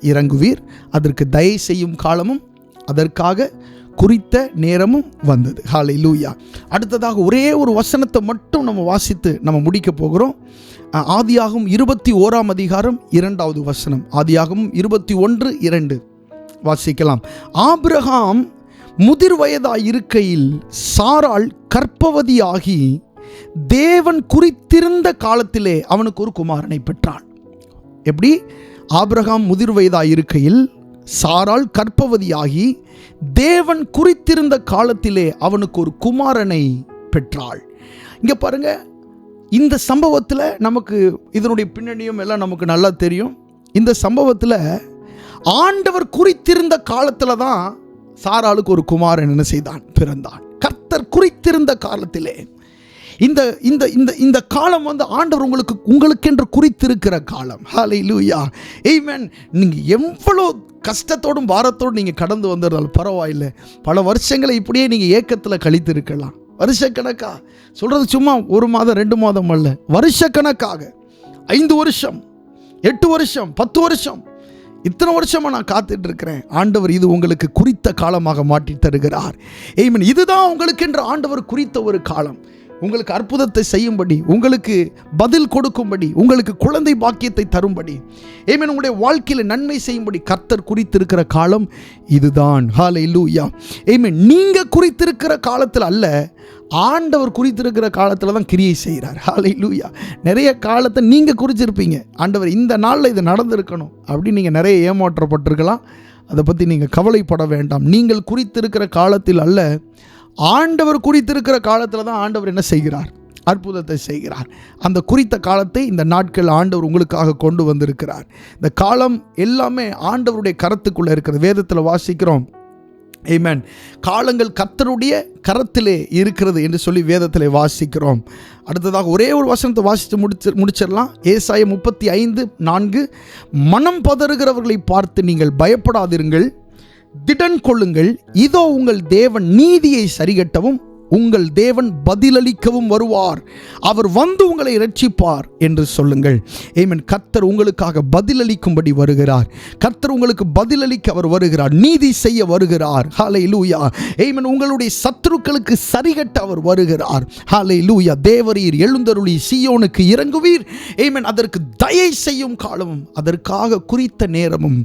இறங்குவீர், அதற்கு தயை செய்யும் காலமும் அதற்காக குறித்த நேரமும் வந்தது. ஹல்லேலூயா. அடுத்ததாக ஒரே ஒரு வசனத்தை மட்டும் நம்ம வாசித்து நம்ம முடிக்க போகிறோம். ஆதியாகமம் 21ஆம் அதிகாரம் 2வது வசனம். ஆதியாகமம் 21:2 வாசிக்கலாம். ஆபிரகாம் முதிர் வயதாய் இருக்கையில் சாராள் கர்ப்பவதியாகி தேவன் குறித்திருந்த காலத்திலே அவனுக்கு ஒரு குமாரனை பெற்றாள். எப்படி? ஆபிரகாம் முதிர் வயதாய் இருக்கையில் சாராள் கர்ப்பவதியாகி தேவன் குறித்திருந்த காலத்திலே அவனுக்கு ஒரு குமாரனை பெற்றாள். இங்கே பாருங்க, இந்த சம்பவத்தில் நமக்கு இதனுடைய பின்னணியும் எல்லாம் நமக்கு நல்லா தெரியும். இந்த சம்பவத்தில் ஆண்டவர் குறித்திருந்த காலத்தில் தான் சாராளுக்கு ஒரு குமாரன் என்ன செய்தான்? பிறந்தான். கர்த்தர் குறித்திருந்த காலத்திலே. இந்த இந்த இந்த இந்த காலம் வந்து ஆண்டவர் உங்களுக்கென்று குறித்திருக்கிற காலம். ஹல்லேலூயா. ஆமென். நீங்கள் எவ்வளோ கஷ்டத்தோடும் பாரத்தோடும் நீங்கள் கடந்து வந்திருந்தாலும் பரவாயில்லை. பல வருஷங்களை இப்படியே நீங்கள் ஏக்கத்தில் கழித்து இருக்கலாம். வருஷக்கணக்கா சொல்கிறது சும்மா 1 மாதம் 2 மாதம் அல்ல, வருஷக்கணக்காக 5 வருஷம் 8 வருஷம் 10 வருஷம் இத்தனை வருஷமாக நான் காத்துட்டு இருக்கிறேன். ஆண்டவர் இது உங்களுக்கு குறித்த காலமாக மாற்றி தருகிறார். ஆமென். இதுதான் உங்களுக்கென்று ஆண்டவர் குறித்த ஒரு காலம். உங்களுக்கு அற்புதத்தை செய்யும்படி, உங்களுக்கு பதில் கொடுக்கும்படி, உங்களுக்கு குழந்தை பாக்கியத்தை தரும்படி, ஆமென், உங்களுடைய வாழ்க்கையில் நன்மை செய்யும்படி கர்த்தர் குறித்திருக்கிற காலம் இதுதான். ஹல்லேலூயா. ஆமென். நீங்கள் குறித்திருக்கிற காலத்தில் அல்ல, ஆண்டவர் குறித்திருக்கிற காலத்தில் தான் கிரியை செய்கிறார். ஹல்லேலூயா. நிறைய காலத்தை நீங்கள் குறிச்சிருப்பீங்க. ஆண்டவர் இந்த நாளில் இது நடந்திருக்கணும் அப்படின்னு நீங்கள் நிறைய ஏமாற்றப்பட்டிருக்கலாம். அதை பற்றி நீங்கள் கவலைப்பட வேண்டாம். நீங்கள் குறித்திருக்கிற காலத்தில் அல்ல, ஆண்டவர் குறித்திருக்கிற காலத்தில் தான் ஆண்டவர் என்ன செய்கிறார்? அற்புதத்தை செய்கிறார். அந்த குறித்த காலத்தை இந்த நாட்கள் ஆண்டவர் உங்களுக்காக கொண்டு வந்திருக்கிறார். இந்த காலம் எல்லாமே ஆண்டவருடைய கரத்துக்குள்ளே இருக்கிறது. வேதத்தில் வாசிக்கிறோம், ஆமென், காலங்கள் கர்த்தருடைய கரத்திலே இருக்கிறது என்று சொல்லி வேதத்திலே வாசிக்கிறோம். அடுத்ததாக ஒரே ஒரு வசனத்தை வாசித்து முடிச்சிடலாம். ஏசாயா 35:4, மனம் பதறுகிறவர்களை பார்த்து நீங்கள் பயப்படாதிருங்கள், திடன் கொள்ளுங்கள், இதோ உங்கள் தேவன் நீதியை சரிகட்டவும் உங்கள் தேவன் பதிலளிக்கவும் வருவார், அவர் வந்து உங்களை இரட்சிப்பார் என்று சொல்லுங்கள். ஆமென். கர்த்தர் உங்களுக்காக பதிலளிக்கும்படி வருகிறார். கர்த்தர் உங்களுக்கு பதிலளிக்க அவர் வருகிறார், நீதி செய்ய வருகிறார். ஹல்லேலூயா. ஆமென். உங்களுடைய சத்துருக்களுக்கு சரிகட்ட அவர் வருகிறார். ஹல்லேலூயா. தேவரீர் எழுந்தருளி சீயோனுக்கு இறங்குவீர். ஆமென். அதற்கு தயை செய்யும் காலமும் அதற்காக குறித்த நேரமும்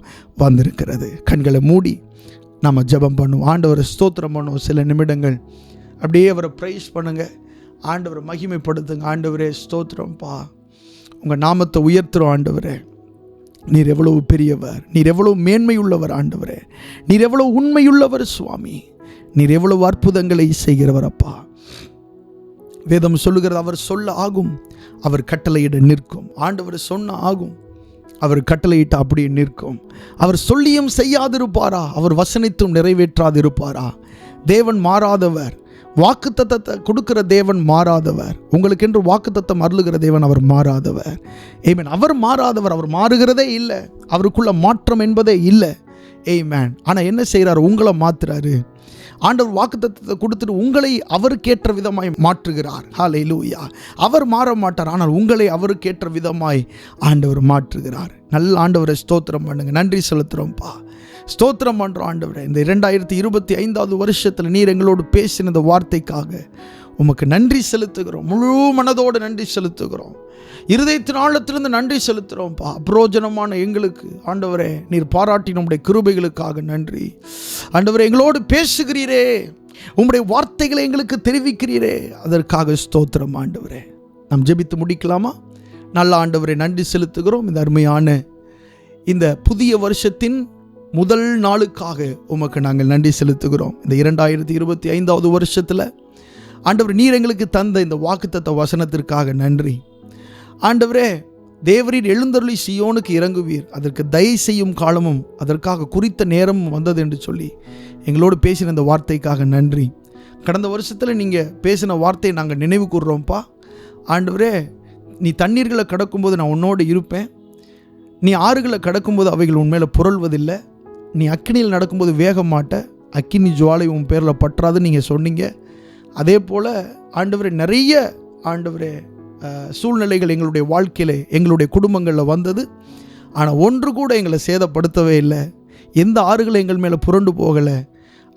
வந்திருக்கிறது. கண்களை மூடி நம்ம ஜெபம் பண்ணுவோம். ஆண்டவரை ஸ்தோத்திரம் பண்ணுவோம். சில நிமிடங்கள் அப்படியே அவரை ப்ரைஸ் பண்ணுங்க, ஆண்டவரை மகிமைப்படுத்துங்க. ஆண்டவரே ஸ்தோத்திரம்ப்பா, உங்கள் நாமத்தை உயர்த்துகிறோம். ஆண்டவரே, நீர் எவ்வளவு பெரியவர், நீர் எவ்வளவு மேன்மையுள்ளவர். ஆண்டவரே, நீர் எவ்வளவு உண்மையுள்ளவர். சுவாமி, நீர் எவ்வளவு அற்புதங்களை செய்கிறவர். அப்பா, வேதம் சொல்லுகிறது, அவர் சொல்ல ஆகும், அவர் கட்டளையிட நிற்கும். ஆண்டவர் சொன்ன ஆகும், அவர் கட்டளையிட்ட அப்படியே நிற்கும். அவர் சொல்லியும் செய்யாதிருப்பாரா? அவர் வசனித்தும் நிறைவேற்றாதிருப்பாரா? தேவன் மாறாதவர், வாக்குத்தத்தத்தை கொடுக்கிற தேவன் மாறாதவர், உங்களுக்கென்று வாக்குத்தத்தம் அருளுகிற தேவன் அவர் மாறாதவர். ஆமென். அவர் மாறாதவர், அவர் மாறுகிறதே இல்லை, அவருக்குள்ள மாற்றம் என்பதே இல்லை. ஆமென். ஆனால் என்ன செய்கிறார்? உங்களை மாற்றுறாரு. ஆண்டவர் வாக்குத்தத்தத்தை கொடுத்துட்டு உங்களை அவருக்கேற்ற விதமாய் மாற்றுகிறார். ஹல்லேலூயா. அவர் மாற மாட்டார், ஆனால் உங்களை அவருக்கேற்ற விதமாய் ஆண்டவர் மாற்றுகிறார். நல்ல ஆண்டவரை ஸ்தோத்திரம் பண்ணுங்க. நன்றி செலுத்துகிறோம்ப்பா, ஸ்தோத்திரம் பண்ணுறோம். ஆண்டவரே, இந்த 2025 வருஷத்தில் நீர் எங்களோடு பேசின இந்த வார்த்தைக்காக உமக்கு நன்றி செலுத்துகிறோம். முழு மனதோடு நன்றி செலுத்துகிறோம். இருதயத்தின் ஆழத்திலிருந்து நன்றி செலுத்துகிறோம்ப்பா. அப்ரோஜனமான எங்களுக்கு ஆண்டவரே நீர் பாராட்டி நம்முடைய கிருபைகளுக்காக நன்றி. ஆண்டவரே, எங்களோடு பேசுகிறீரே, உம்முடைய வார்த்தைகளை எங்களுக்கு தெரிவிக்கிறீரே, அதற்காக ஸ்தோத்திரம். ஆண்டவரே, நாம் ஜெபித்து முடிக்கலாமா? நல்ல ஆண்டவரே, நன்றி செலுத்துகிறோம். இந்த அருமையான இந்த புதிய வருஷத்தின் முதல் நாளுக்காக உமக்கு நாங்கள் நன்றி செலுத்துகிறோம். இந்த 2025 வருஷத்தில் ஆண்டவர் நீர் எங்களுக்கு தந்த இந்த வாக்குத்தத்த வசனத்திற்காக நன்றி. ஆண்டவரே, தேவரீர் எழுந்தருளி சீயோனுக்கு இறங்குவீர், அதற்கு தயை செய்யும் காலமும் அதற்காக குறித்த நேரமும் வந்தது என்று சொல்லி எங்களோடு பேசின இந்த வார்த்தைக்காக நன்றி. கடந்த வருஷத்தில் நீங்கள் பேசின வார்த்தையை நாங்கள் நினைவு கூர்றோம்ப்பா. ஆண்டவரே, நீ தண்ணீர்களை கடக்கும்போது நான் உன்னோடு இருப்பேன், நீ ஆறுகளை கடக்கும்போது அவைகள் உன்மேலே புரள்வதில்லை, நீ அக்கினியில் நடக்கும்போது வேக மாட்ட, அக்கினி ஜுவாலை உன் பேரில் பற்றாதுன்னு நீங்கள் சொன்னீங்க. அதே போல் ஆண்டவரே, நிறைய ஆண்டவரே சூழ்நிலைகள் எங்களுடைய வாழ்க்கையில் எங்களுடைய குடும்பங்களில் வந்தது, ஆனால் ஒன்று கூட எங்களை சேதப்படுத்தவே இல்லை. எந்த ஆறுகளை எங்கள் மேலே புரண்டு போகலை.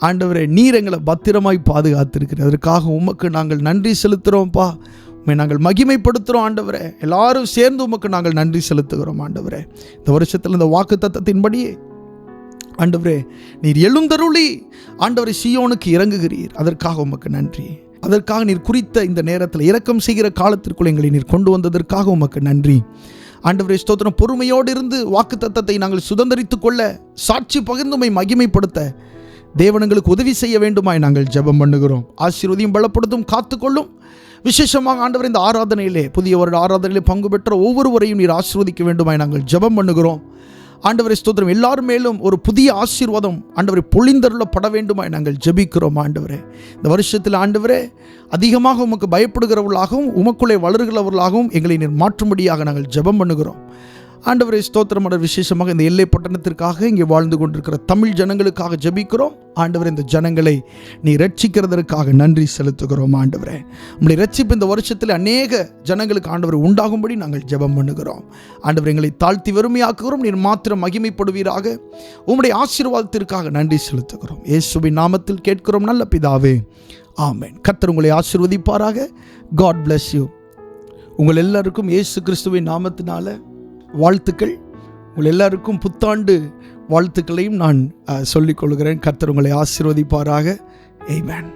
ஆண்டவரே, நீர் எங்களை பத்திரமாய் பாதுகாத்திருக்கிறேன், அதற்காக உமக்கு நாங்கள் நன்றி செலுத்துகிறோம்ப்பா. உண்மை நாங்கள் மகிமைப்படுத்துகிறோம். ஆண்டவரே, எல்லாரும் சேர்ந்து உமக்கு நாங்கள் நன்றி செலுத்துகிறோம். ஆண்டவரே, இந்த வருஷத்தில் இந்த வாக்கு தத்தத்தின்படியே ஆண்டவரே நீர் எழுந்தருளி ஆண்டவரே சீயோனுக்கு இறங்குகிறீர், அதற்காக உமக்கு நன்றி. அதற்காக நீர் குறித்த இந்த நேரத்தில் இரக்கம் செய்கிற காலத்திற்குள் எங்களை நீர் கொண்டு வந்ததற்காக உமக்கு நன்றி. ஆண்டவரே ஸ்தோத்திரம். பொறுமையோடு இருந்து வாக்கு தத்தத்தை நாங்கள் சுதந்திரித்து கொள்ள, சாட்சி பகிர்ந்துமை மகிமைப்படுத்த தேவனங்களுக்கு உதவி செய்ய வேண்டுமாய் நாங்கள் ஜெபம் பண்ணுகிறோம். ஆசீர்வதியும் பலப்படுத்தும் காத்துக்கொள்ளும். விசேஷமாக ஆண்டவர் இந்த ஆராதனையிலே, புதிய வருட ஆராதனையிலே பங்கு பெற்ற ஒவ்வொருவரையும் நீர் ஆசீர்வதிக்க வேண்டுமாய் நாங்கள் ஜெபம் பண்ணுகிறோம். ஆண்டவரை ஸ்தோத்திரம். எல்லாரும் மேலும் ஒரு புதிய ஆசீர்வாதம் ஆண்டவரை பொழிந்தருளப்பட வேண்டுமாய் நாங்கள் ஜெபிக்கிறோம். ஆண்டவரே, இந்த வருஷத்தில் ஆண்டவரே அதிகமாக உமக்கு பயப்படுகிறவர்களாகவும் உமக்குள்ளே வளர்கிறவர்களாகவும் எங்களை நீர் மாற்றும்படியாக நாங்கள் ஜெபம் பண்ணுகிறோம். ஆண்டவரை ஸ்தோத்திரம். விசேஷமாக இந்த எல்லை பட்டணத்திற்காக இங்கே வாழ்ந்து கொண்டிருக்கிற தமிழ் ஜனங்களுக்காக ஜெபிக்கிறோம். ஆண்டவரே, இந்த ஜனங்களை நீ ரட்சிக்கிறதற்காக நன்றி செலுத்துகிறோம். ஆண்டவரே, உம்முடைய ரட்சிப்பு இந்த வருஷத்தில் அநேக ஜனங்களுக்கு ஆண்டவரை உண்டாகும்படி நாங்கள் ஜெபம் பண்ணுகிறோம். ஆண்டவர், எங்களை தாழ்த்தி வெறுமையாக்குகிறோம், நீர் மாத்திரம் மகிமைப்படுவீராக. உம்முடைய ஆசீர்வாதத்திற்காக நன்றி செலுத்துகிறோம். இயேசுவின் நாமத்தில் கேட்கிறோம் நல்ல பிதாவே, ஆமென். கர்த்தர் உங்களை ஆசீர்வதிப்பாராக. God bless you. உங்கள் எல்லாருக்கும் இயேசு கிறிஸ்துவின் நாமத்தினால வாழ்த்துக்கள். உங்கள் எல்லாருக்கும் புத்தாண்டு வாழ்த்துக்களையும் நான் சொல்லிக் கொள்கிறேன். கர்த்தர் உங்களை ஆசீர்வதிப்பாராக. ஆமென்.